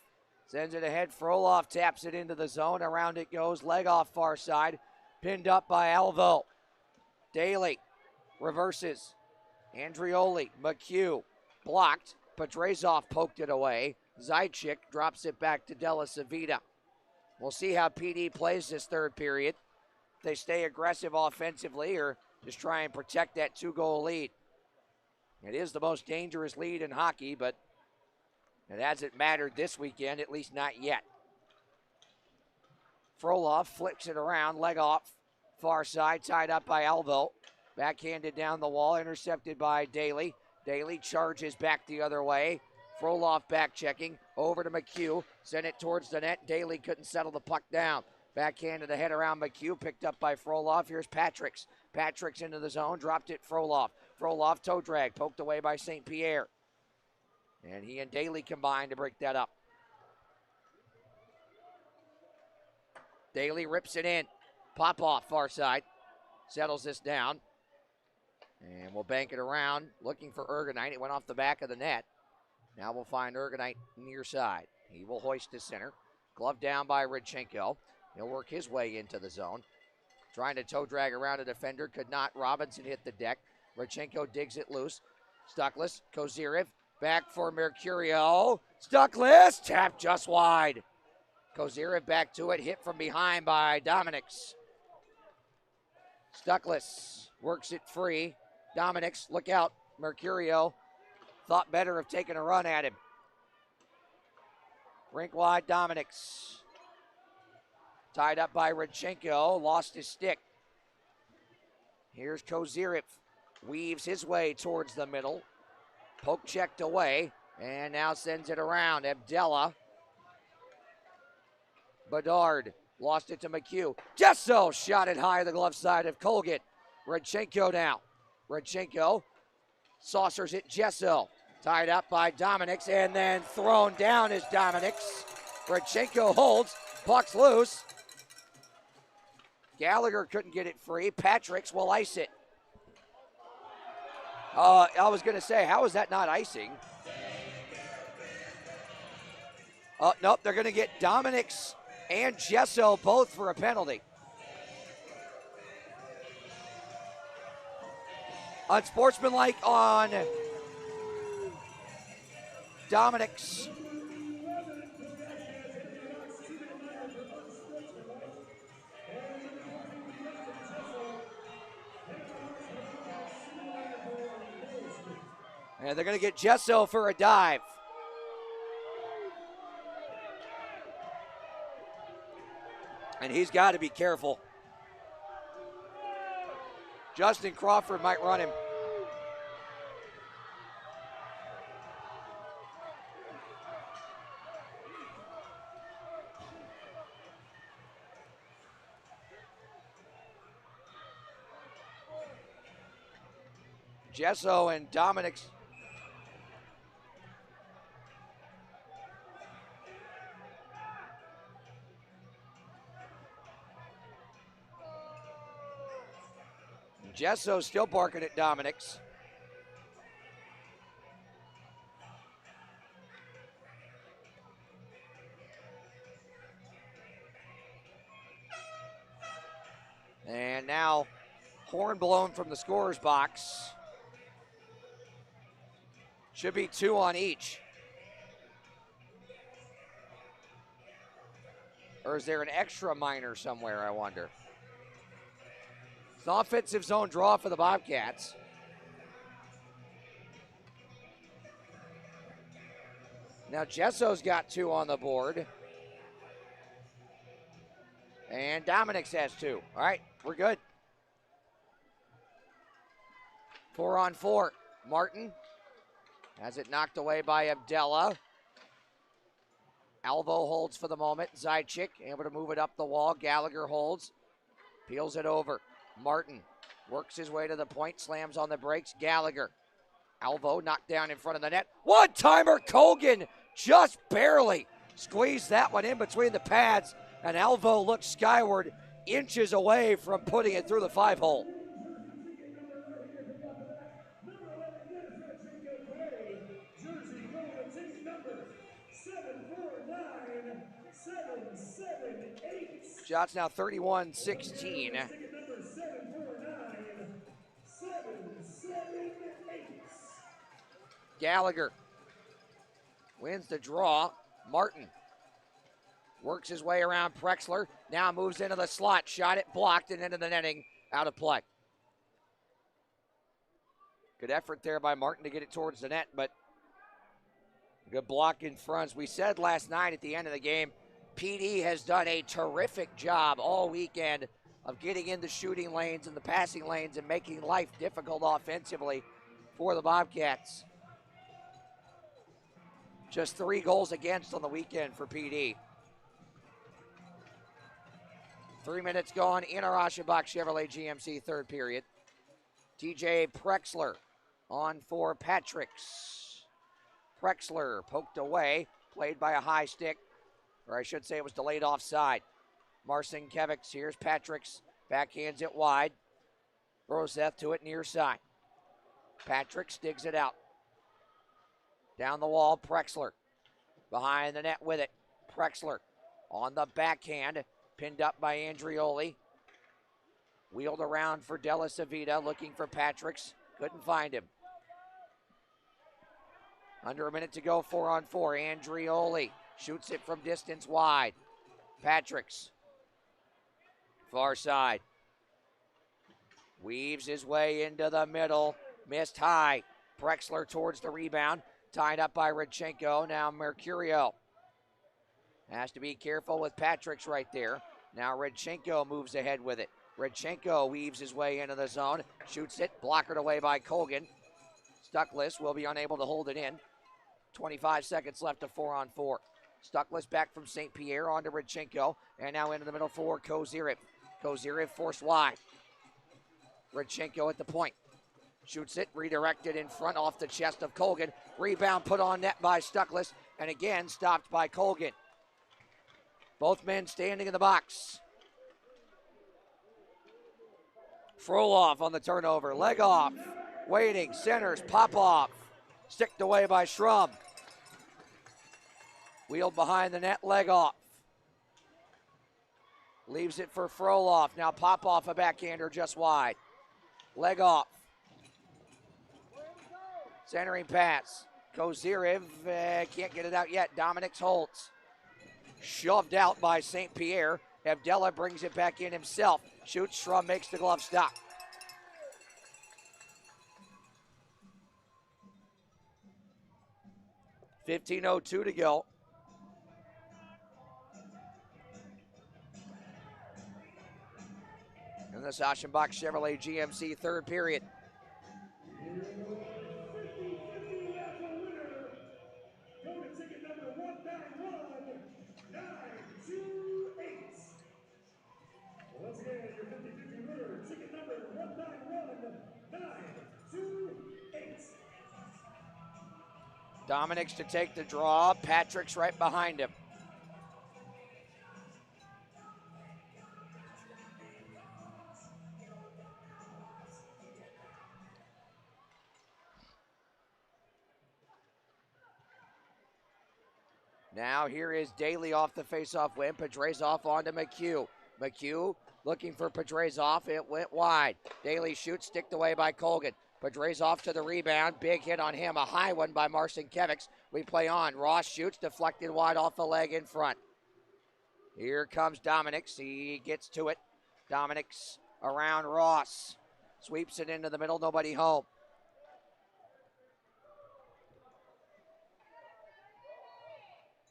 Sends it ahead. Frolov taps it into the zone. Around it goes. Leg off far side. Pinned up by Alvo. Daly reverses. Andrioli. McHugh blocked. Petrezov poked it away. Zajic drops it back to Della Savita. We'll see how PD plays this third period. If they stay aggressive offensively or just try and protect that 2-goal lead. It is the most dangerous lead in hockey, but it hasn't mattered this weekend, at least not yet. Frolov flips it around, leg off, far side, tied up by Alvo. Backhanded down the wall, intercepted by Daly. Daly charges back the other way. Frolov back checking, over to McHugh, sent it towards the net. Daly couldn't settle the puck down. Backhanded the head around McHugh, picked up by Frolov. Here's Patricks. Patricks into the zone, dropped it Frolov. Frolov toe drag, poked away by St. Pierre. And he and Daly combined to break that up. Daly rips it in. Pop off far side. Settles this down. And we'll bank it around, looking for Ergonite. It went off the back of the net. Now we'll find Ergonite near side. He will hoist his center. Glove down by Rodchenko. He'll work his way into the zone. Trying to toe drag around a defender. Could not. Robinson hit the deck. Rodchenko digs it loose. Stuckless. Kozirev. Back for Mercurio. Stuckless. Tapped just wide. Kozirev back to it. Hit from behind by Dominics. Stuckless works it free. Dominics, look out. Mercurio thought better of taking a run at him. Rink wide, Dominics. Tied up by Rodchenko. Lost his stick. Here's Kozirev. Weaves his way towards the middle. Poke checked away, and now sends it around. Abdella. Bedard lost it to McHugh. Jesso shot it high the glove side of Colgan. Rodchenko now. Rodchenko saucers it. Jesso tied up by Dominics, and then thrown down is Dominics. Rodchenko holds. Puck's loose. Gallagher couldn't get it free. Patricks will ice it. I was going to say, how is that not icing? Nope, they're going to get Dominics and Jesso both for a penalty. Unsportsmanlike on Dominics. And they're going to get Jesso for a dive. And he's got to be careful. Justin Crawford might run him. Gesso and Dominic's. Gesso still barking at Dominic's. And now horn blown from the scorer's box. Should be 2 on each. Or is there an extra minor somewhere, I wonder? It's an offensive zone draw for the Bobcats. Now Jesso's got 2 on the board. And Dominic's has 2. All right, we're good. 4 on 4. Martin has it knocked away by Abdella. Alvo holds for the moment. Zajic able to move it up the wall. Gallagher holds. Peels it over. Martin works his way to the point. Slams on the brakes. Gallagher. Alvo knocked down in front of the net. One-timer. Colgan just barely squeezed that one in between the pads. And Alvo looks skyward, inches away from putting it through the 5-hole. Shots now 31-16. Gallagher wins the draw. Martin works his way around Prexler. Now moves into the slot. Shot it blocked and into the netting. Out of play. Good effort there by Martin to get it towards the net, but good block in front. As we said last night at the end of the game, PD has done a terrific job all weekend of getting in the shooting lanes and the passing lanes and making life difficult offensively for the Bobcats. Just 3 goals against on the weekend for PD. 3 minutes gone in our Aschenbach Chevrolet GMC third period. TJ Prexler on for Patricks. Prexler poked away, played by a high stick, or I should say it was delayed offside. Marcinkiewicz, here's Patricks, backhands it wide. Broseth to it near side. Patricks digs it out. Down the wall, Prexler. Behind the net with it. Prexler on the backhand, pinned up by Andrioli. Wheeled around for Della Savita, looking for Patricks. Couldn't find him. Under a minute to go, 4 on 4. Andrioli shoots it from distance wide. Patricks. Far side. Weaves his way into the middle. Missed high. Prexler towards the rebound. Tied up by Rodchenko. Now Mercurio has to be careful with Patricks right there. Now Rodchenko moves ahead with it. Rodchenko weaves his way into the zone. Shoots it. Blockered away by Colgan. Stuckless will be unable to hold it in. 25 seconds left to 4 on 4. Stuckless back from St. Pierre onto Rodchenko. And now into the middle for Kozirev. Kozirev forced wide. Rodchenko at the point. Shoots it, redirected in front off the chest of Colgan. Rebound put on net by Stuckless, and again stopped by Colgan. Both men standing in the box. Frolov on the turnover, leg off. Waiting, centers, Popov. Sticked away by Schrum. Wheeled behind the net, leg off. Leaves it for Frolov. Now Popov, a backhander just wide. Leg off. Centering pass. Kozirev can't get it out yet. Dominic's holds. Shoved out by St. Pierre. Abdella brings it back in himself. Shoots, Schrum makes the glove stop. .15:02 to go. In this Aschenbach Chevrolet GMC third period. Once again, your 50-50 winner, ticket number 191928. Dominic's to take the draw. Patrick's right behind him. Now here is Daly off the faceoff win. Pedrazov onto McHugh. McHugh looking for Pedrazov. It went wide. Daly shoots, sticked away by Colgan. Pedrazov to the rebound. Big hit on him. A high one by Marcinkiewicz. We play on. Ross shoots, deflected wide off the leg in front. Here comes Dominic's. He gets to it. Dominic's around Ross. Sweeps it into the middle. Nobody home.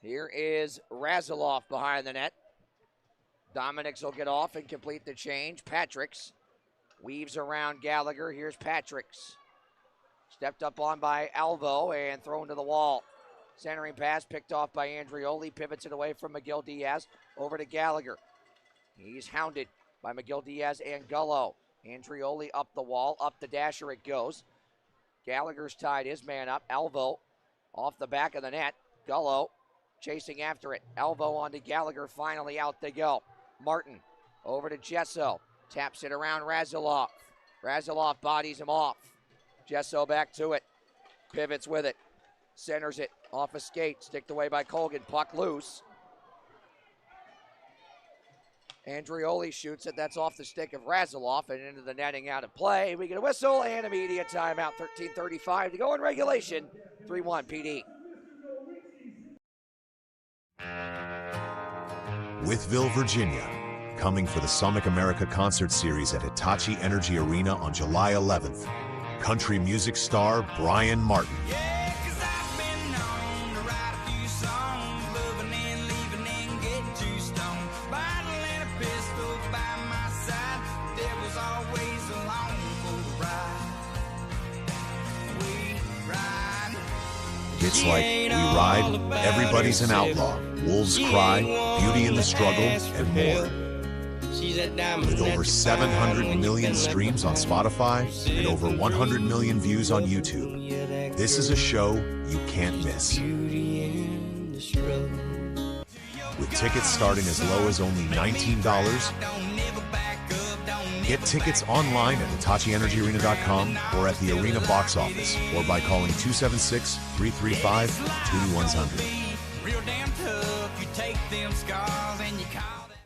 Here is Razilov behind the net. Dominic's will get off and complete the change. Patrick's weaves around Gallagher. Here's Patrick's. Stepped up on by Alvo and thrown to the wall. Centering pass picked off by Andrioli. Pivots it away from McGill Diaz. Over to Gallagher. He's hounded by McGill Diaz and Gullo. Andrioli up the wall. Up the dasher it goes. Gallagher's tied his man up. Alvo off the back of the net. Gullo chasing after it. Alvo onto Gallagher. Finally out they go. Martin over to Jesso. Taps it around Razilov. Razilov bodies him off. Jesso back to it. Pivots with it. Centers it off a skate. Sticked away by Colgan. Puck loose. Andrioli shoots it. That's off the stick of Razilov and into the netting out of play. We get a whistle and immediate timeout. 13:35 to go in regulation. 3-1 PD. Withville, Virginia, coming for the Summit America Concert Series at Hitachi Energy Arena on July 11th. Country music star Brian Martin. Hits like We Ride, Everybody's an Outlaw, Wolves Cry, Beauty in the Struggle, and more. With over 700 million streams on Spotify and over 100 million views on YouTube, this is a show you can't miss. With tickets starting as low as only $19, get tickets online at HitachiEnergyArena.com or at the arena box office or by calling 276-335-2100. Real damn tough, you take them scars and you call them.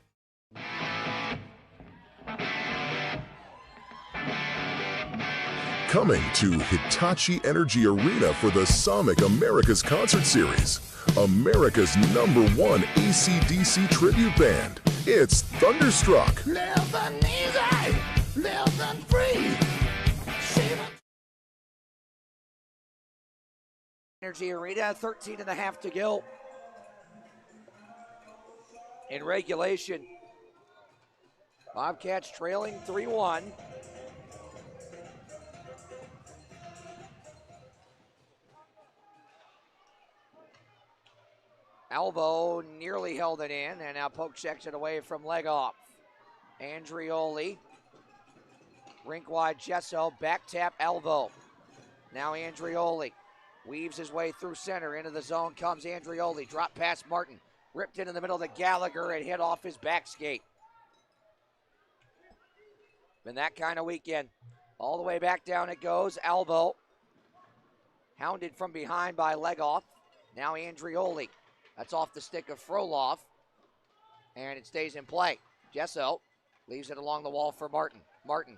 Coming to Hitachi Energy Arena for the Sonic America's Concert Series, America's #1 AC/DC tribute band. It's Thunderstruck. Living easy, living free. Energy Arena, 13 and a half to go in regulation. Bobcats trailing 3-1. Alvo nearly held it in, and now poke checks it away from leg off. Andrioli, rink wide Jesso, back tap Alvo. Now Andrioli weaves his way through center. Into the zone comes Andrioli. Drop past Martin. Ripped into the middle to Gallagher and hit off his back skate. Been that kind of weekend. All the way back down it goes. Alvo hounded from behind by Legoff. Now Andrioli. That's off the stick of Frolov. And it stays in play. Jesso leaves it along the wall for Martin. Martin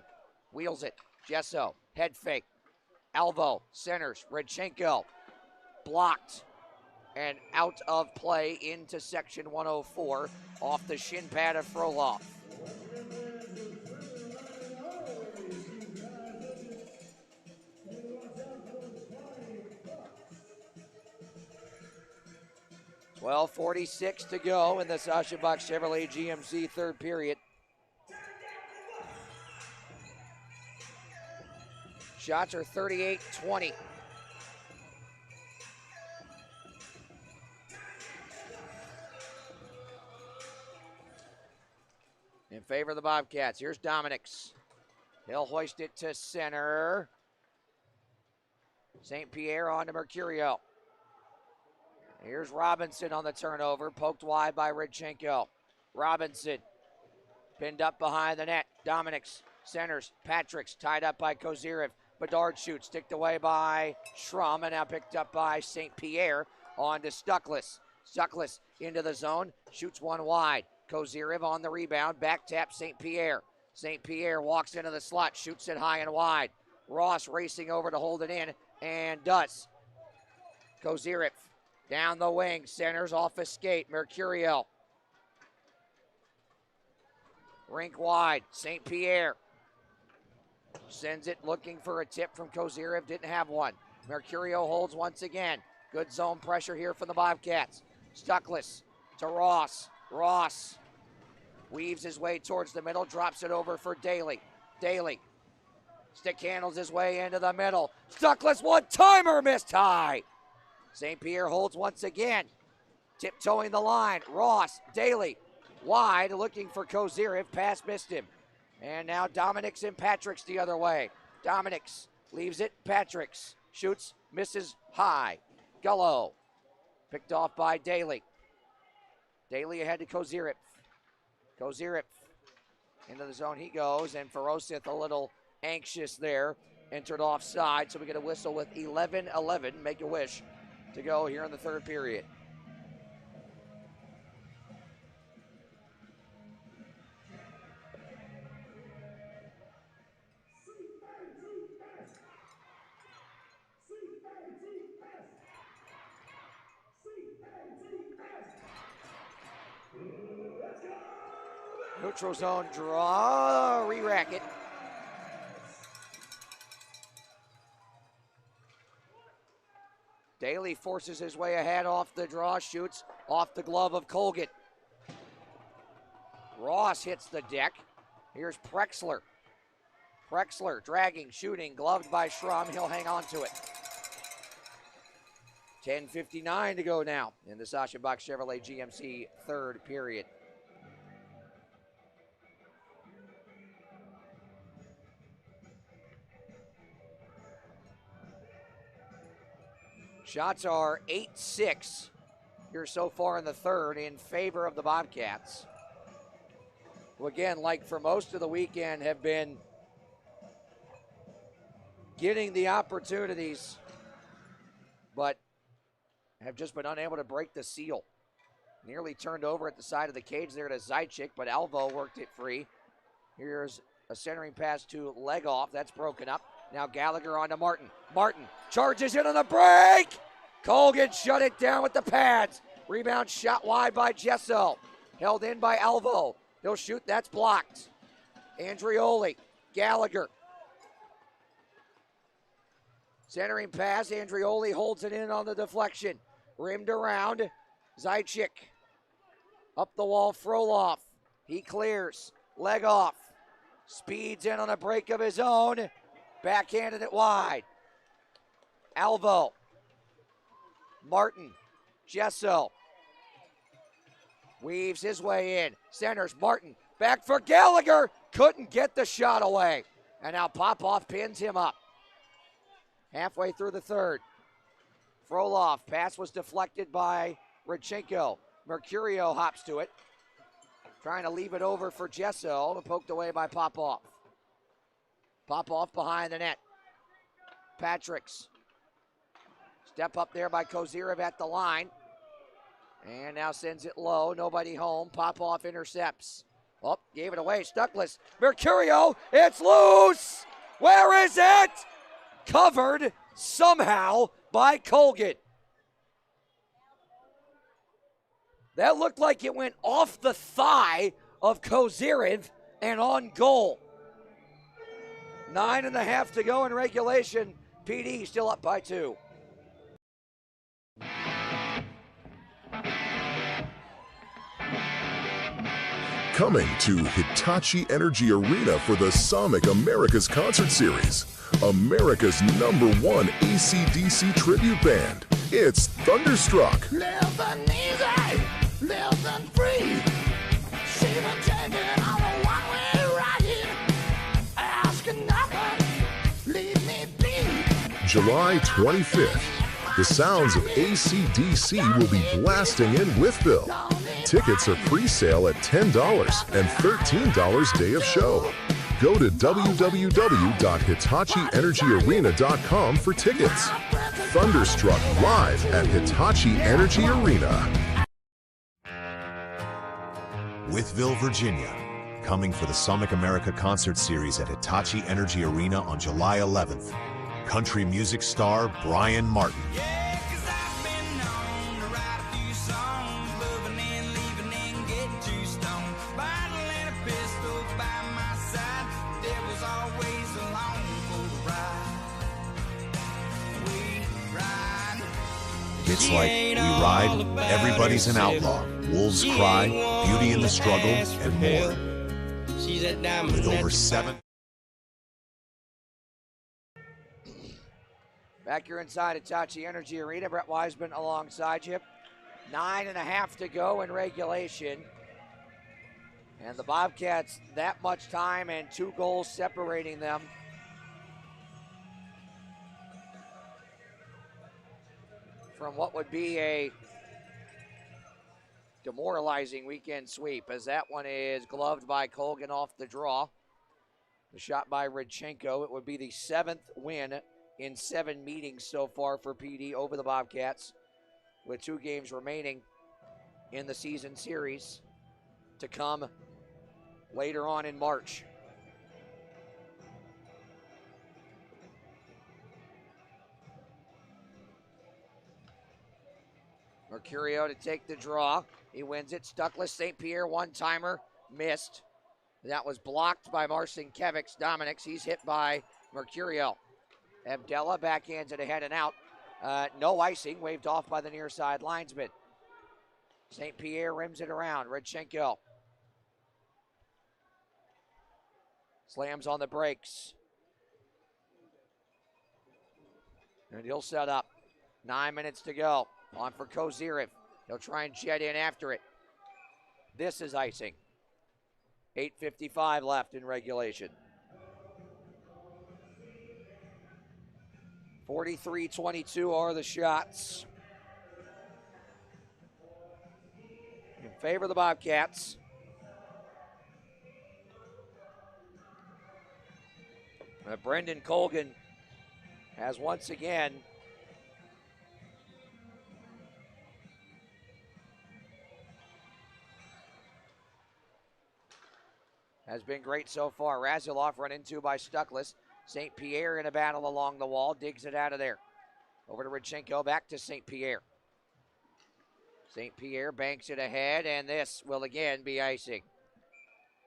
wheels it. Jesso, head fake. Alvo centers. Redchenko blocked and out of play into section 104 off the shin pad of Frolov. Well, 46 to go in the Sasha Buck Chevrolet GMC third period. Shots are 38-20. In favor of the Bobcats. Here's Dominic's. He'll hoist it to center. St. Pierre on to Mercurio. Here's Robinson on the turnover, poked wide by Rodchenko. Robinson pinned up behind the net. Dominics centers. Patrick's tied up by Kozyrev. Bedard shoots, sticked away by Schrum, and now picked up by St. Pierre on to Stuckless. Stuckless into the zone, shoots one wide. Kozyrev on the rebound, back tap St. Pierre. St. Pierre walks into the slot, shoots it high and wide. Ross racing over to hold it in, and does. Kozyrev down the wing, centers off a skate. Mercurio. Rink wide, St. Pierre. Sends it looking for a tip from Kozyrev, didn't have one. Mercurio holds once again. Good zone pressure here from the Bobcats. Stuckless to Ross. Ross weaves his way towards the middle, drops it over for Daly. Daly stick handles his way into the middle. Stuckless one-timer, missed high. St. Pierre holds once again. Tiptoeing the line. Ross, Daly, wide, looking for Kozyrev. Pass missed him. And now Dominics and Patrick's the other way. Dominics leaves it. Patrick's shoots, misses high. Gullo picked off by Daly. Daly ahead to Kozyrev. Kozyrev into the zone he goes, and Ferosith a little anxious there. Entered offside, so we get a whistle with 11-11. Make a wish to go here in the third period. Neutral zone draw, re-rack it. Daly forces his way ahead off the draw, shoots off the glove of Colgan. Ross hits the deck. Here's Prexler. Prexler dragging, shooting, gloved by Schrum. He'll hang on to it. 10:59 to go now in the Sasha Box Chevrolet GMC third period. Shots are 8-6 here so far in the third in favor of the Bobcats, who again, like for most of the weekend, have been getting the opportunities, but have just been unable to break the seal. Nearly turned over at the side of the cage there to Zajic, but Alvo worked it free. Here's a centering pass to Legoff. That's broken up. Now Gallagher on to Martin. Martin charges in on the break. Colgan shut it down with the pads. Rebound shot wide by Gesso. Held in by Alvo. He'll shoot, that's blocked. Andrioli, Gallagher. Centering pass, Andrioli holds it in on the deflection. Rimmed around, Zajic. Up the wall, Frolov. He clears, leg off. Speeds in on a break of his own. Backhanded it wide. Alvo. Martin. Gesso. Weaves his way in. Centers. Martin. Back for Gallagher. Couldn't get the shot away. And now Popov pins him up. Halfway through the third. Frolov. Pass was deflected by Rodchenko. Mercurio hops to it. Trying to leave it over for Gesso. Poked away by Popov. Popov behind the net. Patrick's. Step up there by Kozyrev at the line. And now sends it low. Nobody home. Popov intercepts. Oh, gave it away. Stuckless. Mercurio. It's loose. Where is it? Covered somehow by Colgan. That looked like it went off the thigh of Kozyrev and on goal. 9.5 to go in regulation. PD still up by 2. Coming to Hitachi Energy Arena for the Sonic America's Concert Series, America's #1 AC/DC tribute band. It's Thunderstruck. Living easy, living free. See the taking on a one-way ride. Asking nothing, leave me be. July 25th. The sounds of AC/DC will be blasting in Wytheville. Tickets are pre-sale at $10 and $13 day of show. Go to www.hitachienergyarena.com for tickets. Thunderstruck live at Hitachi Energy Arena. Wytheville, Virginia, coming for the Summit America Concert Series at Hitachi Energy Arena on July 11th. Country music star Brian Martin. Hits like We Ride, Everybody's an Outlaw, Wolves Cry, Beauty in the Struggle, and more. With over 7. Back here inside Hitachi Energy Arena, Brett Wiseman alongside you. 9.5 to go in regulation. And the Bobcats, that much time and 2 goals separating them. From what would be a demoralizing weekend sweep, as that one is gloved by Colgan off the draw. The shot by Rodchenko. It would be the 7th win in 7 meetings so far for PD over the Bobcats, with 2 games remaining in the season series to come later on in March. Mercurio to take the draw. He wins it. Stuckless, St. Pierre, one-timer, missed. That was blocked by Marcinkiewicz. Dominics, he's hit by Mercurio. Abdella backhands it ahead and out. No icing, waved off by the near side linesman. St. Pierre rims it around. Rodchenko slams on the brakes. And he'll set up. 9 minutes to go. On for Kozirev. He'll try and jet in after it. This is icing. 8:55 left in regulation. 43-22 are the shots. In favor of the Bobcats. Brendan Colgan has once again been great so far. Razilov run into by Stuckless. St. Pierre in a battle along the wall, digs it out of there. Over to Rodchenko, back to St. Pierre. St. Pierre banks it ahead, and this will again be icing.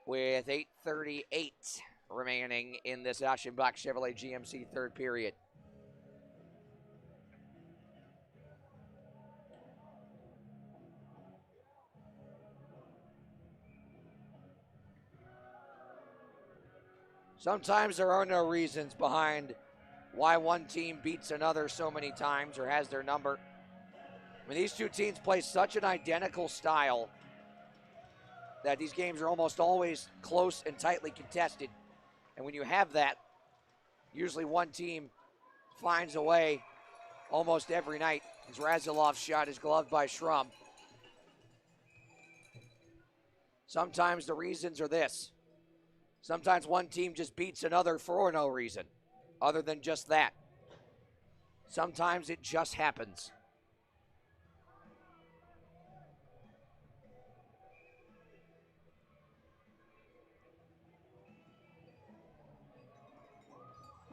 With 8:38 remaining in this Aschenbach Chevrolet GMC third period. Sometimes there are no reasons behind why one team beats another so many times or has their number. I mean, these two teams play such an identical style that these games are almost always close and tightly contested. And when you have that, usually one team finds a way almost every night. As Razilov's shot is gloved by Schrum. Sometimes the reasons are this. Sometimes one team just beats another for no reason, other than just that. Sometimes it just happens.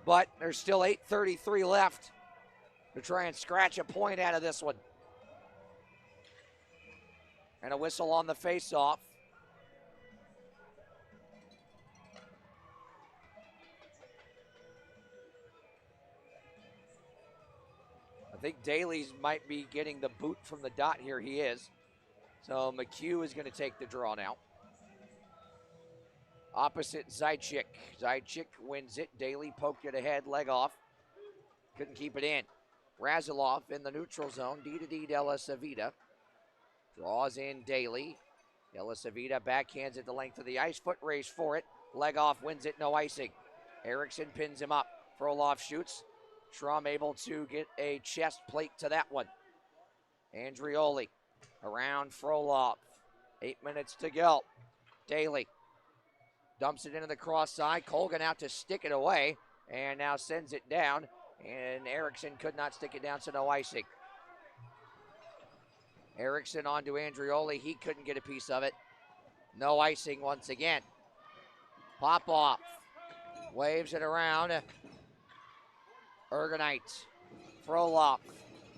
But there's still 8:33 left to try and scratch a point out of this one. And a whistle on the face-off. I think Daly's might be getting the boot from the dot here. He is. So McHugh is going to take the draw now. Opposite Zaitchik. Zaitchik wins it. Daly poked it ahead, leg off. Couldn't keep it in. Razilov in the neutral zone. D Della Savita. Draws in Daly. Della Savita backhands it the length of the ice. Foot race for it. Leg off, wins it, no icing. Erickson pins him up. Frolov shoots. Schrum able to get a chest plate to that one. Andrioli around Frolov. 8 minutes to go. Daly dumps it into the cross side. Colgan out to stick it away and now sends it down. And Erickson could not stick it down, so no icing. Erickson on to Andrioli. He couldn't get a piece of it. No icing once again. Popoff waves it around. Ergonite. Frolov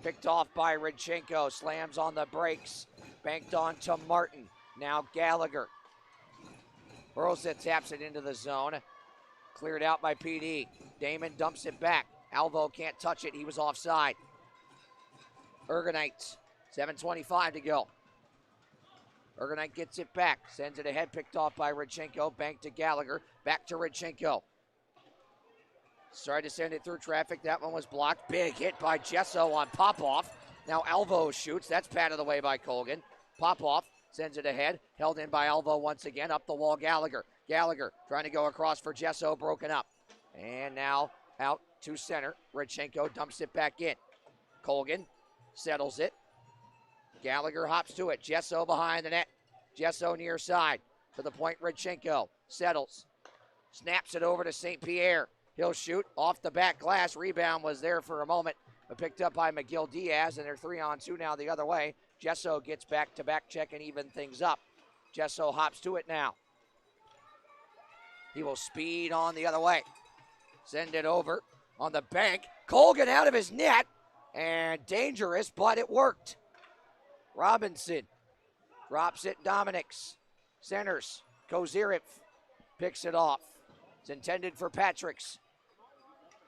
picked off by Rodchenko. Slams on the brakes. Banked on to Martin. Now Gallagher. Burlstead taps it into the zone. Cleared out by PD. Damon dumps it back. Alvo can't touch it. He was offside. Ergonite. 7:25 to go. Ergonite gets it back. Sends it ahead. Picked off by Rodchenko. Back to Gallagher. Back to Rodchenko. Tried to send it through traffic. That one was blocked. Big hit by Gesso on Popoff. Now Alvo shoots. That's patted away by Colgan. Popoff sends it ahead. Held in by Alvo once again. Up the wall, Gallagher. Gallagher trying to go across for Gesso. Broken up. And now out to center. Rodchenko dumps it back in. Colgan settles it. Gallagher hops to it. Gesso behind the net. Gesso near side. To the point, Rodchenko settles. Snaps it over to St. Pierre. He'll shoot off the back glass. Rebound was there for a moment, but picked up by McGill Diaz, and they're 3-on-2 now the other way. Gesso gets back to back check and even things up. Gesso hops to it now. He will speed on the other way. Send it over on the bank. Colgan out of his net, and dangerous, but it worked. Robinson drops it. Dominics centers. Kozirev picks it off. It's intended for Patrick's.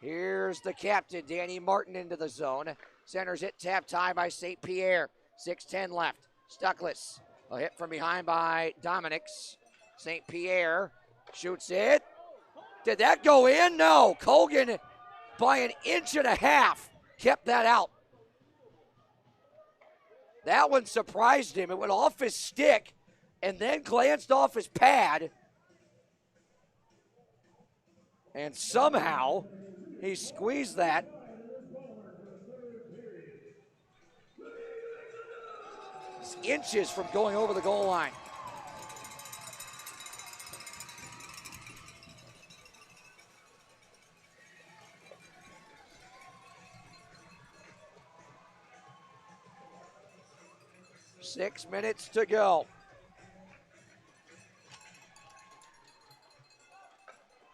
Here's the captain, Danny Martin, into the zone. Centers it, tap tie by St. Pierre. 6:10 left. Stuckless. A hit from behind by Dominics. St. Pierre shoots it. Did that go in? No. Colgan, by an inch and a half, kept that out. That one surprised him. It went off his stick and then glanced off his pad. And somehow he squeezed that. It's inches from going over the goal line. Six minutes to go.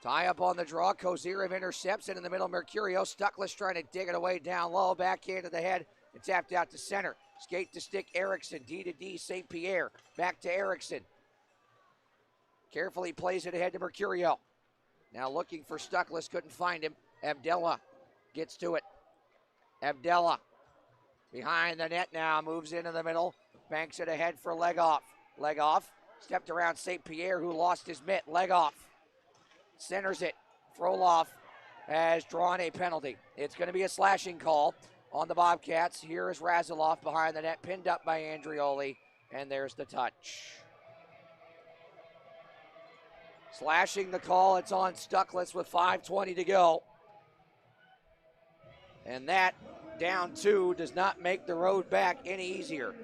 Tie up on the draw. Kozirev intercepts it in the middle. Mercurio. Stuckless trying to dig it away down low. Backhand to the head and tapped out to center. Skate to stick Erickson. D to D. St. Pierre. Back to Erickson. Carefully plays it ahead to Mercurio. Now looking for Stuckless. Couldn't find him. Abdella gets to it. Abdella behind the net now. Moves into the middle. Banks it ahead for Legoff. Legoff stepped around St. Pierre, who lost his mitt. Legoff centers it. Frolov has drawn a penalty. It's going to be a slashing call on the Bobcats. Here is Razilov behind the net, pinned up by Andrioli, and there's the touch. Slashing the call. It's on Stuckless with 5:20 to go. And that, down 2, does not make the road back any easier.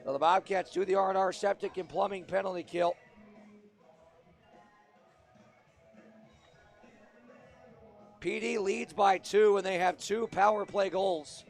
So the Bobcats do the R&R Septic and Plumbing penalty kill. PD leads by 2, and they have 2 power play goals.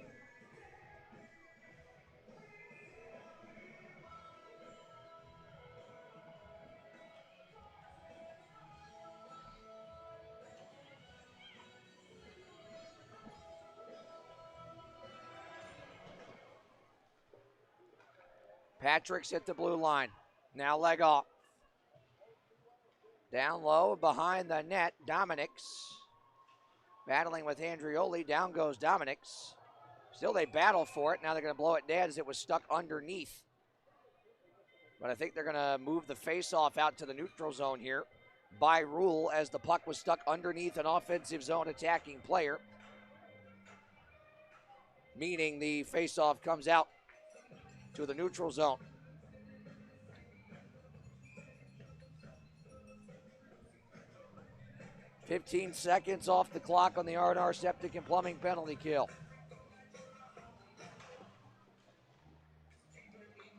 Patrick's at the blue line. Now leg off. Down low behind the net, Dominics. Battling with Andrioli. Down goes Dominics. Still they battle for it. Now they're going to blow it dead as it was stuck underneath. But I think they're going to move the face-off out to the neutral zone here by rule as the puck was stuck underneath an offensive zone attacking player. Meaning the face-off comes out to the neutral zone. 15 seconds off the clock on the R&R Septic and Plumbing penalty kill.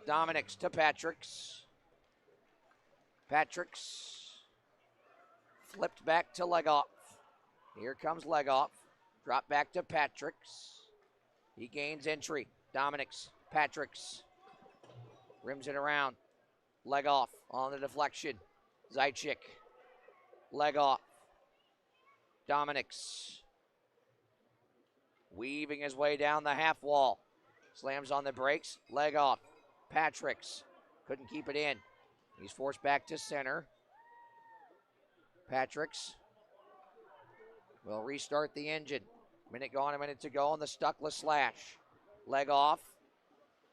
Dominics to Patrick's. Patrick's flipped back to Legoff. Here comes Legoff. Drop back to Patrick's. He gains entry. Dominics, Patrick's. Rims it around. Legoff on the deflection. Zaitchik. Legoff. Dominics. Weaving his way down the half wall. Slams on the brakes. Legoff. Patrick's. Couldn't keep it in. He's forced back to center. Patrick's will restart the engine. Minute gone, a minute to go on the Stuckless slash. Leg off.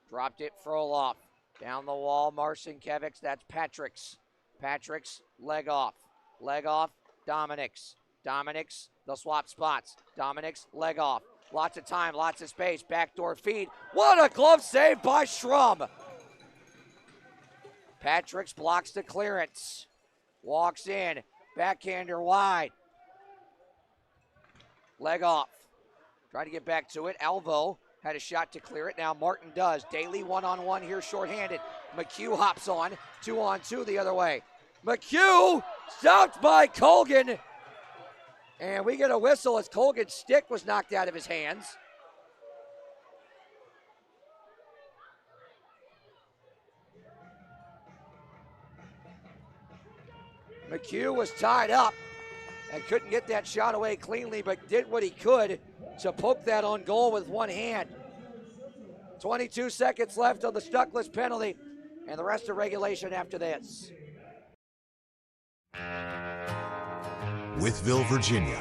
Dropped it, Froloff. Down the wall, Marcinkiewicz. That's Patrick's. Patrick's, leg off. Leg off, Dominics. Dominics, they'll swap spots. Dominics, leg off. Lots of time, lots of space. Backdoor feed. What a glove save by Schrum. Patrick's blocks the clearance. Walks in. Backhander wide. Leg off. Trying to get back to it. Alvo had a shot to clear it. Now Martin does. Daly one-on-one here shorthanded. McHugh hops on. 2-on-2 the other way. McHugh stopped by Colgan. And we get a whistle as Colgan's stick was knocked out of his hands. McHugh was tied up and couldn't get that shot away cleanly, but did what he could to poke that on goal with one hand. 22 seconds left on the Stuckless penalty, and the rest of regulation after this. Withville, Virginia,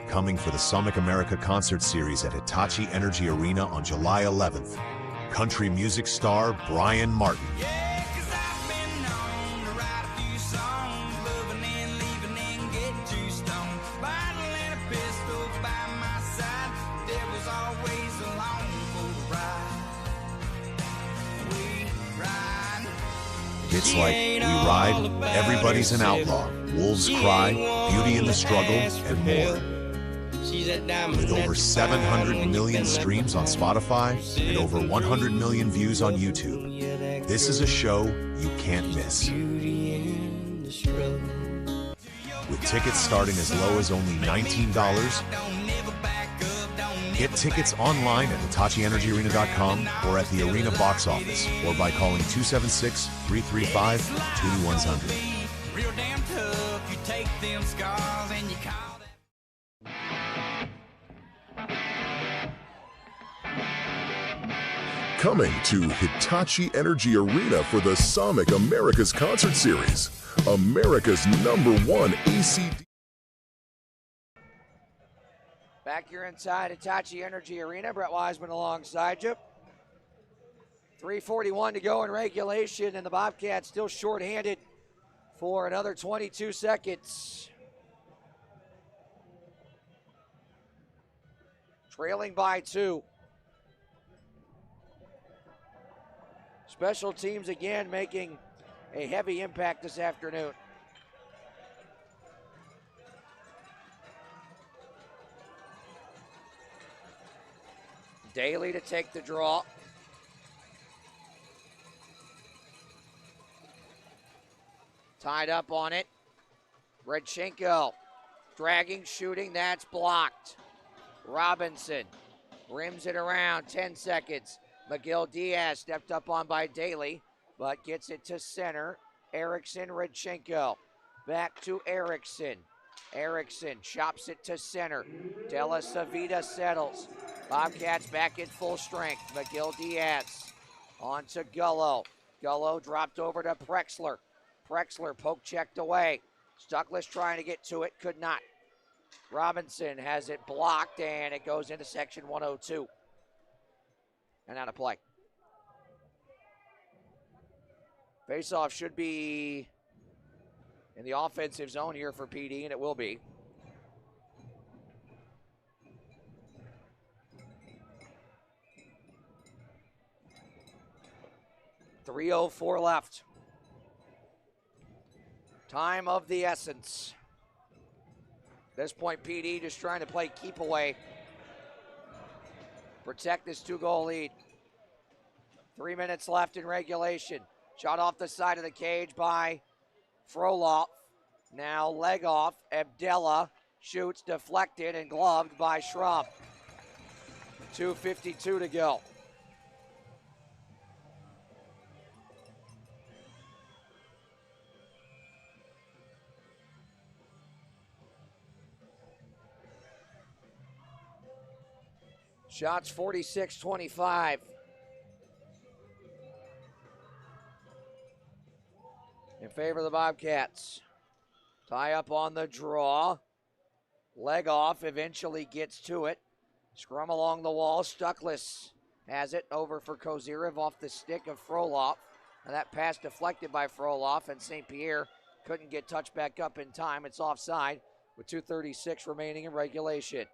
coming for the Summit America Concert Series at Hitachi Energy Arena on July 11th. Country music star Brian Martin. It's like we ride, everybody's an outlaw, wolves cry, beauty in the struggle, and more. With over 700 million streams on Spotify and over 100 million views on YouTube, this is a show you can't miss. With tickets starting as low as only $19, get tickets online at HitachiEnergyArena.com or at the arena box office or by calling 276-335-2100. Real damn tough, you take them scars and you call them. Coming to Hitachi Energy Arena for the Sonic America's Concert Series, America's #1 ACD. Back here inside Hitachi Energy Arena, Brett Wiseman alongside you. 3:41 to go in regulation, and the Bobcats still shorthanded for another 22 seconds. Trailing by 2. Special teams again making a heavy impact this afternoon. Daly to take the draw. Tied up on it. Redchenko dragging, shooting, that's blocked. Robinson rims it around, 10 seconds. McGill-Diaz stepped up on by Daly, but gets it to center. Erickson, Redchenko. Back to Erickson. Erickson chops it to center. Della Savita settles. Bobcats back in full strength. McGill-Diaz on to Gullo. Gullo dropped over to Prexler. Prexler poke checked away. Stuckless trying to get to it, could not. Robinson has it blocked, and it goes into section 102. And out of play. Faceoff should be in the offensive zone here for PD, and it will be. .304 left. Time of the essence. this point, PD just trying to play keep away. Protect this 2-goal lead. 3 minutes left in regulation. Shot off the side of the cage by Froloff. Now leg off. Abdella shoots, deflected, and gloved by Schramm. 2:52 to go. Shots 46-25. In favor of the Bobcats. Tie up on the draw. Leg off, eventually gets to it. Scrum along the wall. Stuckless has it over for Kozyrev off the stick of Froloff. And that pass deflected by Froloff, and St. Pierre couldn't get touched back up in time. It's offside with 2:36 remaining in regulation.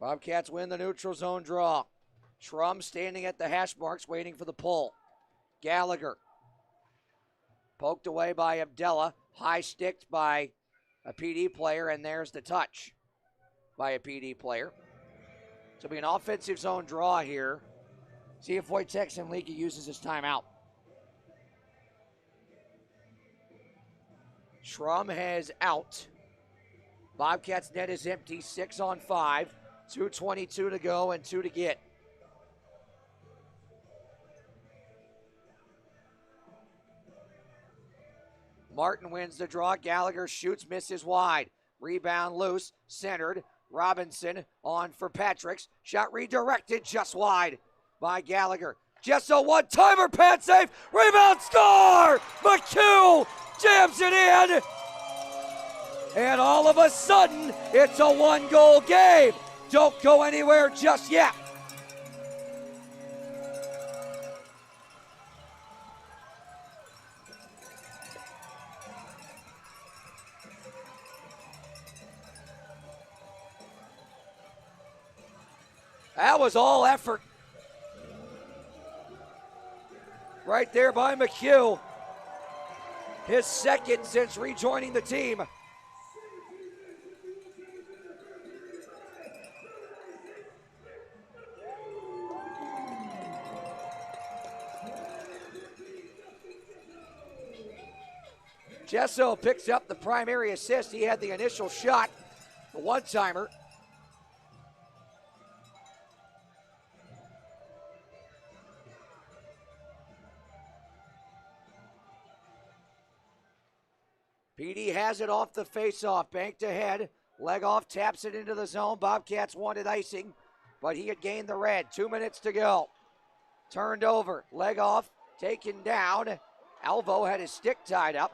Bobcats win the neutral zone draw. Schrum standing at the hash marks waiting for the pull. Gallagher poked away by Abdella. High sticked by a PD player, and there's the touch by a PD player. So it'll be an offensive zone draw here. See if Wojtek Semlika uses his timeout. Schrum has out. Bobcats net is empty, 6 on 5. 2:22 to go and 2 to get. Martin wins the draw. Gallagher shoots, misses wide. Rebound loose, centered. Robinson on for Patrick's. Shot redirected just wide by Gallagher. Just a one-timer, pad save. Rebound, score! McHugh jams it in. And all of a sudden, it's a 1-goal game. Don't go anywhere just yet. That was all effort. Right there by McHugh. His second since rejoining the team. Jesso picks up the primary assist. He had the initial shot, the one-timer. PD has it off the face-off, banked ahead. Leg off, taps it into the zone. Bobcats wanted icing, but he had gained the red. 2 minutes to go. Turned over, leg off, taken down. Alvo had his stick tied up.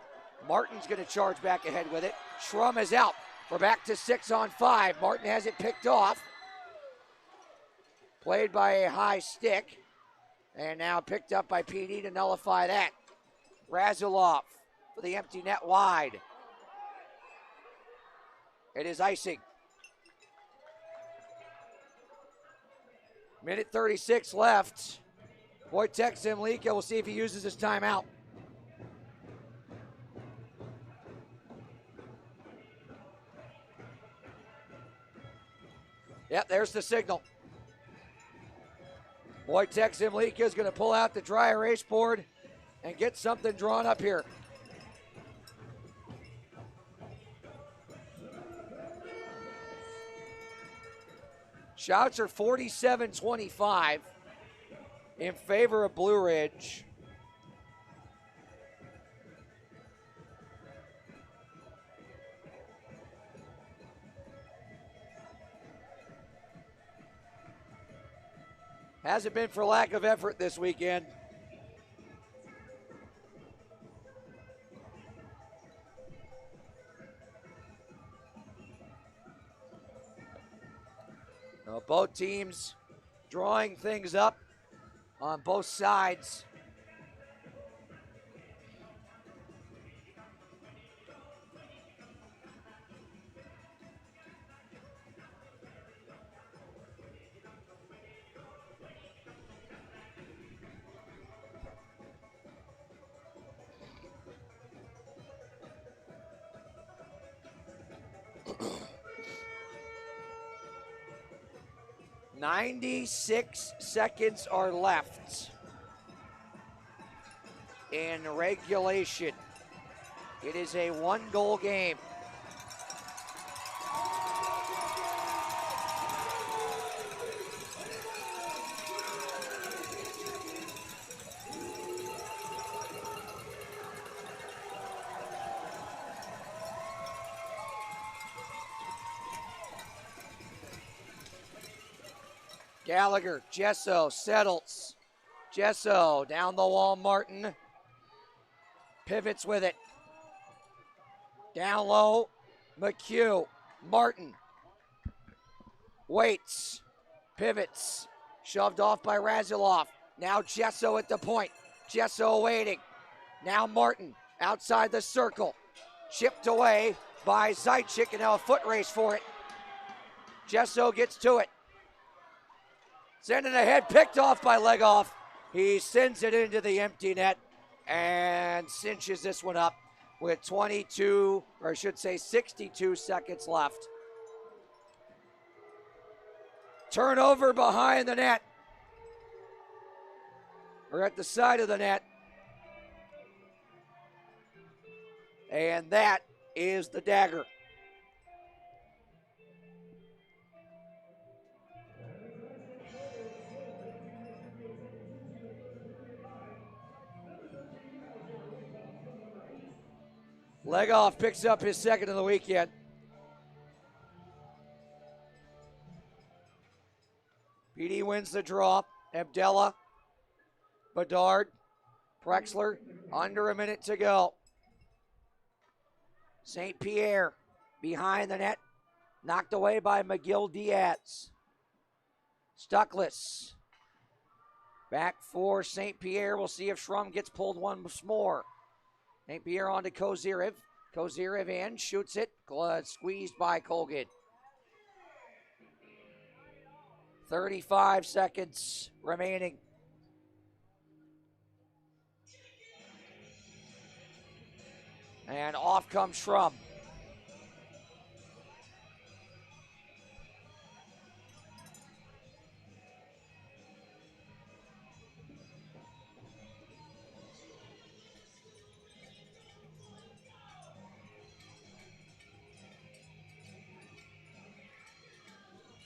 Martin's going to charge back ahead with it. Schrum is out. We're back to 6 on 5. Martin has it picked off. Played by a high stick. And now picked up by PD to nullify that. Razulov for the empty net wide. It is icing. Minute 36 left. Wojtek Semlika, we'll see if he uses his timeout. Yep, there's the signal. Wojtek Semlika is going to pull out the dry erase board and get something drawn up here. Shots are 47-25 in favor of Blue Ridge. Hasn't been for lack of effort this weekend. Now both teams drawing things up on both sides 96 seconds are left in regulation. It is a one-goal game. Gallagher, Gesso settles. Gesso down the wall, Martin. Pivots with it. Down low, McHugh. Martin. Waits. Pivots. Shoved off by Razilov. Now Gesso at the point. Gesso waiting. Now Martin outside the circle. Chipped away by Zaitchik, and now a foot race for it. Gesso gets to it. Sending ahead, picked off by Legoff. He sends it into the empty net and cinches this one up with 22, or I should say 62 seconds left. Turnover behind the net, or at the side of the net. And that is the dagger. Legoff picks up his second of the weekend. PD wins the draw. Abdella, Bedard, Prexler, under a minute to go. St. Pierre behind the net, knocked away by McGill Diaz. Stuckless. Back for St. Pierre. We'll see if Schrum gets pulled once more. St. Pierre on to Kozirev. Kozirev in, shoots it, squeezed by Colgan. 35 seconds remaining. And off comes Schrum.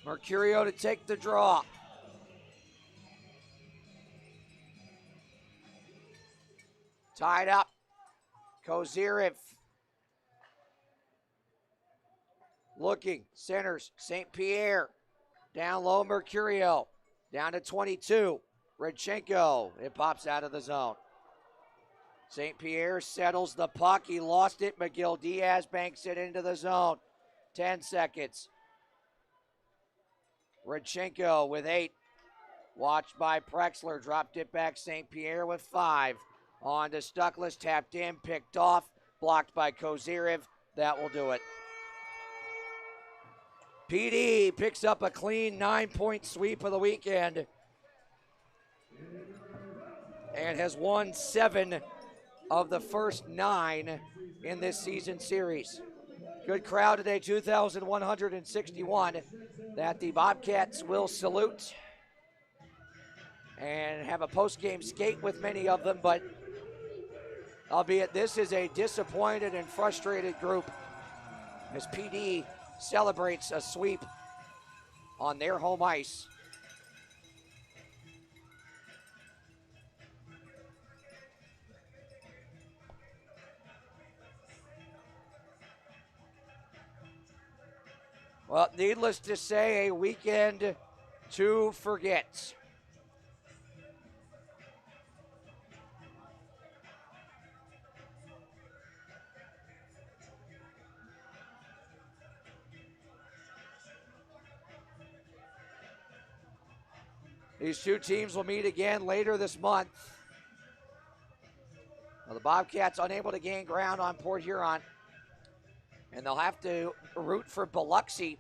Mercurio to take the draw. Tied up. Kozirev. Looking. Centers. St. Pierre. Down low, Mercurio. Down to 22. Redchenko. It pops out of the zone. St. Pierre settles the puck. He lost it. McGill Diaz banks it into the zone. 10 seconds. Redchenko with 8. Watched by Prexler. Dropped it back. St. Pierre with 5. On to Stuckless. Tapped in. Picked off. Blocked by Kozirev. That will do it. PD picks up a clean 9-point sweep of the weekend and has won 7 of the first 9 in this season series. Good crowd today, 2,161, that the Bobcats will salute and have a post-game skate with many of them, but albeit this is a disappointed and frustrated group as PD celebrates a sweep on their home ice. Well, needless to say, a weekend to forget. These two teams will meet again later this month. Well, the Bobcats unable to gain ground on Port Huron, and they'll have to root for Biloxi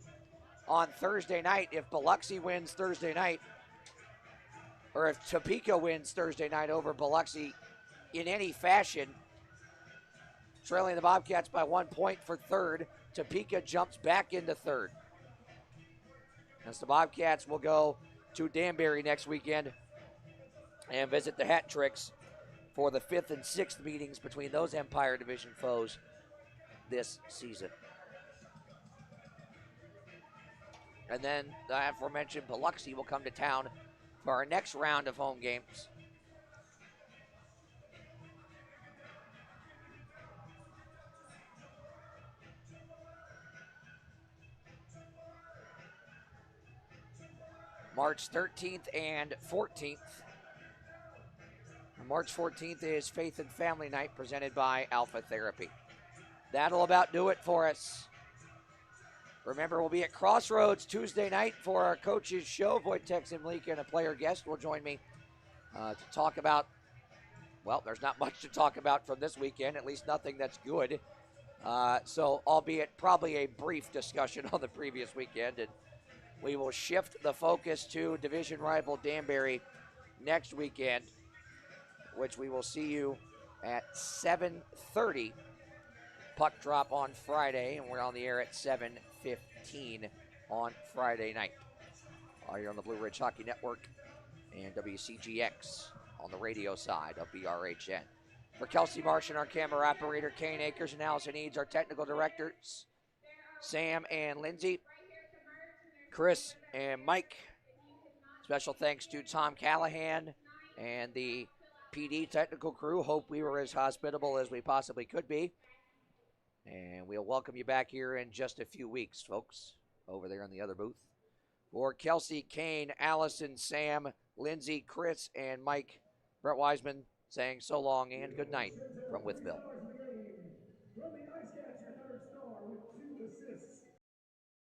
on Thursday night. If Biloxi wins Thursday night, or if Topeka wins Thursday night over Biloxi in any fashion, trailing the Bobcats by 1 point for third, Topeka jumps back into third. as the Bobcats will go to Danbury next weekend and visit the Hat Tricks for the 5th and 6th meetings between those Empire Division foes this season. And then the aforementioned Biloxi will come to town for our next round of home games. March 13th and 14th. March 14th is Faith and Family Night presented by Alpha Therapy. That'll about do it for us. Remember, we'll be at Crossroads Tuesday night for our coaches show. Wojtek Zimlika and a player guest will join me to talk about, well, there's not much to talk about from this weekend, at least nothing that's good. So, albeit probably a brief discussion on the previous weekend, and we will shift the focus to division rival Danbury next weekend, which we will see you at 7:30. Puck drop on Friday, and we're on the air at 7:15 on Friday night. You're on the Blue Ridge Hockey Network and WCGX on the radio side of BRHN. For Kelsey Martian, our camera operator, Kane Akers, and Allison Eads, our technical directors, Sam and Lindsay, Chris and Mike. Special thanks to Tom Callahan and the PD technical crew. Hope we were as hospitable as we possibly could be. And we'll welcome you back here in just a few weeks, folks, over there in the other booth. For Kelsey, Kane, Allison, Sam, Lindsay, Chris, and Mike, Brett Wiseman saying so long and good night from Withville. From the IceCats